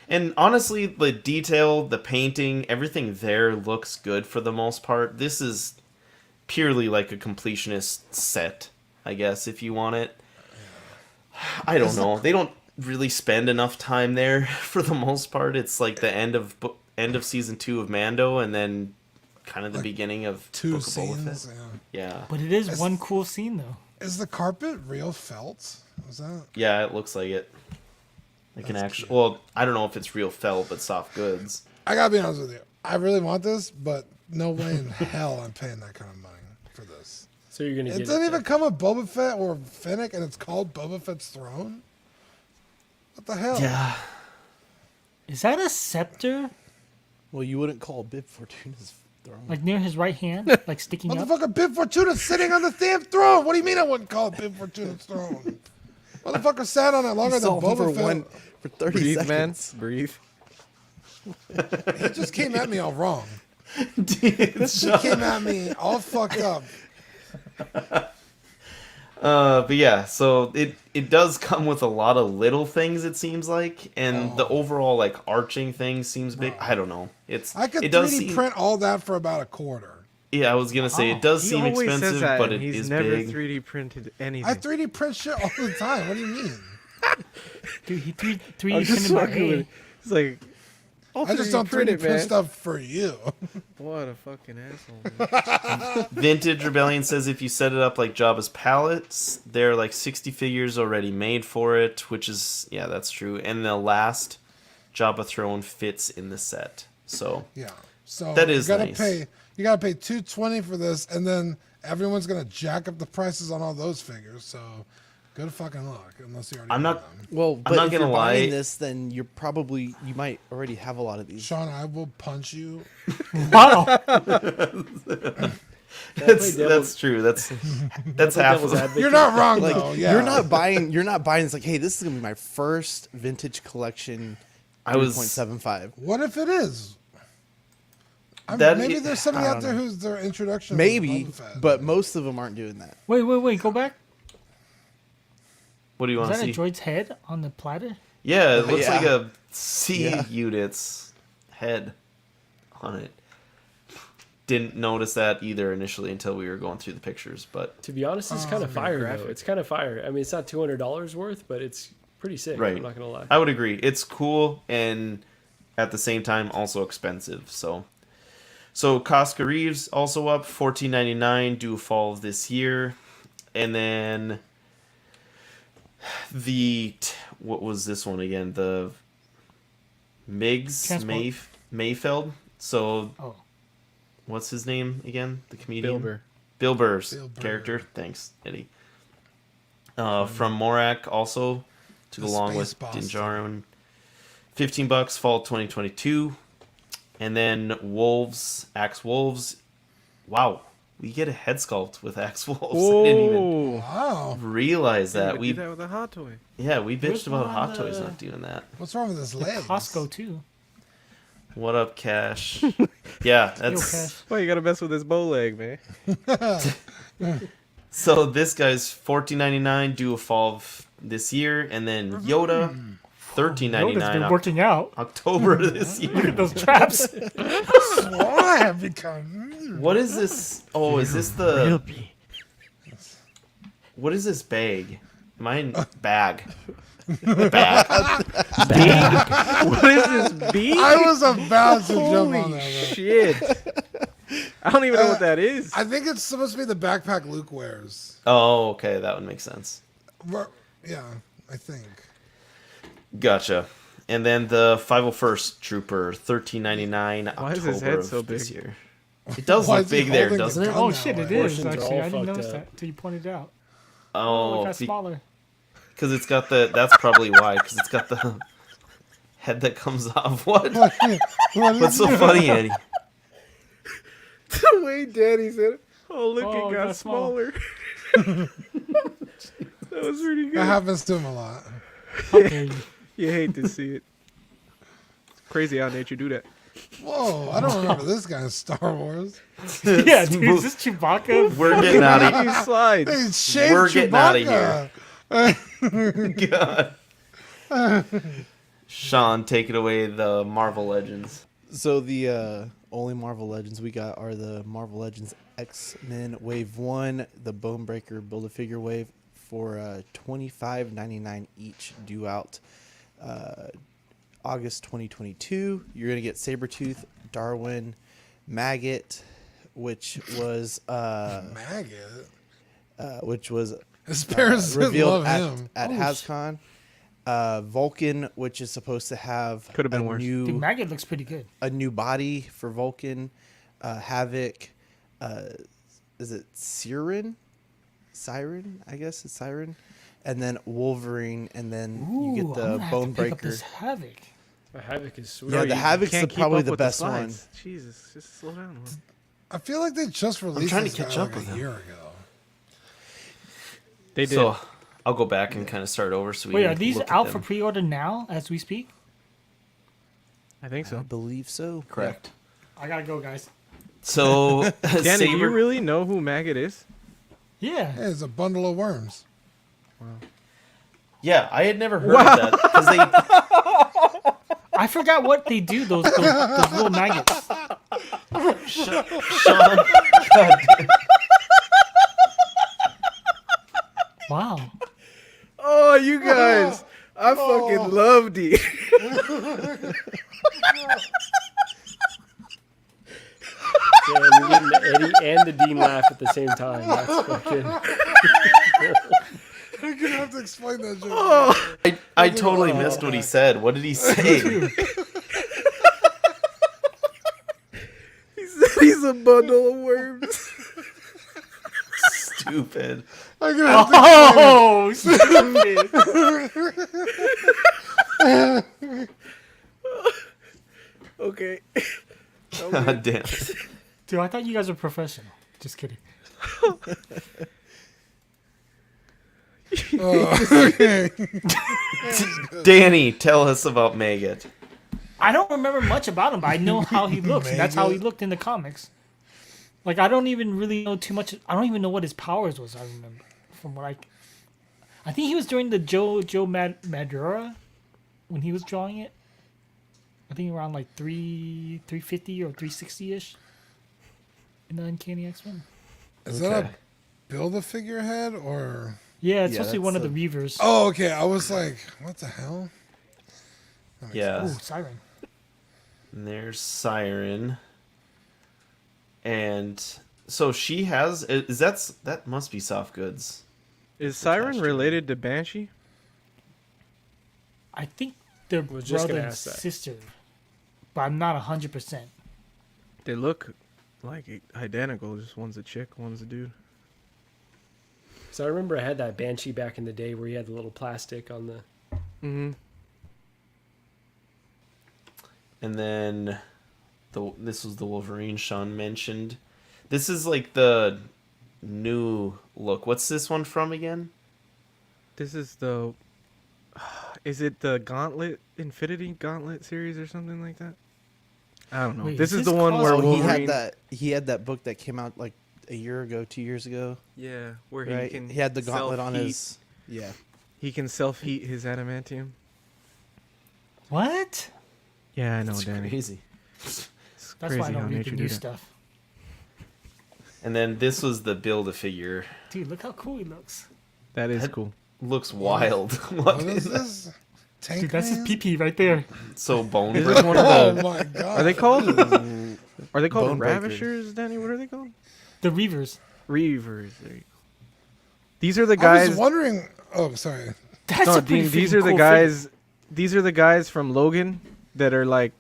And honestly, the detail, the painting, everything there looks good for the most part. This is purely like a completionist set, I guess, if you want it. I don't know. They don't really spend enough time there for the most part. It's like the end of season 2 of Mando, and then kind of the beginning of Two Book of Boba scenes. Fett. Yeah. Yeah, But it is one cool scene, though. Is the carpet real felt? Is that? yeah, it looks like it. Like an That's actual. cute. Well, I don't know if it's real felt, but soft goods. I gotta be honest with you. I really want this, but no way in hell I'm paying that kind of money for this. So you're gonna It get doesn't it. even come with Boba Fett or Fennec, and it's called Boba Fett's throne. What the hell? Yeah. Is that a scepter? Well, you wouldn't call Bib Fortuna's throne. Like near his right hand? Like sticking up? Motherfucker, Bib Fortuna's sitting on the damn throne. What do you mean I wouldn't call it Bib Fortuna's throne? Motherfucker sat on it longer You than saw him for Boba for 30 Breathe, man. seconds. Breathe. Fett. He just came at me all wrong. Dude, He came at me all fucked up. But yeah, so it does come with a lot of little things, it seems like, and the overall like arching thing seems big. I don't know. I could it does 3D seem, print all that for about a quarter. Yeah, I was gonna say it does He seem always expensive, says that, but and it he's is never big. 3D printed anything. I 3D print shit all the time. What do you mean? Dude, he 3D I'm just printed my fucking with A. it. It's like, I'll I just 3D don't 3D print it, print man. stuff for you. What a fucking asshole. Man. Vintage Rebellion says if you set it up like Jabba's palettes, there are like 60 figures already made for it, which is yeah, that's true. And the last Jabba throne fits in the set, so Yeah. So That is you gotta nice. pay. You gotta pay $220 for this, and then everyone's gonna jack up the prices on all those figures. So good fucking luck, unless you already. I'm have not- them. Well, but not if gonna you're buying lie. this, then you might already have a lot of these. Sean, I will punch you. Wow. that's true. That's half Devil's of advocate. You're not wrong Like though. Yeah. you're not buying. You're not buying. It's like, hey, this is gonna be my first vintage collection. I was 3.75. What if it is? That maybe i- there's somebody I out don't there know. who's their introduction. Maybe, was Boba Fett. but most of them aren't doing that. Wait, go back. What do you Is want that to a see? droid's head on the platter? Yeah, it looks Yeah. like a C Yeah. unit's head on it. Didn't notice that either initially until we were going through the pictures, but To be honest, it's kind of fire graphic. though. It's kind of fire. I mean, it's not $200 worth, but it's pretty sick. Right. I'm not gonna lie. I would agree. It's cool and at the same time also expensive. So Casca Reeves also up $14.99 due fall of this year, and then what was this one again? The Miggs Transport. Mayfeld. So Oh. what's his name again? The comedian Bilber. Bill Burr's Bill Burr. character. Thanks, Eddie. From Morak also to go The along with Space Boston. Dinjarin. $15 fall 2022. And then Wolves, Axe Wolves. Wow, we get a head sculpt with Axe Wolves. I didn't even Whoa. Wow. realize that. We We do that with a hot toy. we Where's bitched about one Hot on Toys the- not doing that. What's wrong with his legs? Costco too. What up, Cash? Yeah, Yo, that's Cash. Why you gotta mess with his bow leg, man? so. This guy's $14.99 due a fall of this year, and then Yoda $13.99. Yoda's been working out. October of this Look year. at those traps. Why have become? What is this? Oh, is this the? What is this bag? Mine bag. Bag. What is this bean? I was about to jump on Holy that. shit! I don't even know what that is. I think it's supposed to be the backpack Luke wears. Oh, okay, that would make sense. Yeah, I think. Gotcha. And then the 501st Trooper, $13.99. Why is October his head of so this big? year. It does Why look is he big there, holding the doesn't it? gun Oh that shit, way? it is Portions are actually. all I didn't fucked notice up. that until you pointed it out. Oh, Look, that's smaller. because it's got the. That's probably why. Because it's got the head that comes off. What? What's so funny, Eddie? The way Daddy said it. Oh, look, Oh, it it got got small. smaller. That was pretty That good. happens to him a lot. Okay. You hate to see it. Crazy how nature do that. Whoa, I don't remember this guy in Star Wars. Yeah, dude, is this Chewbacca? We're getting out of These slides. Hey, shaved We're getting outta Chewbacca. here. God. Sean, take it away. The Marvel Legends. So the only Marvel Legends we got are the Marvel Legends X-Men Wave 1, the Bonebreaker Build-A-Figure Wave for $25.99 each, due out August 2022. You're going to get Sabretooth, Darwin, Maggot, which was Maggot. His parents didn't revealed love him. at HasCon. Vulcan, which is supposed to have Could have been worse. Dude, Maggot looks pretty good. a new body for Vulcan. Havoc, is it Siren? I guess it's Siren. And then Wolverine, and then you get the I'm gonna have to pick up Bonebreaker. this Havoc. The Havoc is sweet. Yeah, Bro, the you Havoc's can't keep probably up the with best slides. Jesus, just slow down. Man. I feel like they just released trying to this guy catch up like with a him. year ago. They did. So I'll go back and kind of start over. So we Wait, can are these look at out them. for pre-order now as we speak? I think I so. believe so. Correct. I gotta go, guys. So Danny, do you Saber- really know who Maggot is? Yeah. Hey, it's a bundle of worms. Yeah, I had never heard of that because they. I forgot what they do, those little maggots. Sean, Wow. Oh, you guys. I fucking loved it. Damn, you're getting the Eddie and the Dean laugh at the same time. That's fucking. You're gonna have to explain that shit. I totally missed what he said. What did he say? He said he's a bundle of worms. Stupid. I'm gonna have to Oh, stupid. Okay. God damn it. Dude, I thought you guys were professional. Just kidding. okay. Danny, tell us about Maggot. I don't remember much about him, but I know how he looks. And that's how he looked in the comics. Like, I don't even really know too much. I don't even know what his powers was, I remember. From what I think he was during the Joe Madura when he was drawing it. I think around like 350 or 360-ish in the Uncanny X-Men. Is that a Build-A-Figure head or? Yeah, it's Yeah, supposed to be one of that's the Reavers. Oh, okay. I was like, what the hell? Yeah. Ooh, Siren. And there's Siren. And so she has that must be soft goods. Is Siren Attached to related to Banshee? I think they're Was just brother gonna and ask that. sister, but I'm not 100%. They look like identical. Just one's a chick, one's a dude. So I remember I had that Banshee back in the day where he had the little plastic on the. Mm-hmm. And then this was the Wolverine Sean mentioned. This is like the new look. What's this one from again? This is the. Is it the Gauntlet Infinity Gauntlet series or something like that? I don't know. Wait, this is is this the one where called- Oh, Wolverine. he had that book that came out like a year ago, 2 years ago. Yeah, where Right? he can. He had the gauntlet on self-heat. his. Yeah. He can self-heat his adamantium. What? Yeah, I know, It's Danny. crazy. It's That's why I crazy how don't read the nature new do that. stuff. And then this was the Build-A-Figure. Dude, look how cool he looks. That is That- cool. Looks wild. What is this? Tank Dude, that's his Man? PP right there. So bone. Is this one of Oh the? my god. Are they called? Are they called Bone breakers. Ravishers, Danny? What are they called? The Reavers. Reavers. There you go. These are the I guys. was wondering. Oh, sorry. That's No, a pretty Dean. These freaking are the cool guys. figure. These are the guys from Logan that are like,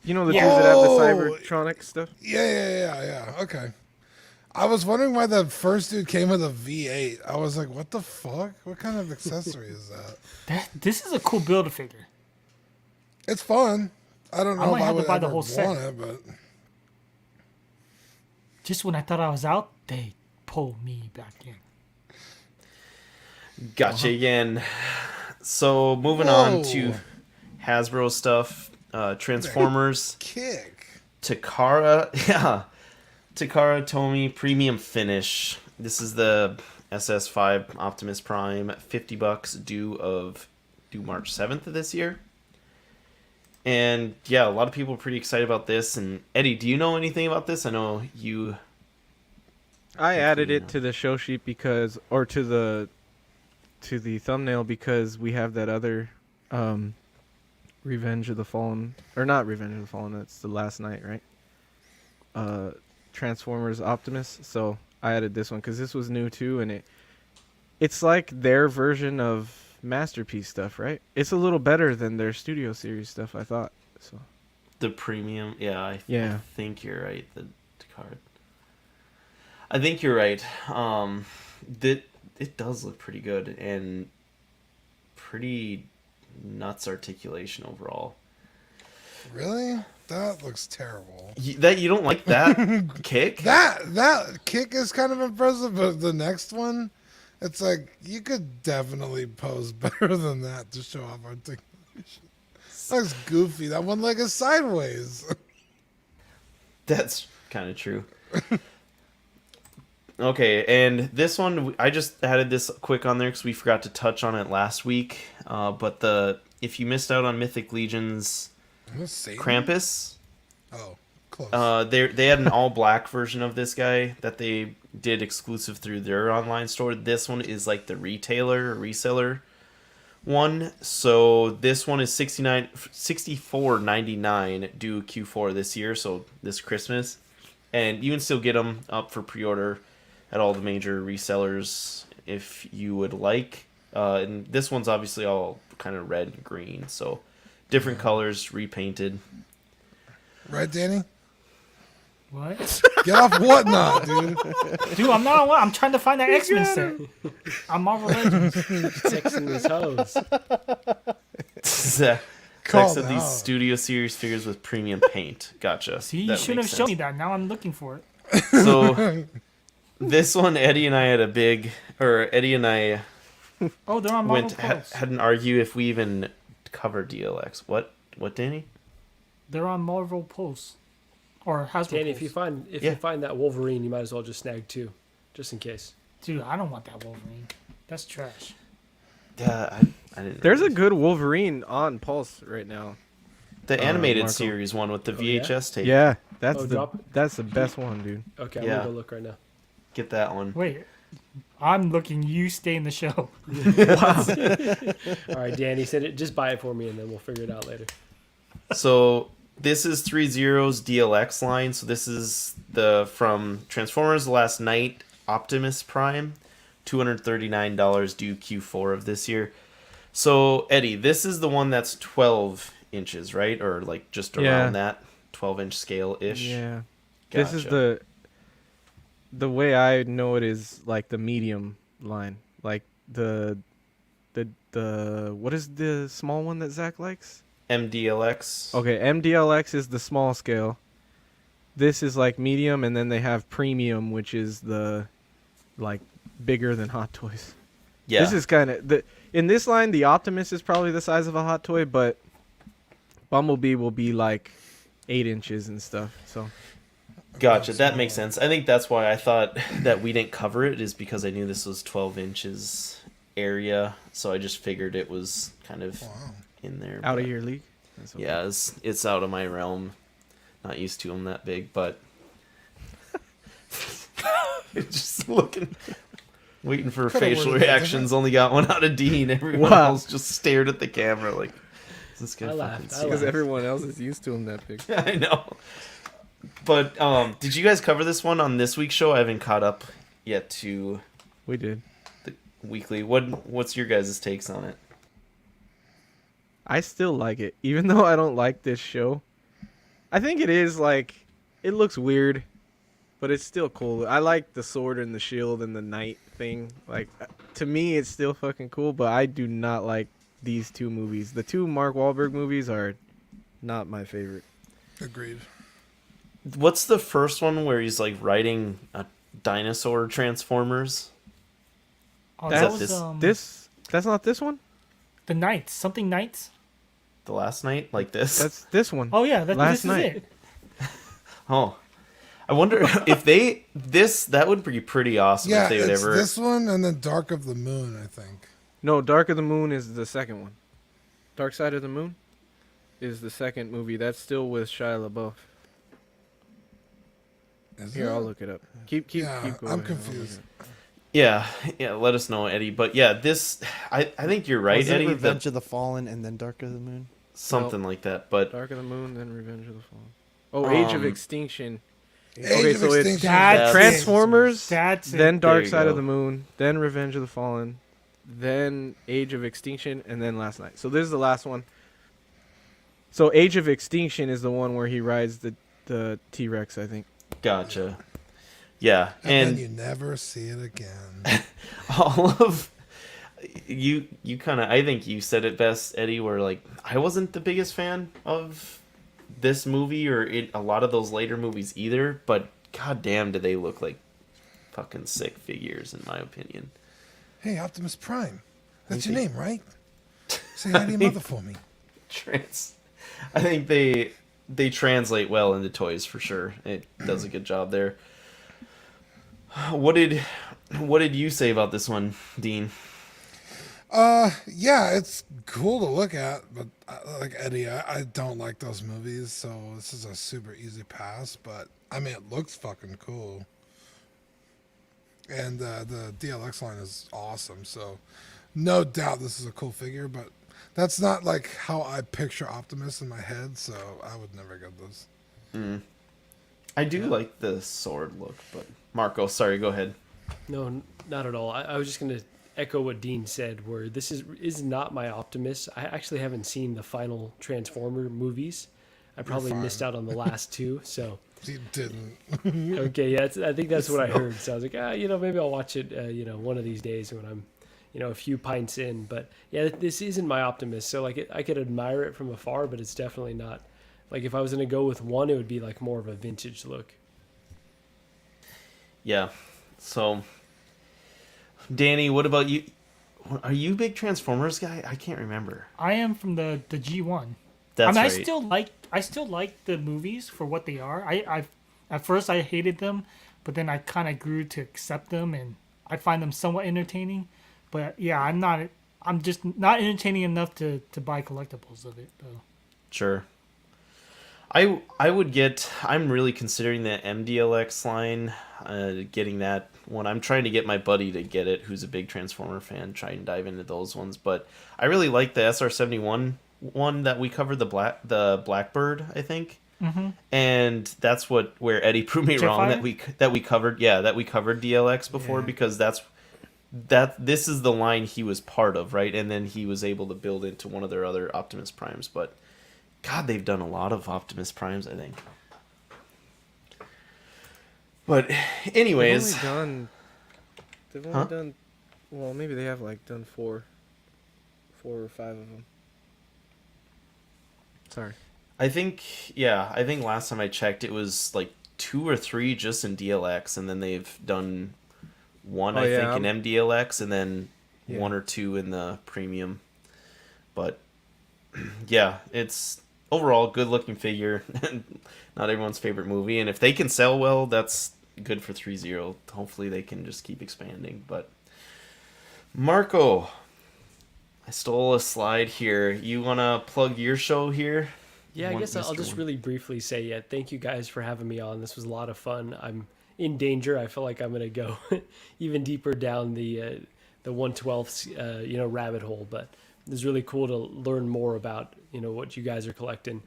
you know, the dudes Yeah. that have the Oh. Cybertronic stuff. Yeah. Okay. I was wondering why the first dude came with a V8. I was like, what the fuck? What kind of accessory is that? This is a cool Build-A-Figure. It's fun. I don't I know might if I have to would buy the ever whole set. want it, but Just when I thought I was out, they pulled me back in. Gotcha again. So moving on to Whoa. Hasbro stuff. Transformers. kick. Takara. Yeah. Takara Tomy Premium Finish. This is the SS5 Optimus Prime. $50 due March 7th of this year. And yeah, a lot of people are pretty excited about this. And Eddie, do you know anything about this? I know you. I added you it know. to the show sheet because, or to the thumbnail because we have that other, Revenge of the Fallen, or not Revenge of the Fallen. That's the last night, right? Transformers Optimus. So I added this one because this was new too, and it's like their version of Masterpiece stuff, right? It's a little better than their Studio Series stuff, I thought. So The premium, yeah, I Yeah. think you're right. The card, I think you're right. That it does look pretty good and pretty nuts articulation overall. Really? That looks terrible. That you don't like that kick? That kick is kind of impressive, but the next one, it's like you could definitely pose better than that to show off articulation. Looks goofy. That one leg is sideways. That's kind of true. Okay, and this one I just added this quick on there because we forgot to touch on it last week. But if you missed out on Mythic Legions Satan? Krampus, Oh, close. they had an all black version of this guy that they did exclusive through their online store. This one is like the retailer or reseller one. So this one is $64.99 due Q4 this year, so this Christmas. And you can still get them up for pre-order at all the major resellers if you would like. And this one's obviously all kind of red and green, so different colors, repainted. Right, Danny? What? Get off whatnot, dude. Dude, I'm not on what? I'm trying to find that X-Men set. I'm Marvel Legends. Sexing his hose. Zach Called said these out. Studio Series figures with premium paint. Gotcha. See, you That should have makes shown sense. me that. Now I'm looking for it. So this one, Eddie and I had Eddie and I Oh, they're on Marvel Pulse. had an argue if we even cover DLX. What, Danny? They're on Marvel Pulse. Or Hasbro Danny, Pulse. if you Yeah. find that Wolverine, you might as well just snag two, just in case. Dude, I don't want that Wolverine. That's trash. Yeah, I didn't. there's a realize. good Wolverine on Pulse right now. the animated Marco. series one with the Oh, yeah? VHS tape. Yeah, that's Oh, drop it. that's the best one, dude. Okay, I'm Yeah. gonna go look right now. Get that one. Wait. I'm looking. You stay in the show. All right, Danny said it. Just buy it for me, and then we'll figure it out later. So this is 3-Zero's DLX line. So this is from Transformers The Last Night Optimus Prime, $239 due Q4 of this year. So Eddie, this is the one that's 12 inches, right? Or like just around Yeah. that 12-inch scale ish. Yeah. This is Gotcha. the way I know it is like the medium line. Like the what is the small one that Zach likes? MDLX. Okay, MDLX is the small scale. This is like medium, and then they have premium, which is the like bigger than Hot Toys. Yeah. This is kind of in this line. The Optimus is probably the size of a Hot Toy, but Bumblebee will be like 8 inches and stuff. So Gotcha. That makes sense. I think that's why I thought that we didn't cover it, is because I knew this was 12 inches area. So I just figured it was kind of Wow. in there. out but- of your league. That's okay. Yeah, it's out of my realm. Not used to them that big, but just looking, waiting for Could've facial worded it reactions. Only got one out of Dean. Everyone Wow. else just stared at the camera like, is this guy I fucking laughed. I serious? Because laughed. everyone else is used to him that big. I know. But did you guys cover this one on this week's show? I haven't caught up yet to We did. the weekly. What's your guys' takes on it? I still like it, even though I don't like this show. I think it is like, it looks weird, but it's still cool. I like the sword and the shield and the knight thing. Like, to me, it's still fucking cool. But I do not like these two movies. The two Mark Wahlberg movies are not my favorite. Agreed. What's the first one where he's like riding a dinosaur Transformers? Oh, That's that was That's not this one. the Knights. Something Knights. The last night, like this? That's this one. Oh yeah, Last this night. is it. Oh, I wonder if that would be pretty awesome Yeah, if they would it's ever. this one and then Dark of the Moon, I think. No, Dark of the Moon is the second one. Dark Side of the Moon is the second movie. That's still with Shia LaBeouf. Is Here, it? I'll look it up. Keep going. I'm I'll look confused. it up. Yeah. Let us know, Eddie. But yeah, this I think you're right, Was it Eddie. Revenge of the Fallen and then Dark of the Moon? Something like that. But Dark of the Moon, then Revenge of the Fallen. Oh, Age of Um, Extinction. Age of Extinction. it's That's Transformers, That's it. then Dark you Side go. of the Moon, then Revenge of the Fallen, then Age of Extinction, and then Last Night. So this is the last one. So Age of Extinction is the one where he rides the T-Rex, I think. gotcha. Yeah, And and then you never see it again. all of you kind of, I think you said it best, Eddie, where like I wasn't the biggest fan of this movie or a lot of those later movies either, but goddamn do they look like fucking sick figures in my opinion. Hey, Optimus Prime. That's Thank your you. name, right? Say hi to your mother for me. I think they translate well into toys for sure. It does a good job there. What did you say about this one, Dean? Yeah, it's cool to look at, but like Eddie, I don't like those movies, so this is a super easy pass. But I mean, it looks fucking cool, and the DLX line is awesome. So, no doubt this is a cool figure, but that's not like how I picture Optimus in my head. So I would never get this. I do like the sword look, but Marco, sorry, go ahead. No, not at all. I was just going to echo what Dean said, where this is not my Optimus. I actually haven't seen the final Transformer movies. I probably fine. missed out on the last two. So You didn't. okay, yeah, I think that's what I heard. So I was like, maybe I'll watch it, one of these days when I'm, a few pints in. But yeah, this isn't my Optimus. So like, I could admire it from afar, but it's definitely not. Like if I was gonna go with one, it would be like more of a vintage look. Yeah. So, Danny, what about you? Are you a big Transformers guy? I can't remember. I am from the G1. That's I right. I still like the movies for what they are. I at first I hated them, but then I kind of grew to accept them, and I find them somewhat entertaining. But yeah, I'm just not entertaining enough to buy collectibles of it though. Sure. I'm really considering the MDLX line, getting that one. I'm trying to get my buddy to get it, who's a big Transformer fan, try and dive into those ones. But I really like the SR-71 one that we covered, the Blackbird, I think. Mm-hmm. And that's where Eddie proved me wrong Jetfire? that we covered DLX before, Yeah. because this is the line he was part of, right? And then he was able to build into one of their other Optimus Primes, but God, they've done a lot of Optimus Primes, I think. But anyways, They've only done. Well, maybe they have like done four or five of them. Sorry. I think last time I checked it was like 2 or 3 just in DLX, and then they've done one, Oh, I yeah, think, in MDLX, and then Yeah. 1 or 2 in the premium. But yeah, it's overall good looking figure. Not everyone's favorite movie, and if they can sell well, that's good for 3-0. Hopefully they can just keep expanding. But Marco, I stole a slide here. You want to plug your show here? Yeah, I One- guess I'll Mr. just One. really briefly say, yeah, thank you guys for having me on. This was a lot of fun. I'm in danger. I feel like I'm going to go even deeper down the 1/12th rabbit hole, but it was really cool to learn more about what you guys are collecting.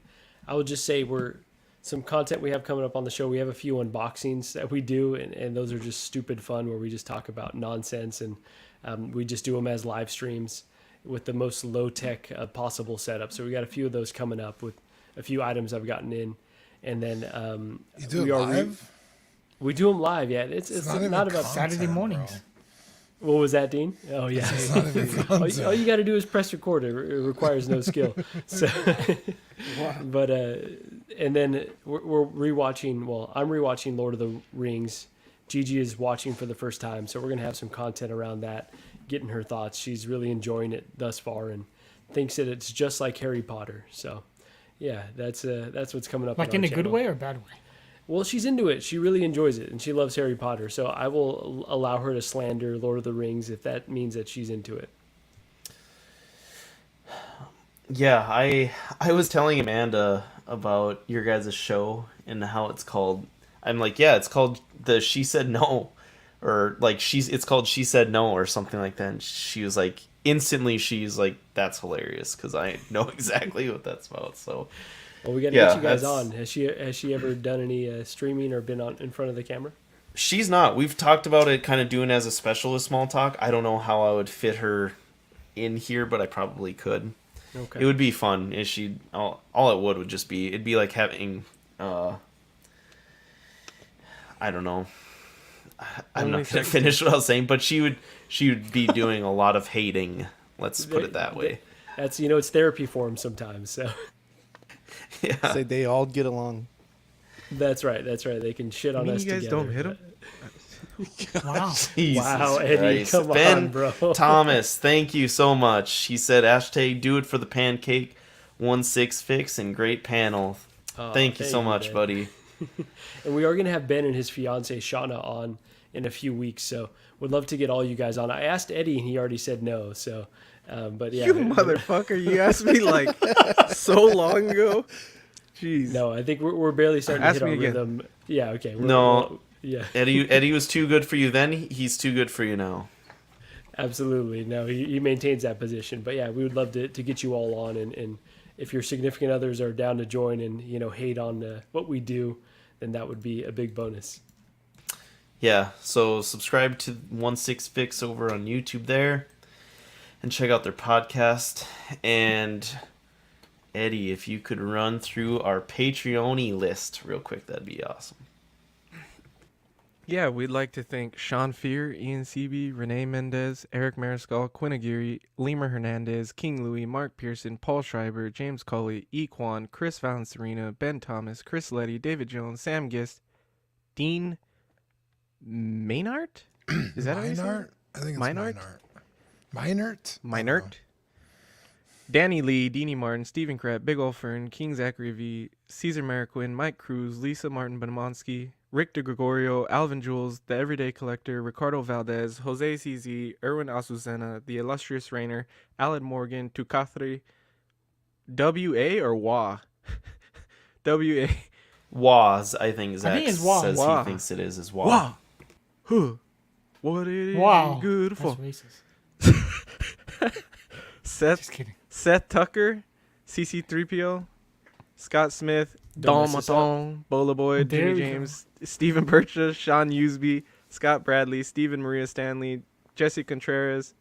I would just say some content we have coming up on the show. We have a few unboxings that we do, and those are just stupid fun where we just talk about nonsense, and we just do them as live streams with the most low-tech possible setup. So we got a few of those coming up with a few items I've gotten in. And then You do it live? we do them live. Yeah, it's not even not about content, Saturday mornings. bro. What was that, Dean? Oh yeah. It's not even all content. you got to do is press record. It requires no skill. So, but and then we're rewatching. Well, I'm rewatching Lord of the Rings. Gigi is watching for the first time, so we're gonna have some content around that, getting her thoughts. She's really enjoying it thus far and thinks that it's just like Harry Potter. So, yeah, that's what's coming up. Like on in our a good channel. way or bad way? Well, she's into it. She really enjoys it, and she loves Harry Potter. So I will allow her to slander Lord of the Rings if that means that she's into it. Yeah, I was telling Amanda about your guys' show and how it's called. I'm like, yeah, it's called the She Said No, or like it's called She Said No or something like that. And she was like, instantly, she's like, that's hilarious because I know exactly what that's about. So Well, we got to Yeah, get you guys that's- on. Has she ever done any streaming or been on in front of the camera? she's not. We've talked about it, kind of doing as a special with Small Talk. I don't know how I would fit her in here, but I probably could. Okay. It would be fun. If she all it would just be it'd be like having I don't know. I'm Only not gonna sex- finish what I was saying, but she would be doing a lot of hating. Let's put it that way. That's it's therapy for him sometimes. So Yeah. Say they all get along. that's right. That's right. They can shit on mean us you guys together. don't hit him? Wow. Jesus Wow, Eddie, Christ. come Ben on, bro. Thomas, thank you so much. He said, "Hashtag do it for the pancake 1/6 fix and great panel." Oh, Thank you so much, Ben. buddy. And we are going to have Ben and his fiance Shauna on in a few weeks, so would love to get all you guys on. I asked Eddie, and he already said no. So, but yeah, You motherfucker! You asked me like so long ago. Jeez. no, I think we're barely starting Ask to hit me our again. rhythm. Yeah, okay. No. Yeah, Eddie was too good for you then. He's too good for you now. absolutely. No, he maintains that position. But yeah, we would love to get you all on, and if your significant others are down to join and hate on what we do, then that would be a big bonus. Yeah, so subscribe to 1/6 Fix over on YouTube there, and check out their podcast. And Eddie, if you could run through our Patreon list real quick, that'd be awesome. Yeah, we'd like to thank Sean Fear, Ian Seaby, Renee Mendez, Eric Mariscal, Quinn Aguirre, Lima Hernandez, King Louis, Mark Pearson, Paul Schreiber, James Colley, Equan, Chris Valencerina, Ben Thomas, Chris Letty, David Jones, Sam Gist, Dean Maynard? Is that how you say it? Minart? I think it's Minart? Minart. Minert? Danny Lee, Deanie Martin, Stephen Kratt, Big Ol' Fern, King Zachary V, Caesar Mariquin, Mike Cruz, Lisa Martin Bonamonsky, Rick DeGregorio, Alvin Jules, The Everyday Collector, Ricardo Valdez, Jose CZ, Erwin Azucena, The Illustrious Rainer, Alan Morgan, Tucathri, W.A. or Wa? W.A. Waz, I think Zach think it's Waz. says Wah. he thinks it is Waz. Wa! Huh. What it is Wow. good That's for. racist. Seth, Just kidding. Seth Tucker, CC3PO, Scott Smith, Don't Don mess us Maton, Bola Boy, There Jimmy we go. James, Stephen Bircha, Sean Usby, Scott Bradley, Stephen Maria Stanley, Jesse Contreras,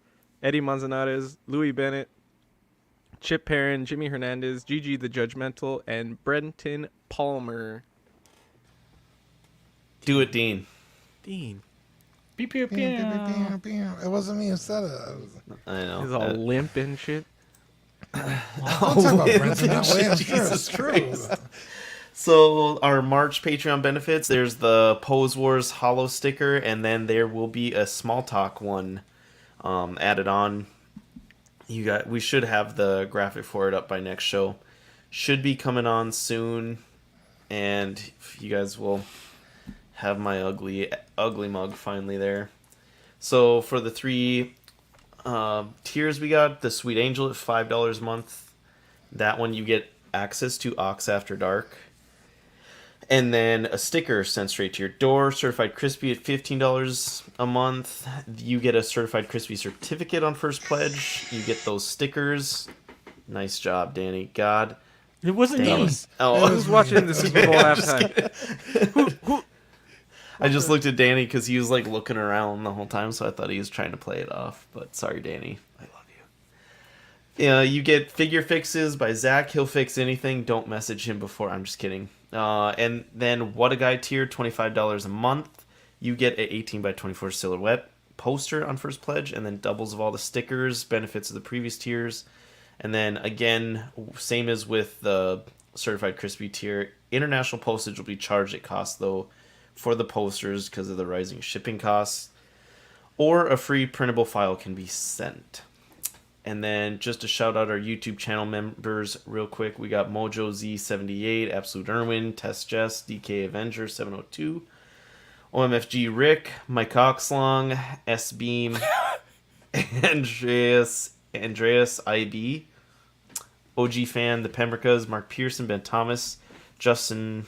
Eddie Manzanares, Louis Bennett, Chip Perrin, Jimmy Hernandez, Gigi the Judgmental, and Brenton Palmer. Do it, Dean. Dean. Beep, beep, beep. It wasn't me who said it. I know. He's all limp and shit. Don't talk about Brenton that way. I'm sure Jesus it's true. Christ. So our March Patreon benefits, there's the Pose Wars Hollow sticker, and then there will be a Small Talk one added on. We should have the graphic for it up by next show. Should be coming on soon, and you guys will have my ugly mug finally there. So for the 3 Tiers we got the Sweet Angel at $5 a month. That one you get access to Ox After Dark. And then a sticker sent straight to your door. Certified Crispy at $15 a month. You get a Certified Crispy certificate on first pledge. You get those stickers. Nice job, Danny. God. It wasn't Damn. me. Oh, Who's watching the Super Bowl halftime? I just looked at Danny because he was like looking around the whole time, so I thought he was trying to play it off. But sorry, Danny. I love you. Yeah, you get figure fixes by Zach. He'll fix anything. Don't message him before. I'm just kidding. And then What a Guy tier, $25 a month. You get a 18 by 24 silhouette poster on first pledge, and then doubles of all the stickers, benefits of the previous tiers. And then again, same as with the Certified Crispy tier, international postage will be charged at cost though for the posters because of the rising shipping costs, or a free printable file can be sent. And then just to shout out our YouTube channel members real quick, we got Mojo Z78, Absolute Irwin, Test Jess, DK Avenger 702, OMFG Rick, Mike Oxlong, S Beam, Andreas IB, OG Fan, The Pembricas, Mark Pearson, Ben Thomas, Justin,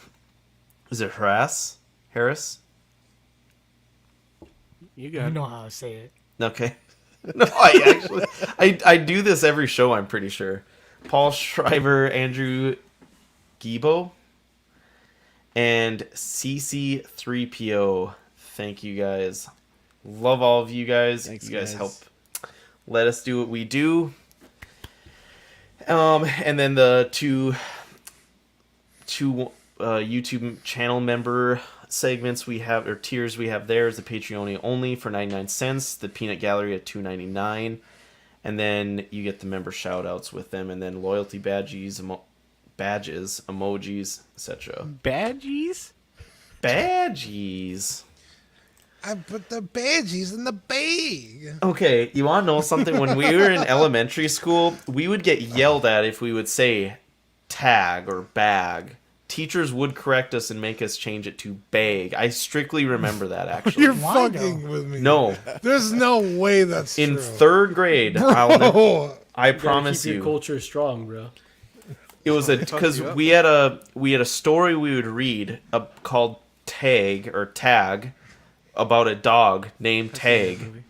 is it Harris? You You got it. know how to say it. Okay. No, I do this every show, I'm pretty sure. Paul Schreiber, Andrew Gibo, and CC3PO. Thank you guys. Love all of you guys. Thanks, you guys guys. help let us do what we do. And then the two YouTube channel member segments we have, or tiers we have there, is the Patreon only for 99 cents, the Peanut Gallery at $2.99, and then you get the member shout outs with them, and then loyalty badges, emojis, etc. Badgies? Badgies. I put the badgies in the bag. Okay, you want to know something? When we were in elementary school, we would get yelled at if we would say tag or bag. Teachers would correct us and make us change it to bag. I strictly remember that, actually. You're Why, fucking with me. No, There's no way that's in true. third grade, Bro. I You gotta promise keep your you, culture strong, bro. it was because you up. we had a story we would read called Tag about a dog named Tag,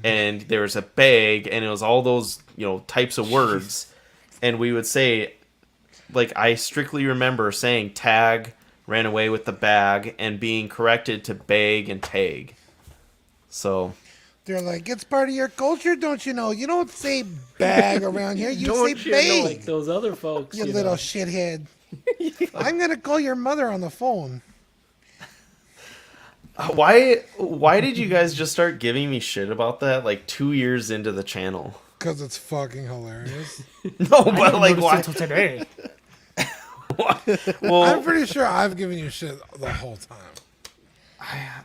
and there was a bag, and it was all those types of words, and we would say, like, I strictly remember saying tag, ran away with the bag, and being corrected to bag and tag. So They're like, it's part of your culture, don't you know? You don't say bag around here. You Don't say you know, bag. Like those other folks, You you little know. shithead. I'm going to call your mother on the phone. why did you guys just start giving me shit about that like 2 years into the channel? Because it's fucking hilarious. No, I but didn't like notice why? it until today. Well, I'm pretty sure I've given you shit the whole time.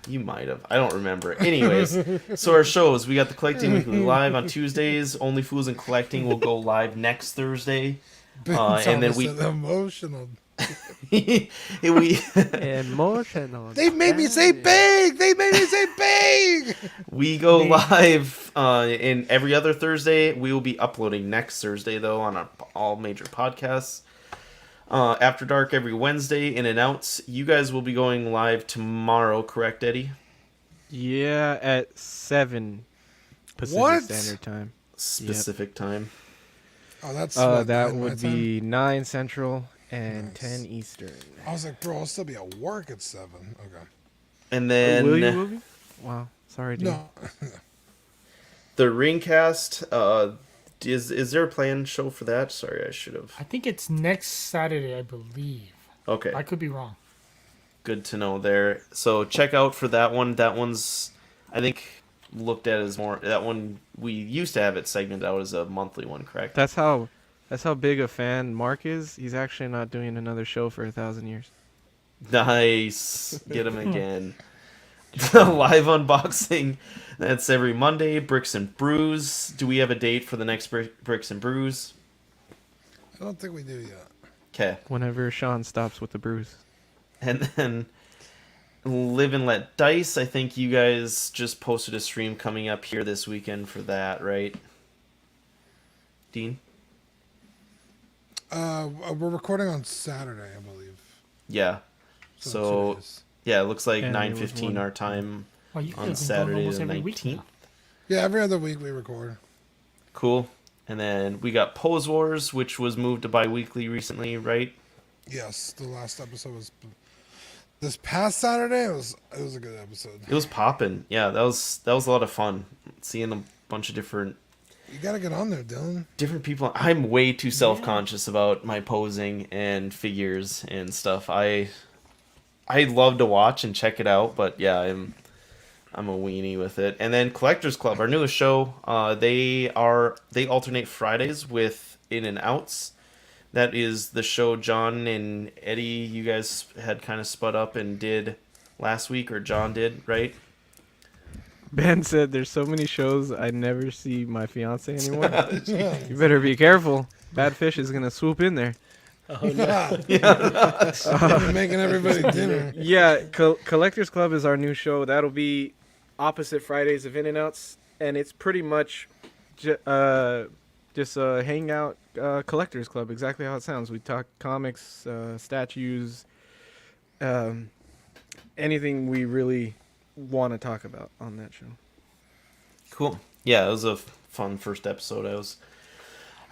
you might have. I don't remember. Anyways, so our shows, we got the Collecting Weekly live on Tuesdays. Only Fools and Collecting will go live next Thursday. And then we emotional. we Emotional. They made me say bag. They made me say bag. we go live in every other Thursday. We will be uploading next Thursday though on all major podcasts. After Dark every Wednesday. In and Outs. You guys will be going live tomorrow, correct, Eddie? Yeah, at 7 Pacific What? Standard Time. Specific time. Oh, that's That nine my would time? be 9 Central and Nice. 10 Eastern. I was like, bro, I'll still be at work at 7. Okay. And then Will you movie? Wow, sorry, dude. No. the Ringcast. Is there a planned show for that? Sorry, I should have. I think it's next Saturday, I believe. Okay. I could be wrong. Good to know there. So check out for that one. That one's, I think, looked at as more. That one we used to have it segmented out as a monthly one, correct? That's how big a fan Mark is. He's actually not doing another show for 1,000 years. Nice. Get him again. Live unboxing. That's every Monday. Bricks and Brews. Do we have a date for the next Bricks and Brews? I don't think we do yet. Okay. Whenever Sean stops with the bruise. And then Live and Let Dice. I think you guys just posted a stream coming up here this weekend for that, right? Dean? We're recording on Saturday, I believe. Yeah. So, So 2 days. yeah, it looks like And there was 9:15 one- our time Oh, you guys on have been going Saturday almost the every week 19th. now. Yeah, every other week we record. Cool. And then we got Pose Wars, which was moved to bi-weekly recently, right? Yes, the last episode was this past Saturday. It was a good episode. It was popping. Yeah, that was a lot of fun. Seeing a bunch of different You gotta get on there, Dylan. people. I'm way too self-conscious about my posing and figures and stuff. I love to watch and check it out, but yeah, I'm a weenie with it. And then Collectors Club, our newest show, they alternate Fridays with In and Outs. That is the show John and Eddie, you guys had kind of spud up and did last week, or John did, right? Ben said there's so many shows I never see my fiance anymore. You better be careful. Bad Fish is gonna swoop in there. Oh no. You're making everybody dinner. Yeah, Collectors Club is our new show. That'll be opposite Fridays of In and Outs, and it's pretty much just a hangout Collectors Club. Exactly how it sounds. We talk comics, statues, anything we really want to talk about on that show. Cool. Yeah, it was a fun first episode.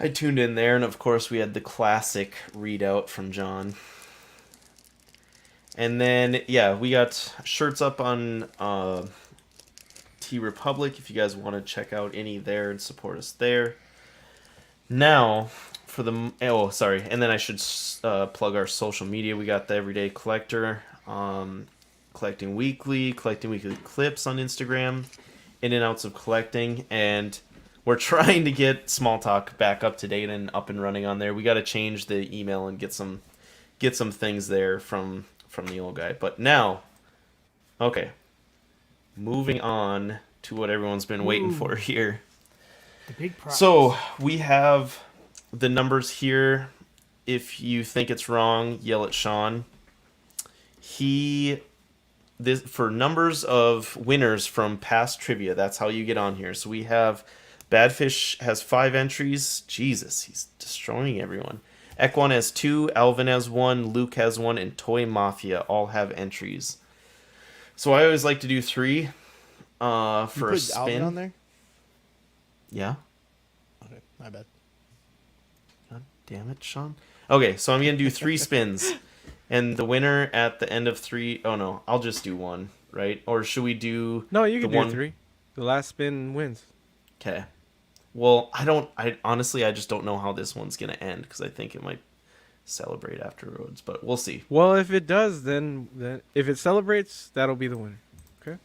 I tuned in there, and of course we had the classic readout from John. And then yeah, we got shirts up on T Republic if you guys want to check out any there and support us there. Now for the and then I should plug our social media. We got the Everyday Collector, collecting weekly clips on Instagram, In and Outs of Collecting, and we're trying to get Small Talk back up to date and up and running on there. We got to change the email and get some things there from the old guy. But now, okay, moving on to what everyone's been waiting for here. The big prize. So we have the numbers here. If you think it's wrong, yell at Sean. For numbers of winners from past trivia, that's how you get on here. So we have Badfish has 5 entries. Jesus, he's destroying everyone. Ekwan has 2, Alvin has 1, Luke has 1, and Toy Mafia all have entries. So I always like to do 3 for You a put spin. Alvin on there? Yeah. Okay, my bad. God damn it, Sean. Okay, so I'm gonna do 3 spins, and the winner at the end of 3. Oh no, I'll just do 1, right? Or should we do? No, you can the do 3. The last spin wins. Okay. Well, I honestly just don't know how this one's gonna end because I think it might celebrate afterwards, but we'll see. Well, if it does, then if it celebrates, that'll be the winner. Okay.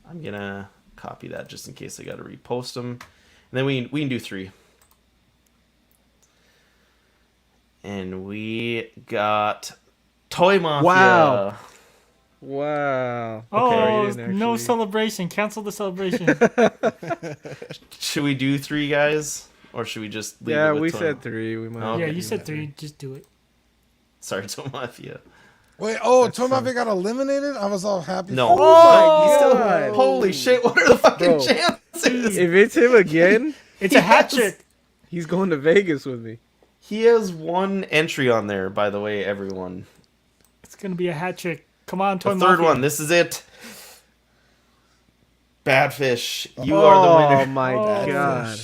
I'm gonna copy that just in case I gotta repost them, and then we can do 3. And we got Toy Mafia. Wow. Wow. Oh, Okay, you didn't no actually- celebration. Cancel the celebration. Should we do 3 guys, or should we just leave Yeah, it with we Toy said Mafia? 3. We might. Okay. Yeah, do you said that. 3. Just do it. Sorry, Toy Mafia. Wait, Toy Mafia got eliminated? I was all happy. No. for Oh my Still- God. Holy shit! What are the fucking Bro. chances? If it's him again, It's a hat Yes. trick. he's going to Vegas with me. He has 1 entry on there, by the way, everyone. It's gonna be a hat trick. Come on, The Toy third Mafia. one. This is it. Badfish, you are the winner. Oh my Oh. God.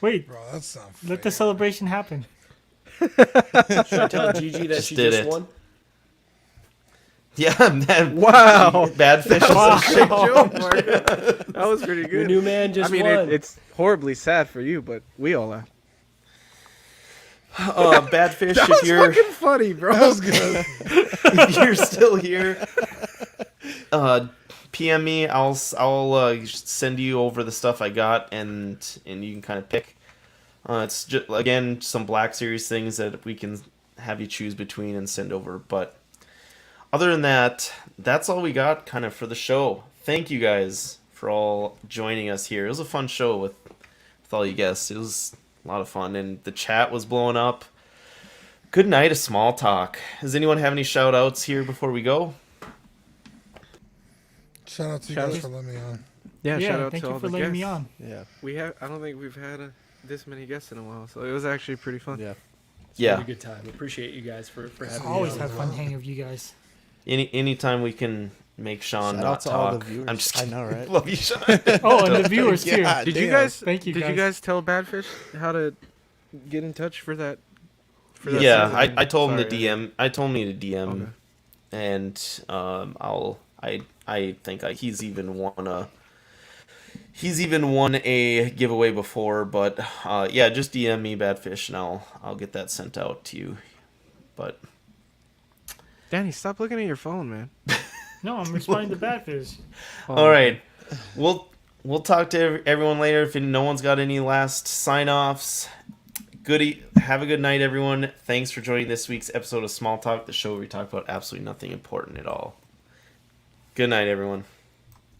Wait, Bro, that's not fair. let the celebration happen. Should I tell Gigi that Just she did just it. won? Yeah, man. Wow. Badfish is Wow. a shit joke. That was pretty Your good. new man just I mean, won. it's horribly sad for you, but we all laugh. Badfish, That if was you're fucking funny, bro. That was good. if you're still here, PM me. I'll send you over the stuff I got, and you can kind of pick. It's just again some Black Series things that we can have you choose between and send over. But other than that, that's all we got kind of for the show. Thank you guys for all joining us here. It was a fun show with all you guests. It was a lot of fun, and the chat was blowing up. Good night of Small Talk. Does anyone have any shout outs here before we go? Shout out to you Shout guys out- for letting me on. Yeah, shout out thank to you all for the letting guests. me on. Yeah. I don't think we've had this many guests in a while, so it was actually pretty fun. Yeah. It's been Yeah. a good time. Appreciate you guys for I having always me have on. fun hanging with you guys. Anytime we can make Sean Shout not out to all the talk. viewers. I'm just I kidding. know, right? Love you, Sean. Oh, and the viewers too. Yeah. Did you Damn. guys? Thank you, Did you guys. guys tell Badfish how to get in touch for that? Yeah, season? I told him Sorry, to DM. I told me to DM, Okay. and I think he's even won a giveaway before, but yeah, just DM me Badfish and I'll get that sent out to you. But Danny, stop looking at your phone, man. No, I'm responding to Badfish. all right, we'll talk to everyone later. If no one's got any last sign offs. Have a good night, everyone. Thanks for joining this week's episode of Small Talk, the show where we talk about absolutely nothing important at all. Good night, everyone.